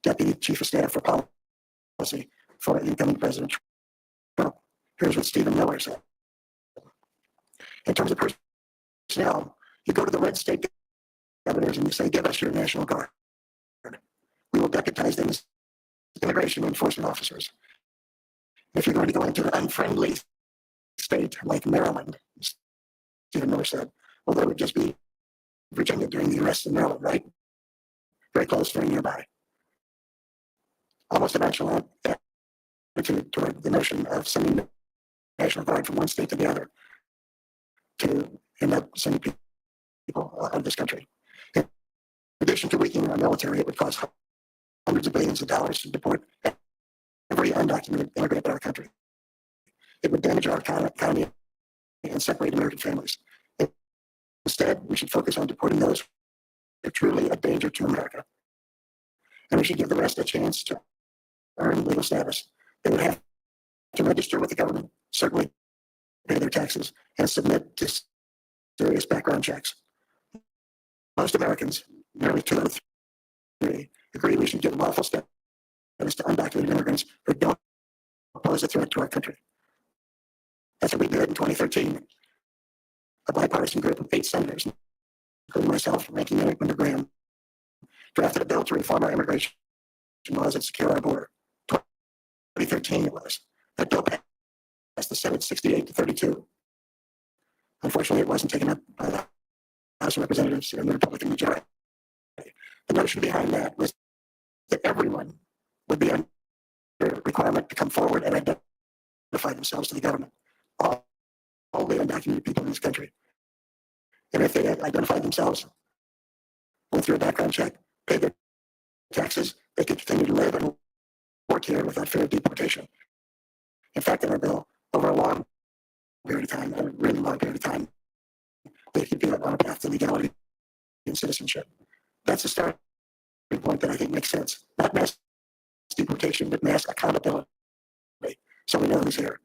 Deputy Chief of Staff for Policy for incoming President Trump. Here's what Stephen Miller said. In terms of personnel, you go to the red state governors and you say, give us your National Guard. We will deputize them as immigration enforcement officers. If you're going to go into an unfriendly state like Maryland, Stephen Miller said, well, there would just be Virginia during the arrests in Maryland, right? Very close, very nearby. Almost a nonchalant attitude toward the notion of sending the National Guard from one state to the other to end up sending people out of this country. In addition to weakening our military, it would cost hundreds of billions of dollars to deport every undocumented immigrant in our country. It would damage our economy and separate American families. Instead, we should focus on deporting those who are truly a danger to America. And we should give the rest a chance to earn legal status. They would have to register with the government, certainly pay their taxes, and submit to serious background checks. Most Americans, nearly 2 out of 3, agree we should give lawful status to undocumented immigrants who don't pose a threat to our country. That's what we did in 2013. A bipartisan group of 8 senators, including myself, Ranking Member Graham, drafted a bill to reform our immigration laws that secure our border. 2013 it was. That bill passed the Senate 68-32. Unfortunately, it wasn't taken up by the House of Representatives and the Republican majority. The notion behind that was that everyone would be under a requirement to come forward and identify themselves to the government. All the undocumented people in this country. And if they had identified themselves, went through a background check, paid their taxes, they could continue to live and work here without fear of deportation. In fact, in our bill, over a long period of time, a really long period of time, they could be on a path to legality and citizenship. That's a starting point that I think makes sense. Not mass deportation, but mass accountability. So we know who's here.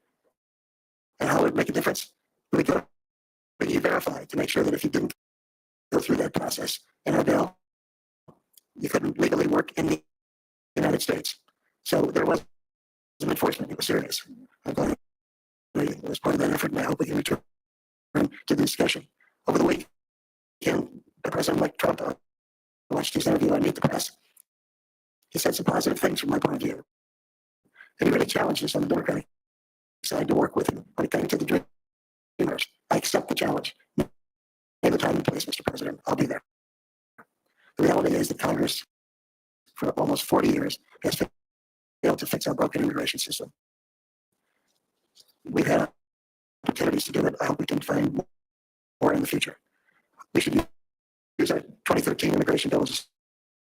And how it would make a difference? We go to E-Verify to make sure that if you didn't go through that process in our bill, you couldn't legally work in the United States. So there was an enforcement. It was serious. I'm glad it was part of that effort, and I hope we can return to the discussion. Over the weekend, the President-elect Trump watched his interview on Meet the Press. He said some positive things from my point of view. And he really challenged us on the Democratic side to work with him when it came to the dreamers. I accept the challenge. Name the time and place, Mr. President. I'll be there. The reality is that Congress, for almost 40 years, has failed to fix our broken immigration system. We've had opportunities to do it. I hope we can find more in the future. We should use our 2013 immigration bill as a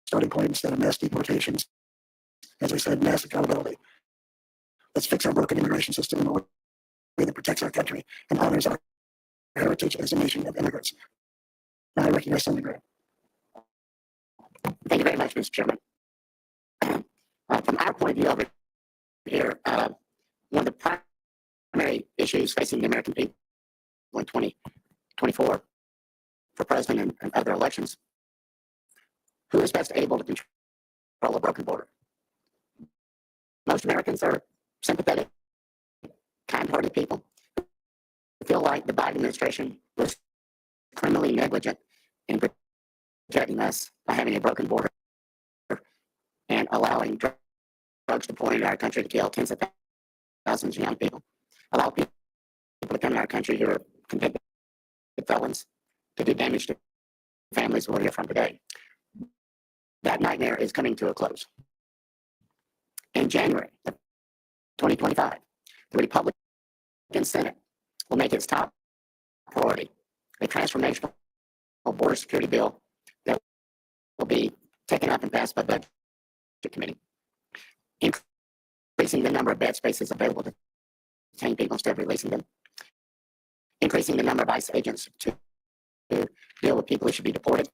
starting point instead of mass deportations. As I said, mass accountability. Let's fix our broken immigration system in a way that protects our country and honors our heritage as a nation of immigrants. Now I recognize Senator Graham. Thank you very much, Mr. Chairman. From our point of view over here, one of the primary issues facing the American people in 2024 for president and other elections, who is best able to control a broken border. Most Americans are sympathetic, kind-hearted people who feel like the Biden administration was criminally negligent in protecting us by having a broken border and allowing drugs to pour into our country to kill tens of thousands of young people, allow people to come to our country who are convicted felons to do damage to families we'll hear from today. That nightmare is coming to a close. In January of 2025, the Republican Senate will make its top priority a transformational border security bill that will be taken up and passed by the Budget Committee, increasing the number of bed spaces available to detain people instead of releasing them, increasing the number of ICE agents to deal with people who should be deported,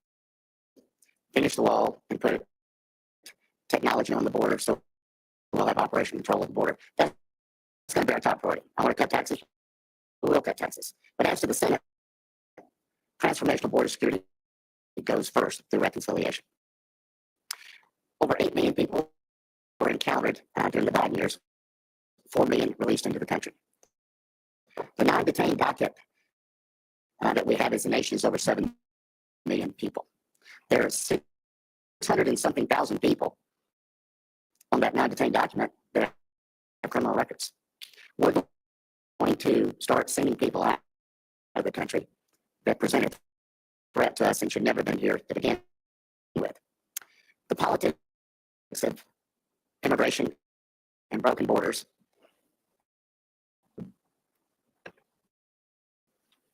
finish the wall, and put technology on the border so we'll have operational control of the border. That's going to be our top priority. I want to cut taxes. We will cut taxes. But as to the Senate, transformational border security goes first through reconciliation. Over 8 million people were encountered during the Biden years, 4 million released into the country. The non-detained DACA that we have as a nation is over 7 million people. There are 600 and something thousand people on that non-detained document that have criminal records. We're going to start sending people out of the country that present a threat to us and should never have been here to begin with. The politics of immigration and broken borders,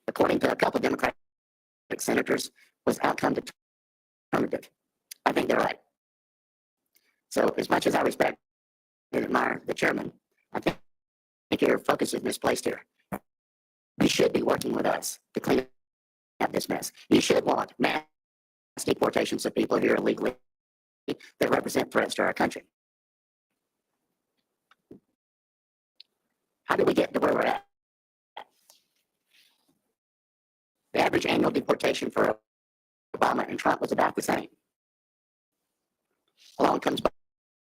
according to a couple of Democratic senators, was outcome determinative. I think they're right. So as much as I respect and admire the chairman, I think your focus is misplaced here. You should be working with us to clean up this mess. You should want mass deportations of people here illegally that represent threats to our country. How did we get to where we're at? The average annual deportation for Obama and Trump was about the same. Along comes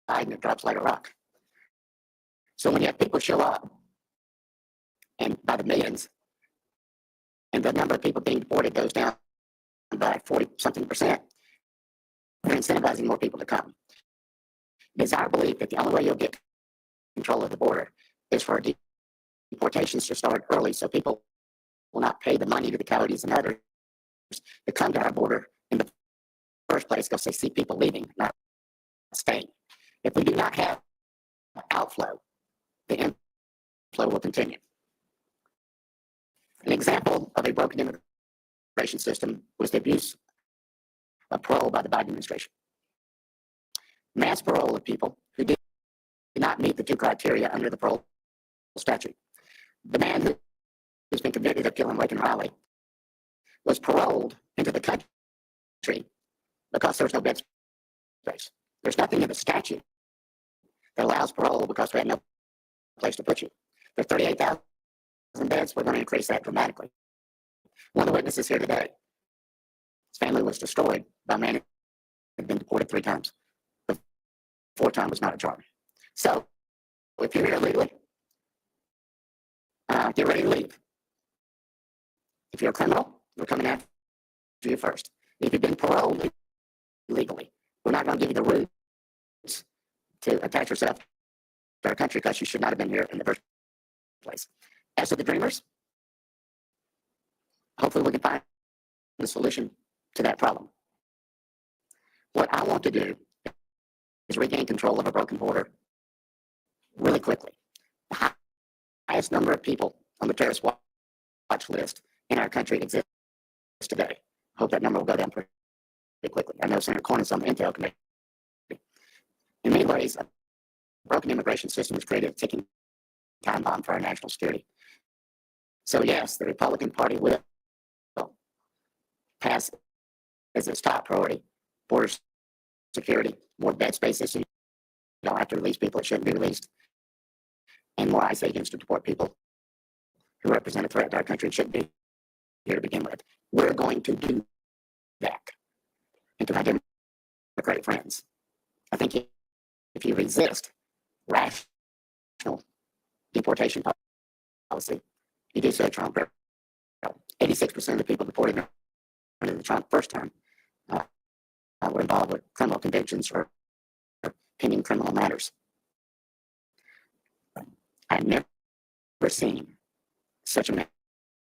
Biden, it drops like a rock. So when you have people show up, and by the millions, and the number of people being deported goes down by 40-something%, we're incentivizing more people to come. It is our belief that the only way you'll get control of the border is for deportations to start early so people will not pay the money to the coyotes and others to come to our border in the first place because they see people leaving, not staying. If we do not have outflow, the inflow will continue. An example of a broken immigration system was the abuse of parole by the Biden administration. Mass parole of people who did not meet the 2 criteria under the parole statute. The man who's been convicted of killing Laken Riley was paroled into the country because there was no bed space. There's nothing in the statute that allows parole because we had no place to put you. There's 38,000 beds. We're going to increase that dramatically. One of the witnesses here today, his family was destroyed by a man who had been deported 3 times. The 4th time was not a charge. So if you're here illegally, get ready to leave. If you're a criminal, we're coming after you first. If you've been paroled illegally, we're not going to give you the roots to attach yourself to our country because you should not have been here in the first place. As to the dreamers, hopefully we can find a solution to that problem. What I want to do is regain control of a broken border really quickly. The highest number of people on the terrorist watch list in our country exists today. Hope that number will go down pretty quickly. I know Senator Cornyn's on the Intel Committee. In many ways, a broken immigration system has created a ticking time bomb for our national security. So yes, the Republican Party will pass as its top priority border security, more bed spaces so you don't have to release people that shouldn't be released, and more ICE agents to deport people who represent a threat to our country and shouldn't be here to begin with. We're going to do that. And to my Democratic friends, I think if you resist rational deportation policy, you do so Trump. 86% of the people deported under the Trump first term were involved with criminal convictions or pending criminal matters. I've never seen such a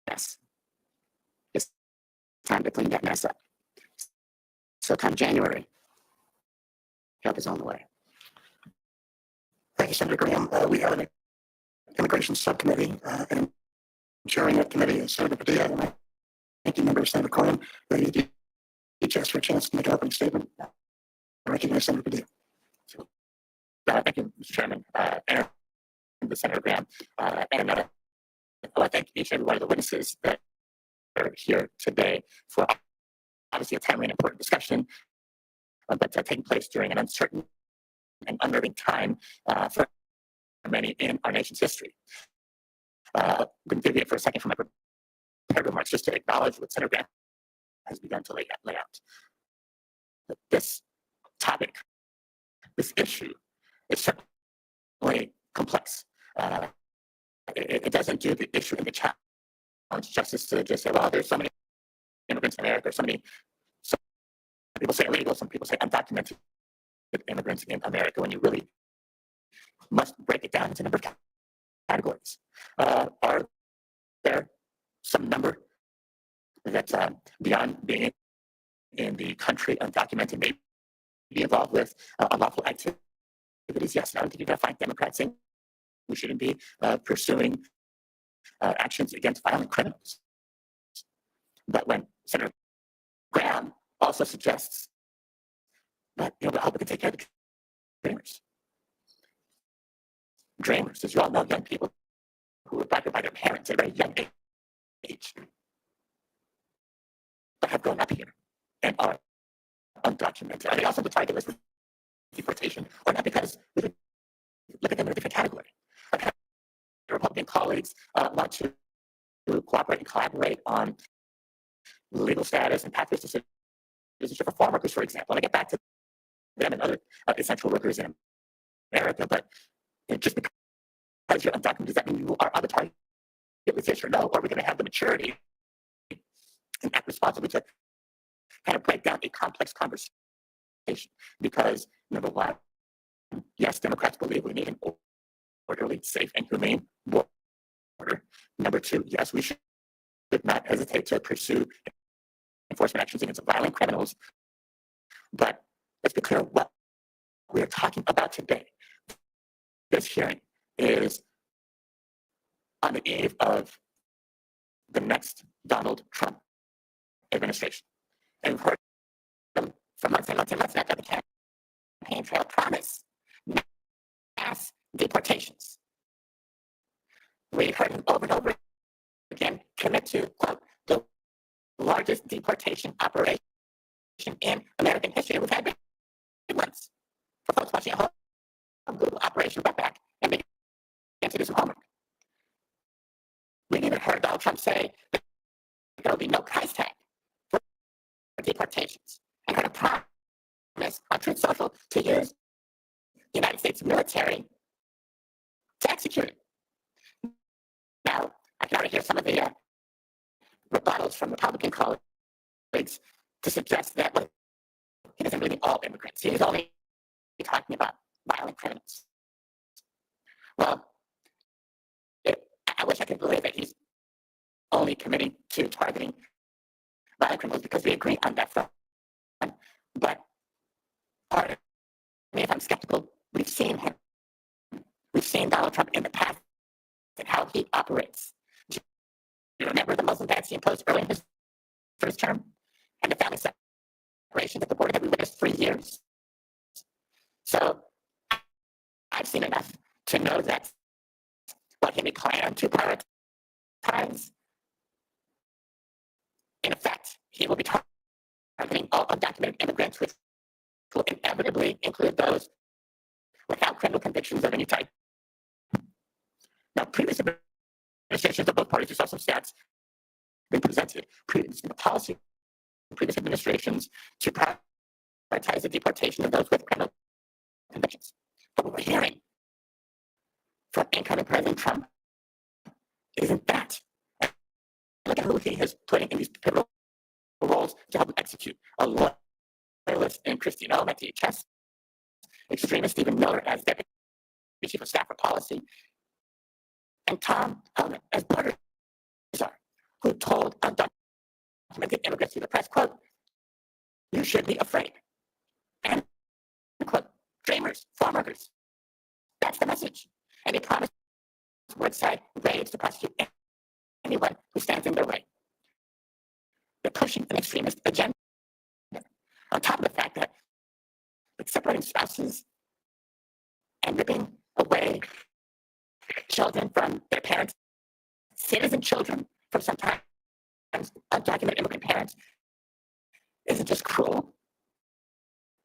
mess. It's time to clean that mess up. So come January, help is on the way. Thank you, Senator Graham. We have an immigration subcommittee, and chairing that committee is Senator Padilla, and ranking member Senator Cornyn. They each asked for a chance to make an opening statement. I recognize Senator Padilla. So, thank you, Mr. Chairman, and the Senator Graham, and I want to thank each and every one of the witnesses that are here today for obviously a timely and important discussion, but taking place during an uncertain and unnerving time for many in our nation's history. I'm going to deviate for a second from my prepared remarks just to acknowledge what Senator Graham has begun to lay out. This topic, this issue, is certainly complex. It doesn't do the issue and the challenge justice to just say, well, there's so many immigrants in America, some people say illegal, some people say undocumented immigrants in America, when you really must break it down into a number of categories. Are there some number that beyond being in the country undocumented may be involved with unlawful activities? Yes, I don't think you're going to find Democrats saying we shouldn't be pursuing actions against violent criminals. But when Senator Graham also suggests that, I hope we can take care of the dreamers. Dreamers, as you all know, young people who were brought up by their parents at a very young age, but have grown up here and are undocumented. Are they also the target list of deportation, or not? Because we could look at them in a different category. The Republican colleagues want to cooperate and collaborate on legal status and pathways to citizenship for farm workers, for example. And I get back to them and other essential workers in America, but just because you're undocumented, does that mean you are on the target list, yes or no? Or are we going to have the maturity and act responsibly to kind of break down a complex conversation? Because, number one, yes, Democrats believe we need an orderly, safe, and humane border. Number two, yes, we should not hesitate to pursue enforcement actions against violent criminals. But let's be clear what we're talking about today. This hearing is on the eve of the next Donald Trump administration. And we've heard for months and months and months now that the campaign trail promise mass deportations. We've heard him over and over again commit to, quote, the largest deportation operation in American history. And we've had big ones for folks watching at home. Google Operation Wetback and begin to do some homework. We even heard Donald Trump say that there will be no price tag for deportations, and heard a promise on Truth Social to use the United States military to execute it. Now, I can already hear some of the rebuttals from Republican colleagues to suggest that he doesn't really mean all immigrants. He's only talking about violent criminals. Well, I wish I could believe that he's only committing to targeting violent criminals because we agree on that front. But pardon me if I'm skeptical, we've seen him. We've seen Donald Trump in the past and how he operates. Do you remember the Muslim bans he imposed early in his first term and the family separation at the border that we witnessed for years? So I've seen enough to know that what he may plan to prioritize, in effect, he will be targeting all undocumented immigrants, which will inevitably include those without criminal convictions of any type. Now, previous administrations of both parties, you saw some stats been presented, policy previous administrations to prioritize the deportation of those with criminal convictions. But what we're hearing from incoming President Trump isn't that. Look at who he has put in these pivotal roles to help him execute. A loyalist in Christine Ohm at DHS, extremist Stephen Miller as Deputy Chief of Staff for Policy, and Tom Hellman as Border Czar, who told undocumented immigrants to the press, quote, "You should be afraid." And quote, "Dreamers, farm workers." That's the message. And they promised woodside raids to prosecute anyone who stands in their way. They're pushing an extremist agenda. On top of the fact that it's separating spouses and ripping away children from their parents, citizen children from sometimes undocumented immigrant parents, isn't just cruel.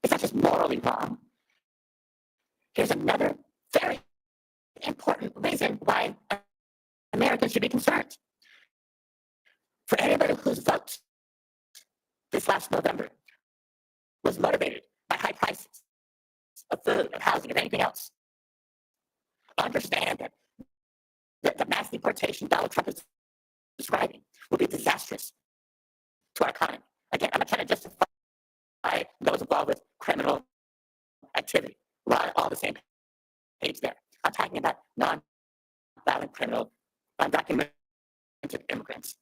It's not just morally wrong. Here's another very important reason why Americans should be concerned. For anybody whose vote this last November was motivated by high prices of food, of housing, of anything else, understand that the mass deportation Donald Trump is describing will be disastrous to our economy. Again, I'm not trying to justify those involved with criminal activity. We're on all the same page there. I'm talking about non-violent criminal, undocumented immigrants.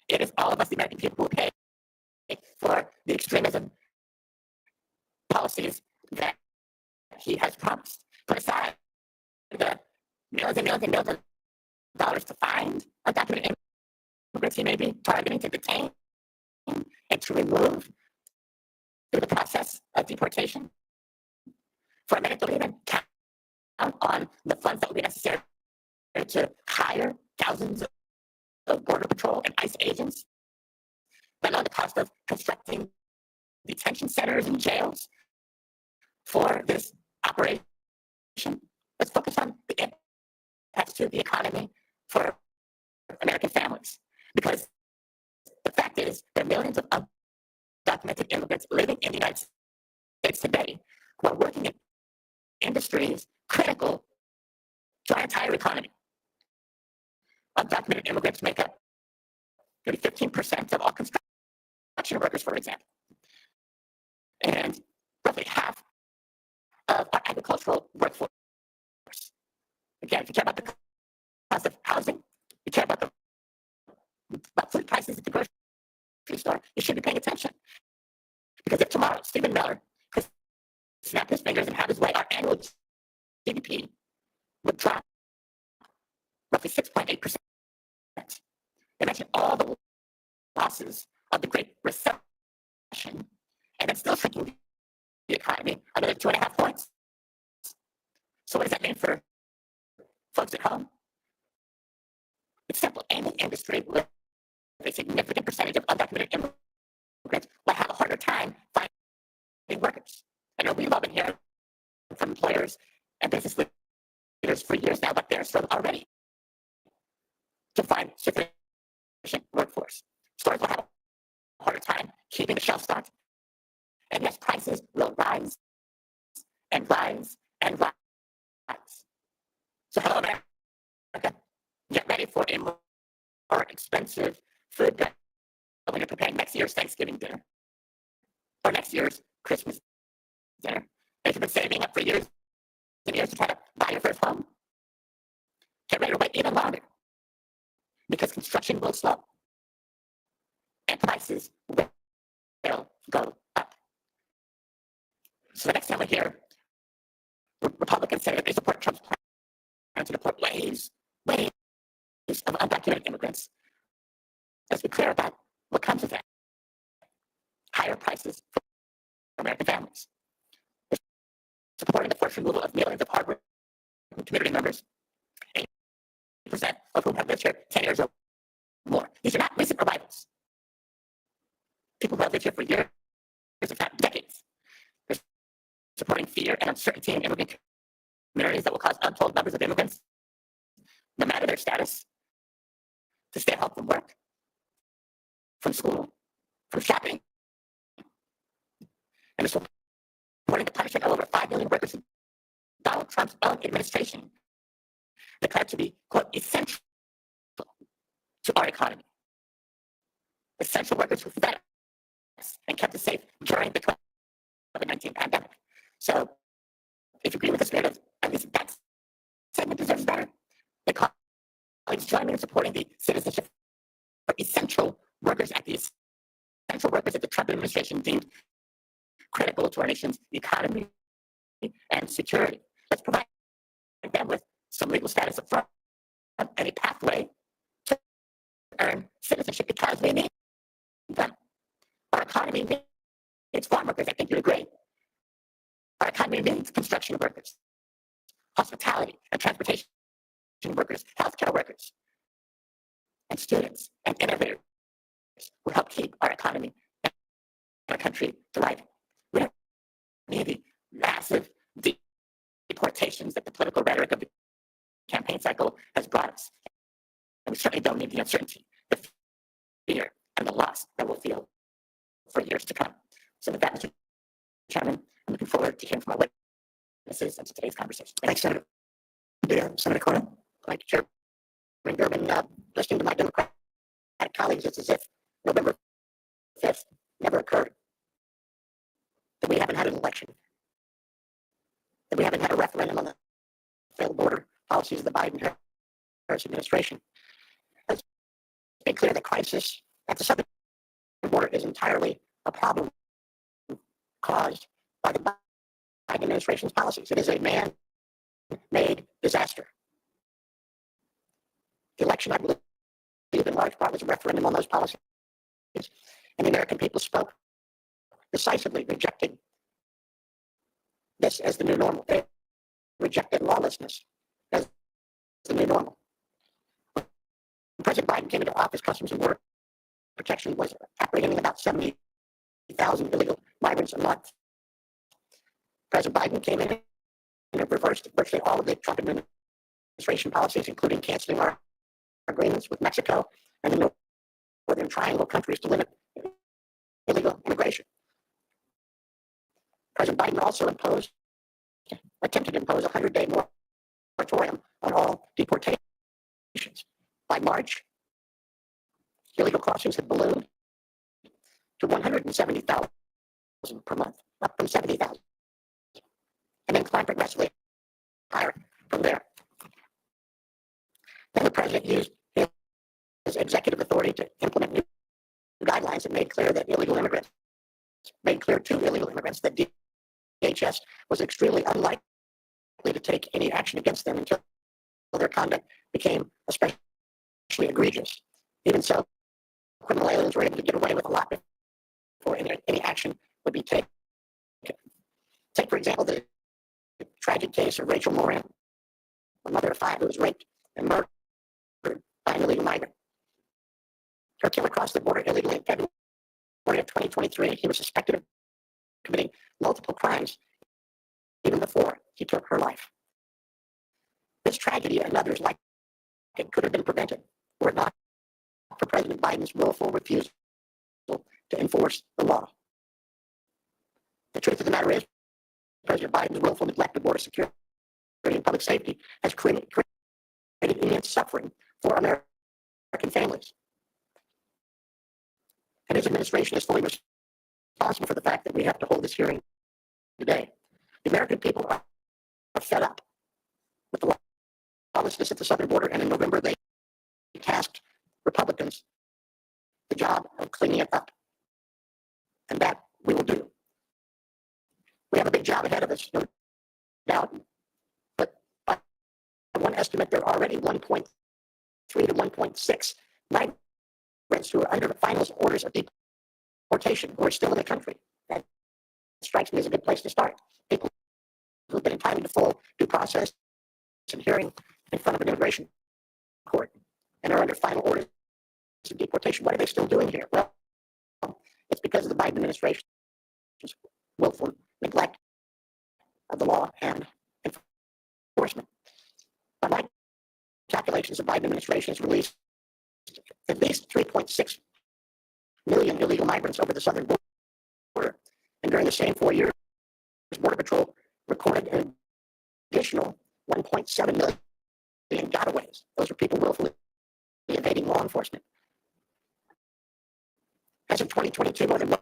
It is all of us, the American people, who pay for the extremism policies that he has promised. Put aside the millions and millions and millions of dollars to find undocumented immigrants he may be targeting to detain and to remove through the process of deportation. For a minute, don't even count on the funds that will be necessary to hire thousands of Border Patrol and ICE agents, but on the cost of constructing detention centers and jails for this operation. Let's focus on the impacts to the economy for American families. Because the fact is, there are millions of undocumented immigrants living in the United States today who are working in industries critical to our entire economy. Undocumented immigrants make up maybe 15% of all construction workers, for example. And roughly half of our agricultural workforce. Again, if you care about the cost of housing, you care about food prices at the grocery store, you should be paying attention. Because if tomorrow Stephen Miller could snap his fingers and have his way, our annual GDP would drop roughly 6.8%. Imagine all the losses of the Great Recession, and then still shrinking the economy another 2.5 points. So what does that mean for folks at home? It's simple. Any industry with a significant percentage of undocumented immigrants will have a harder time finding workers. I know we've all been hearing from employers and business leaders for years now, but they're struggling already to find sufficient workforce. Stores will have a harder time keeping the shelf stocked. And yes, prices will rise and rise and rise. So hello, America. Get ready for a more expensive food bill when you're preparing next year's Thanksgiving dinner or next year's Christmas dinner. If you've been saving up for years and years to try to buy your first home, get ready to wait even longer because construction will slow and prices will go up. So the next time we hear Republicans say that they support Trump's plan to deport waves of undocumented immigrants, let's be clear about what comes with that. Higher prices for American families. They're supporting the forced removal of millions of hardworking community members, 80% of whom have lived here 10 years or more. These are not recent arrivals. People who have lived here for years, if not decades. They're supporting fear and uncertainty in immigrant communities that will cause untold numbers of immigrants, no matter their status, to stay home from work, from school, from shopping. And this will supporting the punishment of over 5 million workers in Donald Trump's own administration declared to be, quote, essential to our economy. Essential workers who fed us and kept us safe during the COVID-19 pandemic. So if you agree with this narrative, at least that segment deserves better. The colleagues join me in supporting the citizenship for essential workers at the essential workers that the Trump administration deemed critical to our nation's economy and security. Let's provide them with some legal status up front and a pathway to earn citizenship because we need them. Our economy needs farm workers, I think you'd agree. Our economy needs construction workers, hospitality and transportation workers, healthcare workers, and students and innovators who help keep our economy and our country thriving. We don't need the massive deportations that the political rhetoric of the campaign cycle has brought us. And we certainly don't need the uncertainty, the fear, and the loss that we'll feel for years to come. So with that, Mr. Chairman, I'm looking forward to hearing from our witnesses and to today's conversation. Thanks, Senator. Senator Cornyn, like Chairman Durbin, listening to my Democratic colleagues, it's as if November 5th never occurred. That we haven't had an election. That we haven't had a referendum on the failed border policies of the Biden-Harris administration. It's been clear the crisis at the southern border is entirely a problem caused by the Biden administration's policies. It is a man-made disaster. The election, I believe, in large part was a referendum on those policies. And the American people spoke decisively, rejecting this as the new normal. They rejected lawlessness as the new normal. When President Biden came into office, Customs and Border Protection was apprehending about 70,000 illegal migrants a month. President Biden came in and reversed virtually all of the Trump administration policies, including canceling our agreements with Mexico and the Northern Triangle countries to limit illegal immigration. President Biden also attempted to impose a 100-day moratorium on all deportations. By March, illegal crossings had ballooned to 170,000 per month, up from 70,000, and then climbed progressively higher from there. Then the president used his executive authority to implement new guidelines that made clear to illegal immigrants that DHS was extremely unlikely to take any action against them until their conduct became especially egregious. Even so, criminal aliens were able to get away with a lot before any action would be taken. Take, for example, the tragic case of Rachel Morin, a mother of 5 who was raped and murdered by an illegal migrant. Her killer crossed the border illegally in February of 2023. He was suspected of committing multiple crimes even before he took her life. This tragedy and others like it could have been prevented were it not for President Biden's willful refusal to enforce the law. The truth of the matter is, President Biden's willful neglect of border security and public safety has created immense suffering for American families. And his administration is fully responsible for the fact that we have to hold this hearing today. The American people are fed up with the lawlessness at the southern border, and in November they tasked Republicans the job of cleaning it up. And that we will do. We have a big job ahead of us, no doubt. But by one estimate, there are already 1.3 to 1.6 migrants who are under the final orders of deportation who are still in the country. That strikes me as a good place to start. People who've been entitled to full due process and hearing in front of an immigration court and are under final orders of deportation. What are they still doing here? Well, it's because of the Biden administration's willful neglect of the law and enforcement. By my calculations, the Biden administration has released at least 3.6 million illegal migrants over the southern border. And during the same 4 years, Border Patrol recorded an additional 1.7 million gotaways. Those are people willfully evading law enforcement. As of 2022, more than 1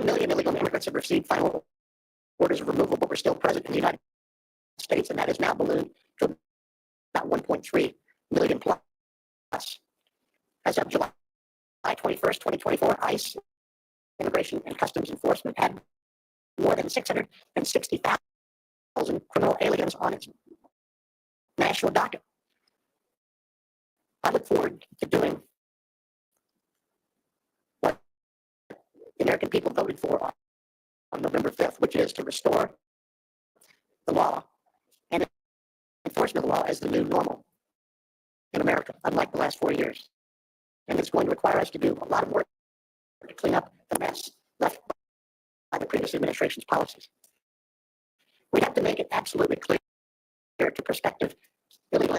million illegal immigrants have received final orders of removal, but were still present in the United States, and that has now ballooned to about 1.3 million plus. As of July 21st, 2024, ICE, Immigration and Customs Enforcement, had more than 660,000 criminal aliens on its national docket. I look forward to doing what the American people voted for on November 5th, which is to restore the law and enforcement of the law as the new normal in America, unlike the last 4 years. And it's going to require us to do a lot of work to clean up the mess left by the previous administration's policies. We have to make it absolutely clear to prospective illegal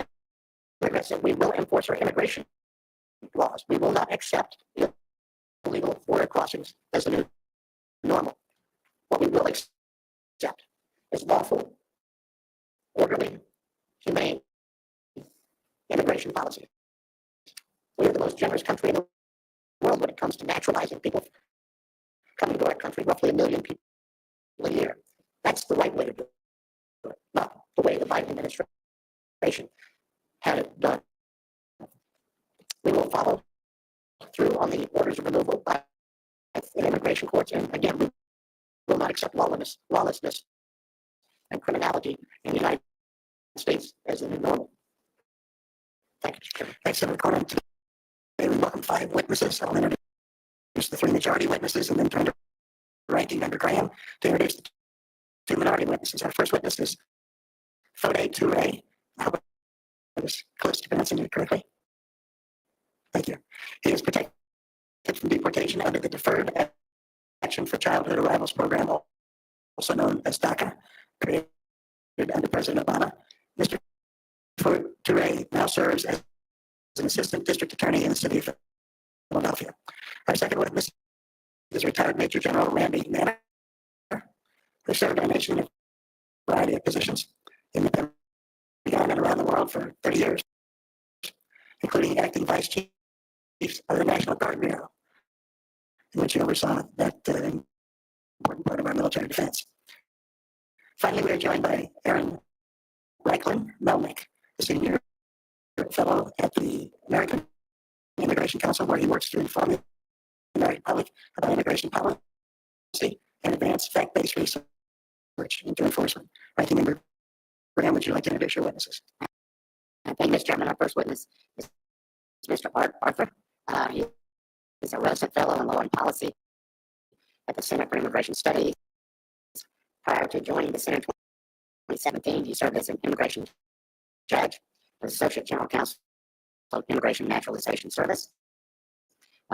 immigrants that we will enforce our immigration laws. We will not accept illegal border crossings as the new normal. What we will accept is lawful, orderly, humane immigration policy. We are the most generous country in the world when it comes to naturalizing people coming to our country, roughly 1 million people a year. That's the right way to do it, not the way the Biden administration had it done. We will follow through on the orders of removal by the immigration courts, and again, we will not accept lawlessness and criminality in the United States as the new normal. Thank you, Mr. Chairman. Thanks, Senator Cornyn. Today we welcome 5 witnesses. I'll introduce the 3 majority witnesses and then turn to Ranking Member Graham to introduce the 2 minority witnesses. Our first witness is Foday Turay. I hope I was close to pronouncing it correctly. Thank you. He is protected from deportation under the Deferred Action for Childhood Arrivals Program, also known as DACA, created under President Obama. Mr. Turay now serves as an assistant district attorney in the city of Philadelphia. Our second witness is retired Major General Randy Manor, who served our nation in a variety of positions in the Pentagon and around the world for 30 years, including acting vice chief of the National Guard Bureau, in which he oversaw that important part of our military defense. Finally, we are joined by Aaron Reichlin Melnick, a senior fellow at the American Immigration Council, where he works to inform the American public about immigration policy and advance fact-based research into enforcement. Ranking Member Graham, would you like to introduce your witnesses? Thank you, Mr. Chairman. Our first witness is Mr. Arthur. He is a resident fellow in law and policy at the Center for Immigration Studies. Prior to joining the Center in 2017, he served as an immigration judge as Associate General Counsel of Immigration Naturalization Service.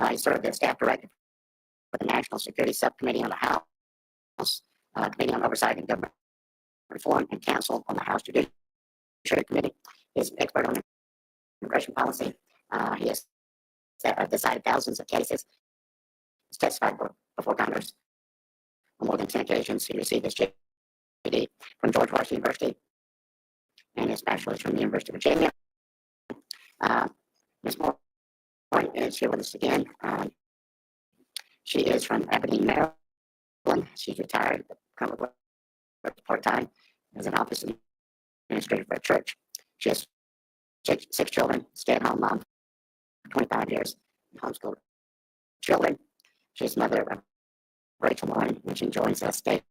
He served as staff director for the National Security Subcommittee on the House, Committee on Oversight and Government Reform, and counsel on the House Judiciary Committee. He is an expert on immigration policy. He has decided thousands of cases. He's testified before Congress on more than 10 occasions. He received his JD from George Washington University and his bachelor's from the University of Virginia. Ms. Morin is here with us again. She is from Aberdeen, Maryland. She's retired, currently works part-time as an office administrator for a church. She has 6 children, stay-at-home mom for 25 years, and homeschooled children. She's mother of Rachel Morin, and she joins us today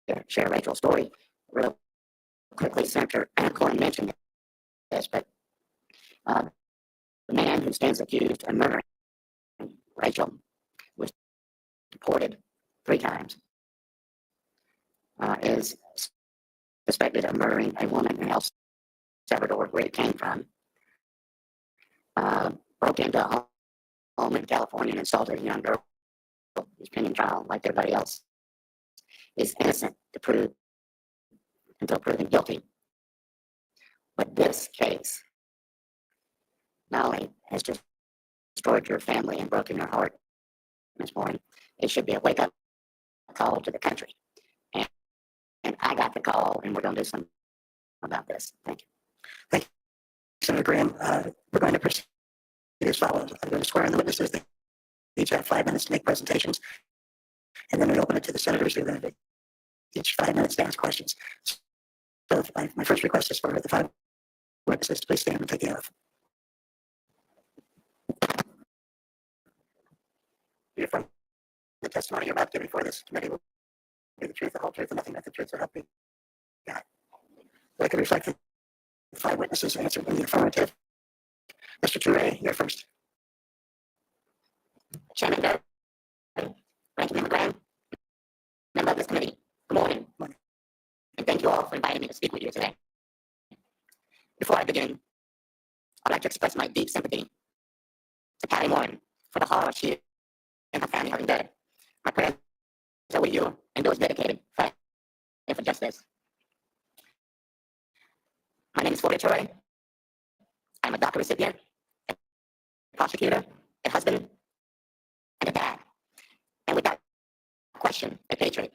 to share Rachel's story. Real quickly, Senator Cornyn mentioned this, but the man who stands accused of murdering Rachel was deported 3 times, is suspected of murdering a woman in El Salvador, where he came from, broke into a home in California and assaulted a young girl. He's pending trial like everybody else. Is innocent until proven guilty. But this case not only has just destroyed your family and broken your heart, Ms. Morin, it should be a wake-up call to the country. And and I got the call, and we're going to do something about this. Thank you. Thank you, Senator Graham. We're going to proceed as follows. I'm going to swear in the witnesses. They each have 5 minutes to make presentations, and then we open it to the senators who have each 5 minutes to ask questions. So my first request is for the 5 witnesses to please stand and take the oath. From the testimony you're about to give before this committee will be the truth, the whole truth, and nothing but the truth, so help me God. I can reflect the 5 witnesses who answered in the affirmative. Mr. Turay, you're first. Chairman Barrett, Ranking Member Graham, member of this committee, good morning. And thank you all for inviting me to speak with you today. Before I begin, I'd like to express my deep sympathy to Patty Morin for the horror she and her family have endured. My prayers are with you and those dedicated fighting for justice. My name is Foday Turay. I'm a DACA recipient, a prosecutor, a husband, and a dad. And without question, a patriot.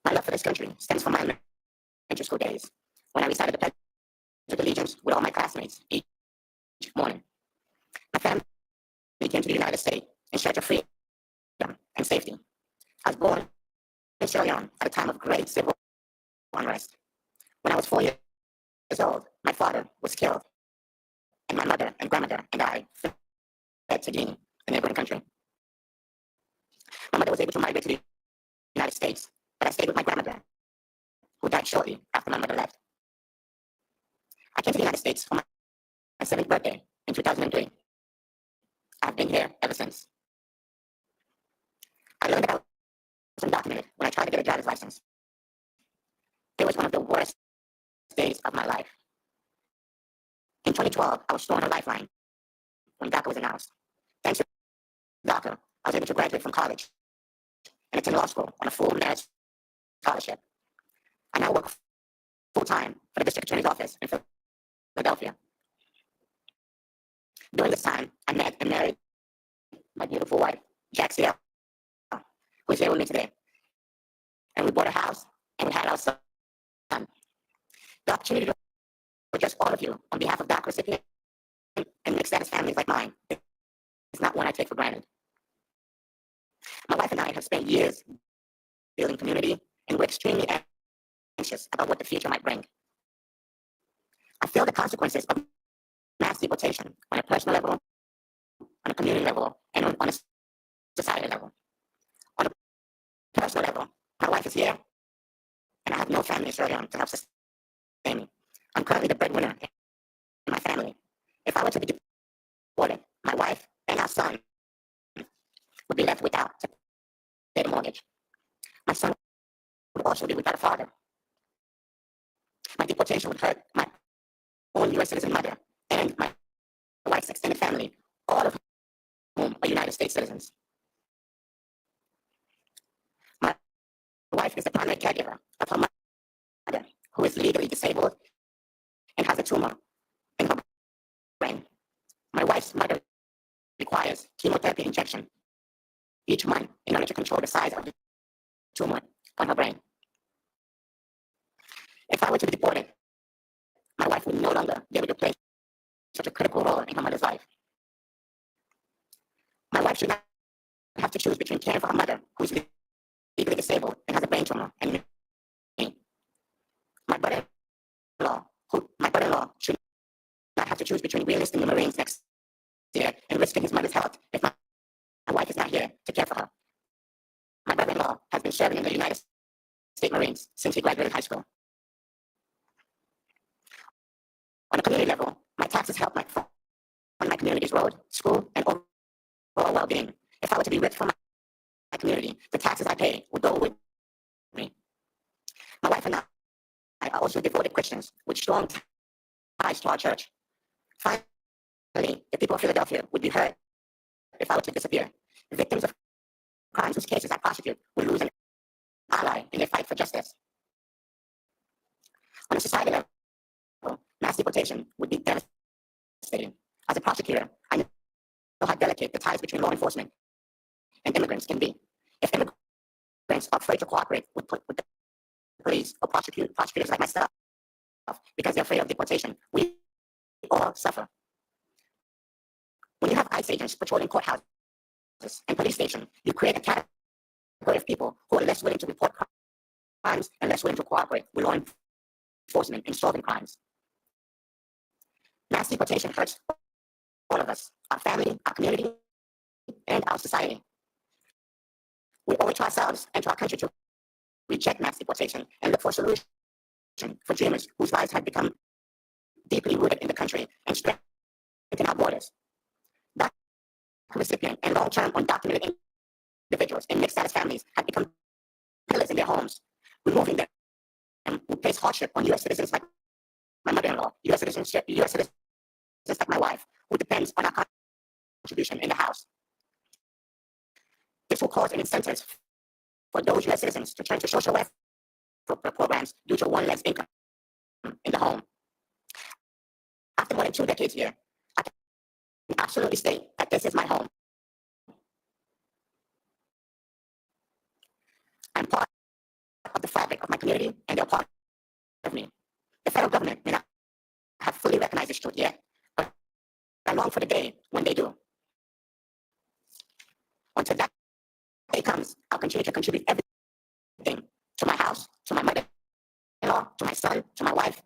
My love for this country stems from my elementary school days, when I recited the Pledge of Allegiance with all my classmates each morning. My family came to the United States in search of freedom and safety. I was born in Sierra Leone at a time of great civil unrest. When I was 4 years old, my father was killed, and my mother and grandmother and I fled to Guinea, a neighboring country. My mother was able to migrate to the United States, but I stayed with my grandmother, who died shortly after my mother left. I came to the United States for my 7th birthday in 2003. I've been here ever since. I learned that I was undocumented when I tried to get a driver's license. It was one of the worst days of my life. In 2012, I was thrown a lifeline when DACA was announced. Thanks to DACA, I was able to graduate from college and attend law school on a full merit scholarship. I now work full-time for the district attorney's office in Philadelphia. During this time, I met and married my beautiful wife, Jack Ciel, who is here with me today. And we bought a house, and we had our son. The opportunity to address all of you on behalf of DACA recipients and mixed status families like mine is not one I take for granted. My wife and I have spent years building community, and we're extremely anxious about what the future might bring. I feel the consequences of mass deportation on a personal level, on a community level, and on a society level. On a personal level, my wife is here, and I have no family in Sierra Leone to help sustain me. I'm currently the breadwinner in my family. If I were to be deported, my wife and our son would be left without to pay the mortgage. My son would also be without a father. My deportation would hurt my own U.S. citizen mother and my wife's extended family, all of whom are United States citizens. My wife is the primary caregiver of her mother, who is legally disabled and has a tumor in her brain. My wife's mother requires chemotherapy injection each month in order to control the size of the tumor on her brain. If I were to be deported, my wife would no longer be able to play such a critical role in her mother's life. My wife should not have to choose between caring for her mother, who is legally disabled and has a brain tumor, and me. My brother-in-law should not have to choose between re-enlisting the Marines next year and risking his mother's health if my wife is not here to care for her. My brother-in-law has been serving in the United States Marines since he graduated high school. On a community level, my taxes help fund my community's road, school, and overall well-being. If I were to be ripped from my community, the taxes I pay would go with me. My wife and I are also devoted Christians with strong ties to our church. Finally, the people of Philadelphia would be hurt if I were to disappear. Victims of crimes whose cases I prosecute would lose an ally in their fight for justice. On a society level, mass deportation would be devastating. As a prosecutor, I know how delicate the ties between law enforcement and immigrants can be. If immigrants are afraid to cooperate with the police or prosecutors like myself because they're afraid of deportation. We all suffer. When you have ICE agents patrolling courthouses and police stations, you create a category of people who are less willing to report crimes and less willing to cooperate with law enforcement in solving crimes. Mass deportation hurts all of us, our family, our community, and our society. We owe it to ourselves and to our country to reject mass deportation and look for a solution for dreamers whose lives have become deeply rooted in the country and strengthen our borders. DACA recipient and long-term undocumented individuals in mixed status families have become pillars in their homes, removing them who place hardship on U.S. citizens like my mother-in-law, U.S. citizens like my wife, who depends on our contribution in the house. This will cause an incentive for those U.S. citizens to turn to social welfare programs due to one less income in the home. After more than 2 decades here, I can absolutely state that this is my home. I'm part of the fabric of my community, and they're part of me. The federal government may not have fully recognized this truth yet, but I long for the day when they do. Until that day comes, I'll continue to contribute everything to my house, to my mother-in-law, to my son, to my wife,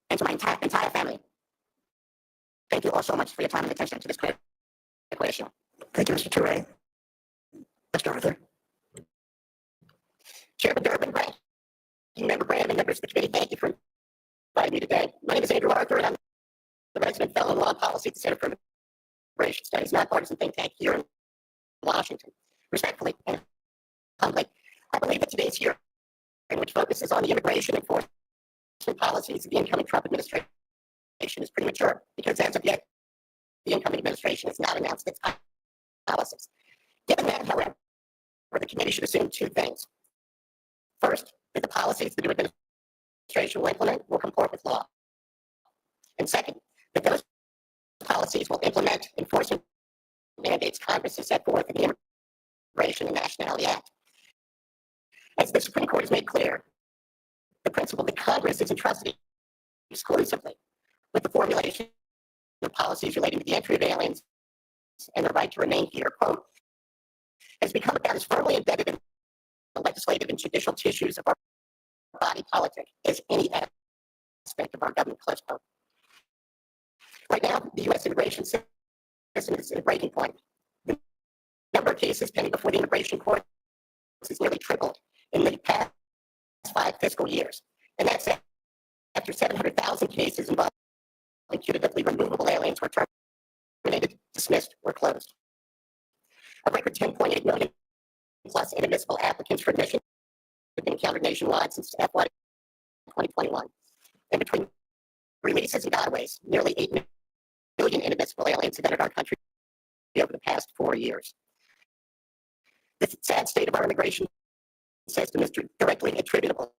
and to my entire family. Thank you all so much for your time and attention to this critical issue. Thank you, Mr. Turay. Mr. Arthur. Chairman Durbin, Ranking Member Graham, and members of the committee, thank you for inviting me today. My name is Andrew Arthur, and I'm the resident fellow in law and policy at the Center for Immigration Studies, nonpartisan think tank here in Washington. Respectfully and humbly, I believe that today's hearing, which focuses on the immigration enforcement policies of the incoming Trump administration, is premature because as of yet, the incoming administration has not announced its policies. Given that, however, the committee should assume 2 things. First, that the policies the new administration will implement will comport with law. And second, that those policies will implement enforcement mandates Congress has set forth in the Immigration and Nationality Act. As the Supreme Court has made clear, the principle that Congress is entrusted exclusively with the formulation of policies relating to the entry of aliens and the right to remain here, quote, has become about as firmly embedded in the legislative and judicial tissues of our body politic as any aspect of our government, close quote. Right now, the U.S. immigration system is at a breaking point. The number of cases pending before the immigration court has nearly tripled in the past 5 fiscal years. And that's after 700,000 cases involving putatively removable aliens were terminated, dismissed, or closed. A record 10.8 million plus inadmissible applicants for admission have been encountered nationwide since FY 2021. And between releases and gotaways, nearly 8 million inadmissible aliens have entered our country over the past 4 years. This sad state of our immigration system is directly attributable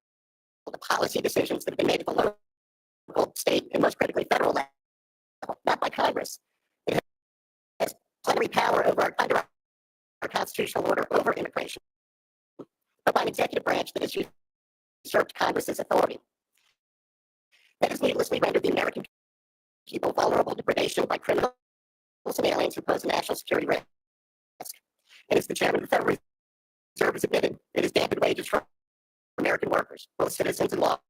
to policy decisions that have been made at the local, state, and most critically federal level, not by Congress. It has plenary power under our constitutional order over immigration, but by an executive branch that has usurped Congress's authority. That has needlessly rendered the American people vulnerable to predation by criminals and aliens who pose a national security risk. And as the chairman of the Federal Reserve has admitted, it has dampened wages for American workers, both citizens and lawful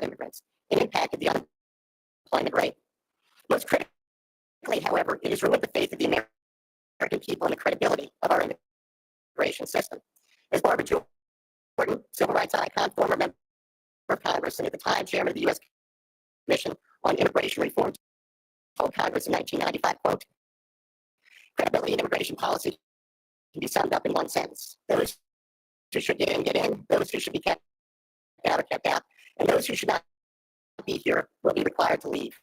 immigrants, and impacted the unemployment rate. Most critically, however, it has ruined the faith of the American people and the credibility of our immigration system. As Barbara Jordan, civil rights icon, former member of Congress, and at the time chairman of the U.S. Commission on Immigration Reform, told Congress in 1995, quote, credibility in immigration policy can be summed up in one sentence. Those who should get in, those who should be kept out are kept out, and those who should not be here will be required to leave.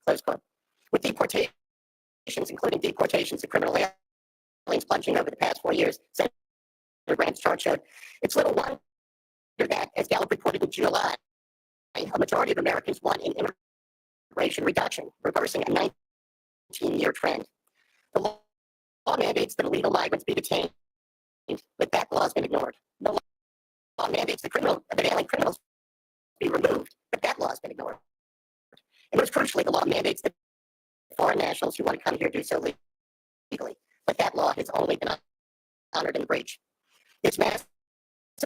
Close quote. With deportations, including deportations of criminal aliens plunging over the past 4 years, Senator Graham's chart showed, it's little wonder that, as Gallup reported in July, a majority of Americans want an immigration reduction, reversing a 19-year trend. The law mandates that illegal migrants be detained but that law has been ignored. The law mandates the alien criminals be removed, but that law has been ignored. And most crucially, the law mandates that foreign nationals who want to come here do so legally, but that law has only been honored in breach. This massive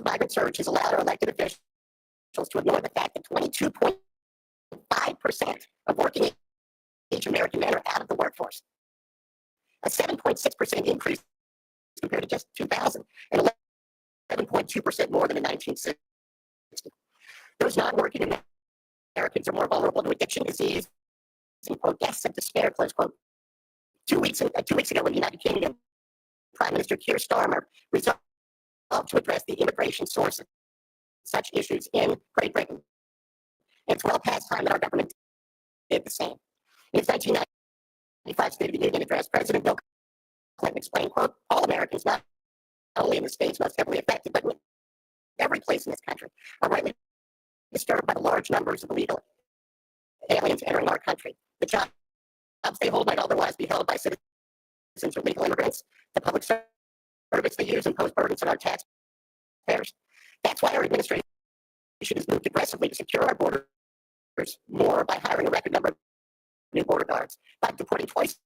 migrant surge has allowed our elected officials to ignore the fact that 22.5% of working age American men are out of the workforce, a 7.6% increase compared to just 2000, and 11.2% more than in 1960. Those not working Americans are more vulnerable to addiction, disease, and quote, deaths of despair, close quote. 2 weeks ago, when the United Kingdom Prime Minister Keir Starmer resolved to address the immigration source of such issues in Great Britain. And it's well past time that our government did the same. In his 1995 State of the Union address, President Bill Clinton explained, quote, all Americans, not only in the states most heavily affected, but in every place in this country, are rightly disturbed by the large numbers of illegal aliens entering our country. The jobs they hold might otherwise be held by citizens or legal immigrants. The public service they use impose burdens on our taxpayers. That's why our administration has moved aggressively to secure our borders more by hiring a record number of new border guards, by deporting twice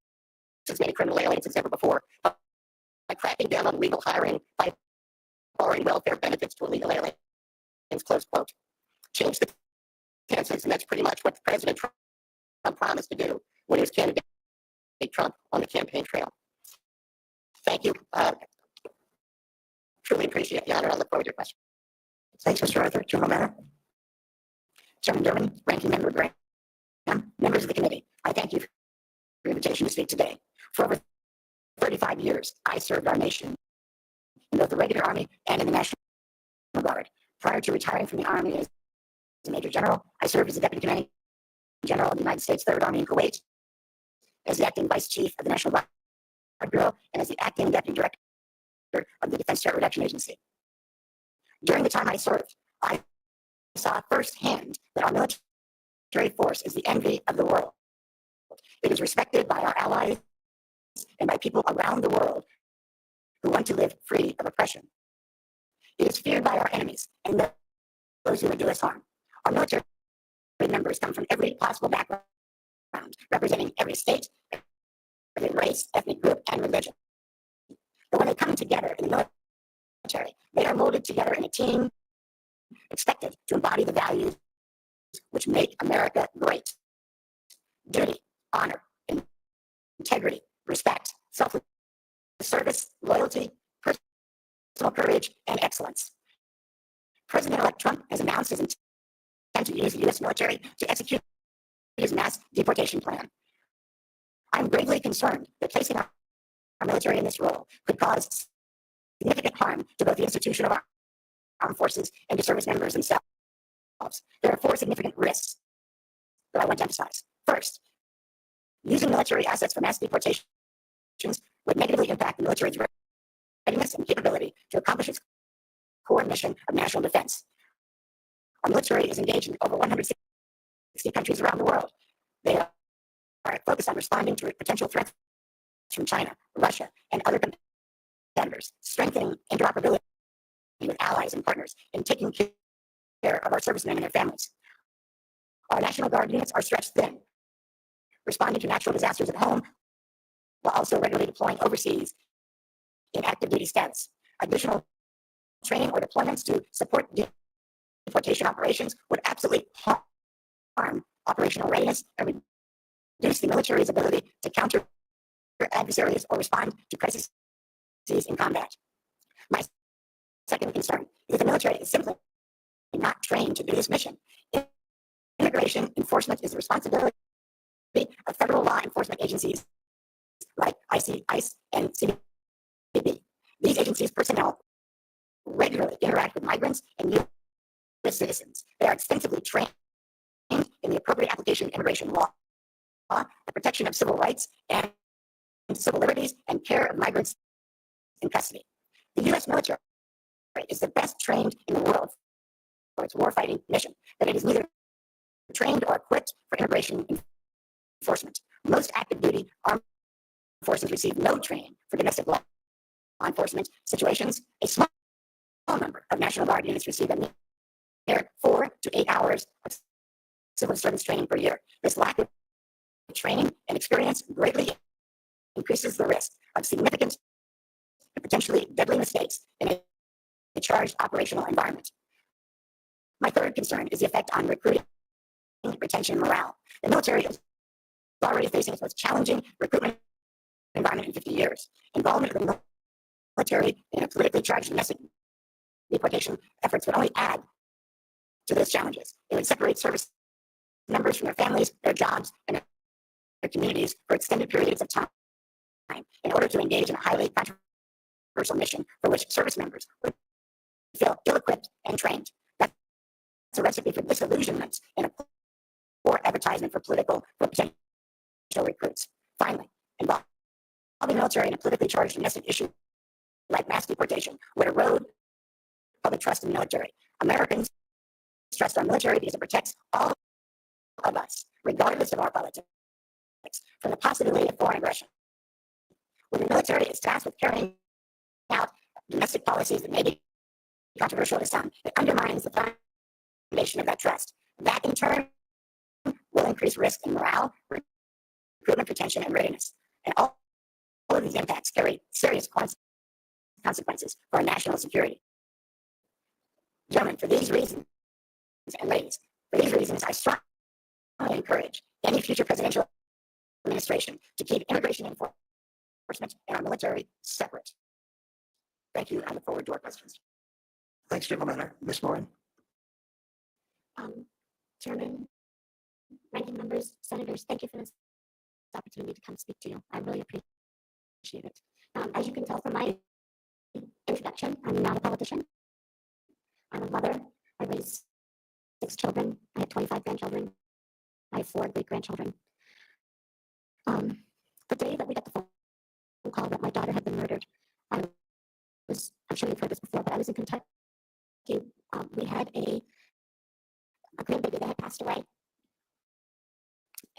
as many criminal aliens as ever before, by cracking down on illegal hiring, by barring welfare benefits to illegal aliens, close quote. Change the tenses, and that's pretty much what President Trump promised to do when he was candidate Trump on the campaign trail. Thank you. Truly appreciate the honor. I look forward to your questions. Thanks, Mr. Arthur. General Matter. Chairman Durbin, Ranking Member Graham, members of the committee, I thank you for your invitation to speak today. For over 35 years, I served our nation in both the regular Army and in the National Guard. Prior to retiring from the Army as a Major General, I served as the Deputy Commanding General of the United States Third Army in Kuwait, as the Acting Vice Chief of the National Guard Bureau, and as the Acting Deputy Director of the Defense Terror Reduction Agency. During the time I served, I saw firsthand that our military force is the envy of the world. It is respected by our allies and by people around the world who want to live free of oppression. It is feared by our enemies and those who would do us harm. Our military members come from every possible background, representing every state, every race, ethnic group, and religion. But when they come together in the military, they are molded together in a team expected to embody the values which make America great: duty, honor, integrity, respect, selfless service, loyalty, personal courage, and excellence. President-elect Trump has announced his intent to use the U.S. military to execute his mass deportation plan. I'm gravely concerned that placing our military in this role could cause significant harm to both the institution of our armed forces and to service members themselves. There are 4 significant risks that I want to emphasize. First, using military assets for mass deportations would negatively impact the military's readiness and capability to accomplish its core mission of national defense. Our military is engaged in over 160 countries around the world. They are focused on responding to potential threats from China, Russia, and other competitors, strengthening interoperability with allies and partners, and taking care of our servicemen and their families. Our National Guard units are stretched thin, responding to natural disasters at home, while also regularly deploying overseas in active duty status. Additional training or deployments to support deportation operations would absolutely harm operational readiness and reduce the military's ability to counter adversaries or respond to crises in combat. My second concern is that the military is simply not trained to do this mission. Immigration enforcement is the responsibility of federal law enforcement agencies like ICE and CBP. These agencies' personnel regularly interact with migrants and U.S. citizens. They are extensively trained in the appropriate application of immigration law, the protection of civil rights and civil liberties, and care of migrants in custody. The U.S. military is the best trained in the world for its warfighting mission, but it is neither trained or equipped for immigration enforcement. Most active duty armed forces receive no training for domestic law enforcement situations, a small number of National Guard units receive a mere 4 to 8 hours of civil service training per year. This lack of training and experience greatly increases the risk of significant and potentially deadly mistakes in a charged operational environment. My third concern is the effect on recruiting, retention, and morale. The military is already facing its most challenging recruitment environment in 50 years. Involvement of the military in a politically charged domestic deportation efforts would only add to those challenges. It would separate service members from their families, their jobs, and their communities for extended periods of time in order to engage in a highly controversial mission for which service members would feel ill-equipped and trained. That's a recipe for disillusionment and a poor advertisement for potential recruits. Finally, involving the military in a politically charged domestic issue like mass deportation would erode public trust in the military. Americans trust our military because it protects all of us, regardless of our politics, from the possibility of foreign aggression. When the military is tasked with carrying out domestic policies that may be controversial to some, it undermines the foundation of that trust. That, in turn, will increase risk in morale, recruitment, retention, and readiness. And all of these impacts carry serious consequences for our national security. Gentlemen, for these reasons, and ladies, for these reasons, I strongly encourage any future presidential administration to keep immigration enforcement and our military separate. Thank you. I look forward to our questions. Thanks, gentlemen. Ms. Morin. Chairman, ranking members, senators, thank you for this opportunity to come speak to you. I really appreciate it. As you can tell from my introduction, I'm not a politician. I'm a mother. I raised 6 children. I have 25 grandchildren. I have 4 great-grandchildren. The day that we got the phone call that my daughter had been murdered, I'm sure you've heard this before, but I was in Kentucky. We had a grandbaby that had passed away.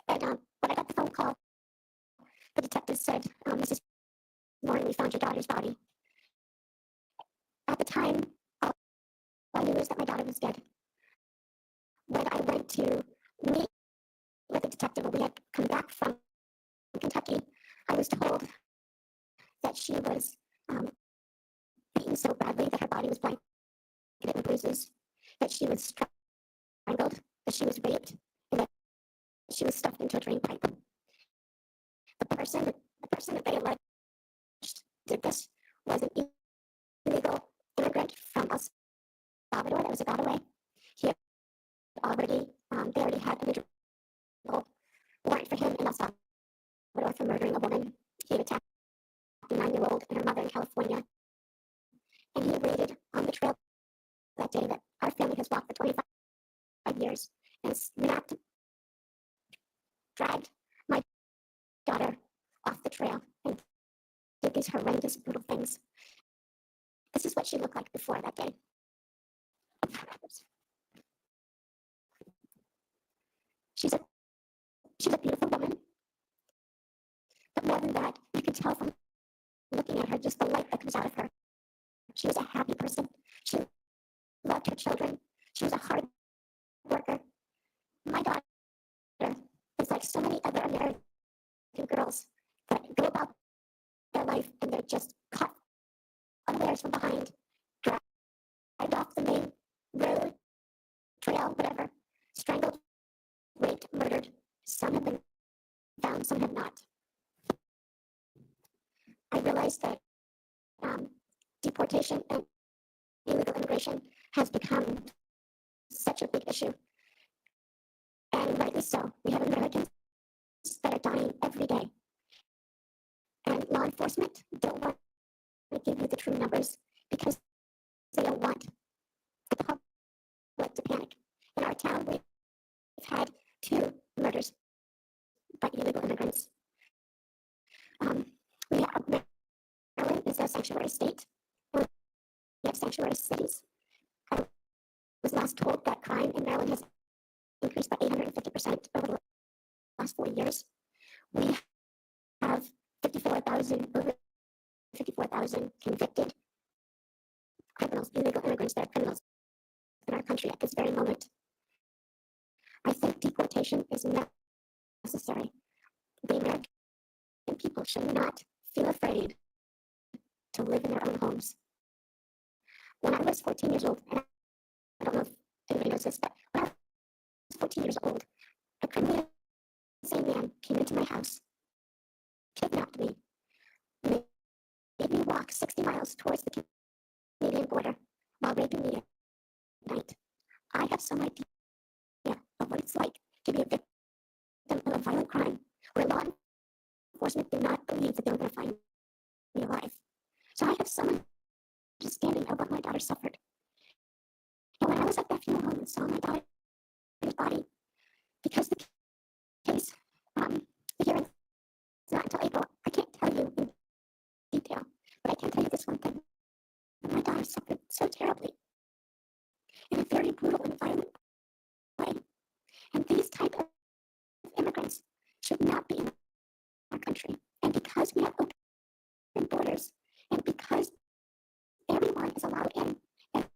And when I got the phone call, the detective said, Mrs. Morin, we found your daughter's body. At the time, all I knew was that my daughter was dead. When I went to meet with the detective, when we had come back from Kentucky, I was told that she was beaten so badly that her body was blanketed in bruises, that she was strangled, that she was raped, and that she was stuffed into a drain pipe. The person that they alleged did this was an illegal immigrant from El Salvador that was a Godaway. He had they already had a legal warrant for him in El Salvador for murdering a woman. He had attacked a 9-year-old and her mother in California. And he waited on the trail that day that our family has walked for 25 years and dragged my daughter off the trail and did these horrendous, brutal things. This is what she looked like before that day. She's a beautiful woman. But more than that, you can tell from looking at her just the light that comes out of her. She was a happy person. She loved her children. She was a hard worker. My daughter is like so many other American girls that go about their life and they're just caught unawares from behind, dragged off the main road, trail, whatever, strangled, raped, murdered. Some have been found, some have not. I realized that deportation and illegal immigration has become such a big issue. And rightly so. We have Americans that are dying every day. And law enforcement don't want to give you the true numbers because they don't want the public to panic. In our town, we've had 2 murders by illegal immigrants. Maryland is a sanctuary state. We have sanctuary cities. I was last told that crime in Maryland has increased by 850% over the last 4 years. We have over 154,000 convicted criminals, illegal immigrants that are criminals in our country at this very moment. I think deportation is necessary. The American people should not feel afraid to live in their own homes. When I was 14 years old, and I don't know if anybody knows this, but when I was 14 years old, a criminally insane man came into my house, kidnapped me, made me walk 60 miles towards the Canadian border while raping me at night. I have some idea of what it's like to be a victim of a violent crime where law enforcement did not believe that they were going to find me alive. So I have some understanding of what my daughter suffered. And when I was at that funeral home and saw my daughter's body, because the case, the hearing is not until April, I can't tell you in detail, but I can tell you this one thing. My daughter suffered so terribly in a very brutal and violent way. And these type of immigrants should not be in our country. And because we have open borders, and because everyone is allowed in, and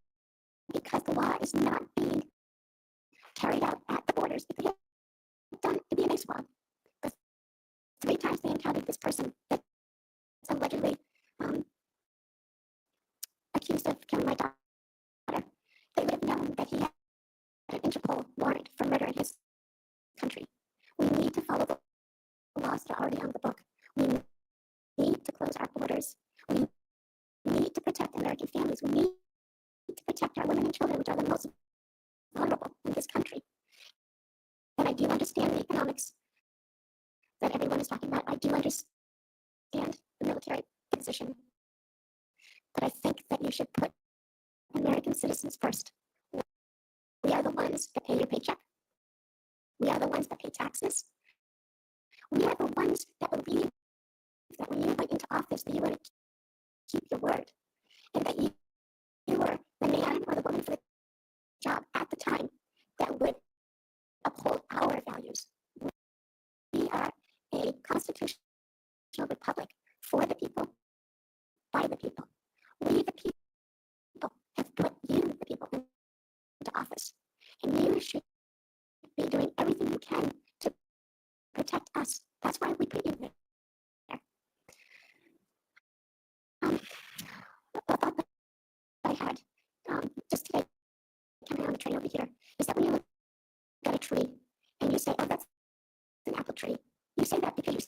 because the law is not being carried out at the borders, if they had done the DNA swab, the 3 times they encountered this person that's allegedly accused of killing my daughter, they would have known that he had an Interpol warrant for murder in his country. We need to follow the laws that are already on the book. We need to close our borders. We need to protect American families. We need to protect our women and children, which are the most vulnerable in this country. And I do understand the economics that everyone is talking about. I do understand the military position. But I think that you should put American citizens first. We are the ones that pay your paycheck. We are the ones that pay taxes. We are the ones that believe that when you went into office that you were going to keep your word, and that you were the man or the woman for the job at the time that would uphold our values. We are a constitutional republic for the people, by the people. We, the people, have put you, the people, into office. And you should be doing everything you can to protect us. That's why we put you there. A thought that I had just today, coming on the train over here, is that when you look at a tree and you say, oh, that's an apple tree, you say that because you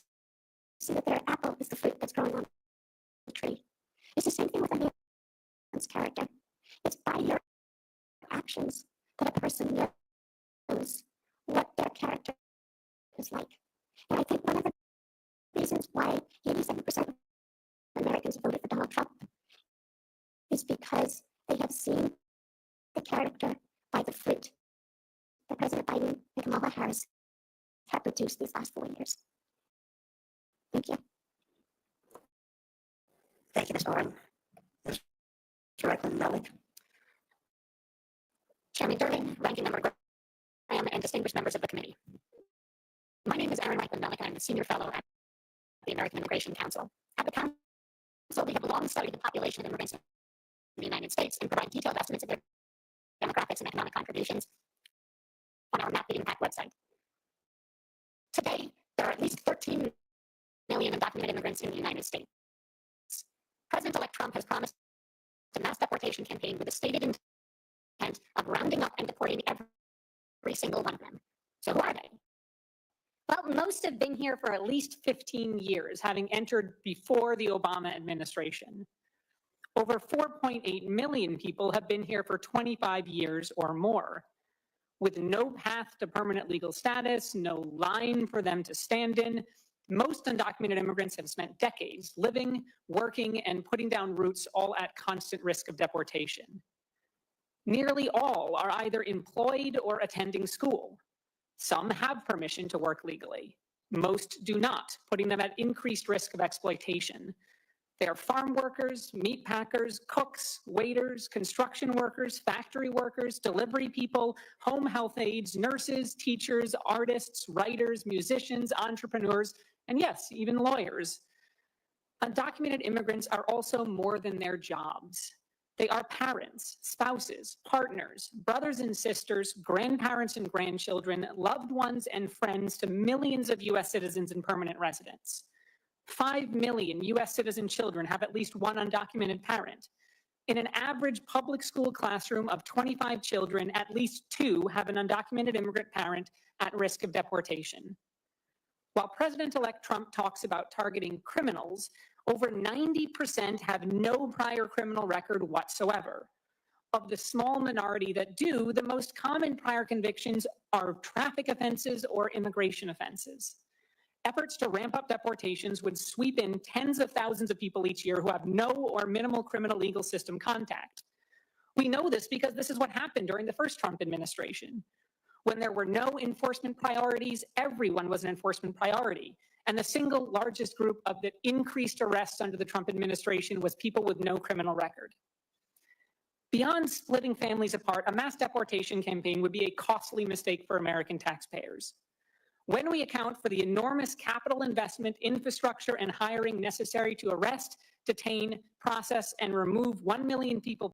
see that their apple is the fruit that's growing on the tree. It's the same thing with a man's character. It's by your actions that a person knows what their character is like. And I think one of the reasons why 87% of Americans voted for Donald Trump is because they have seen the character by the fruit that President Biden and Kamala Harris have produced these last 4 years. Thank you. Thank you, Ms. Morin. Mr. Reckland-Melnick. Chairman Durbin, Ranking Member Graham, and distinguished members of the committee. My name is Aaron Reckland-Melnick, and I'm the Senior Fellow at the American Immigration Council. At the Council, we have long studied the population of immigrants in the United States and provide detailed estimates of their demographics and economic contributions on our Map the Impact website. Today, there are at least 13 million undocumented immigrants in the United States. President-elect Trump has promised a mass deportation campaign with a stated intent of rounding up and deporting every single one of them. So who are they? Well, most have been here for at least 15 years, having entered before the Obama administration. Over 4.8 million people have been here for 25 years or more, with no path to permanent legal status, no line for them to stand in. Most undocumented immigrants have spent decades living, working, and putting down roots, all at constant risk of deportation. Nearly all are either employed or attending school. Some have permission to work legally. Most do not, putting them at increased risk of exploitation. They are farm workers, meat packers, cooks, waiters, construction workers, factory workers, delivery people, home health aides, nurses, teachers, artists, writers, musicians, entrepreneurs, and yes, even lawyers. Undocumented immigrants are also more than their jobs. They are parents, spouses, partners, brothers and sisters, grandparents and grandchildren, loved ones and friends to millions of U.S. citizens and permanent residents. 5 million U.S. citizen children have at least one undocumented parent. In an average public school classroom of 25 children, at least 2 have an undocumented immigrant parent at risk of deportation. While President-elect Trump talks about targeting criminals, over 90% have no prior criminal record whatsoever. Of the small minority that do, the most common prior convictions are traffic offenses or immigration offenses. Efforts to ramp up deportations would sweep in tens of thousands of people each year who have no or minimal criminal legal system contact. We know this because this is what happened during the first Trump administration. When there were no enforcement priorities, everyone was an enforcement priority. And the single largest group of the increased arrests under the Trump administration was people with no criminal record. Beyond splitting families apart, a mass deportation campaign would be a costly mistake for American taxpayers. When we account for the enormous capital investment, infrastructure, and hiring necessary to arrest, detain, process, and remove 1 million people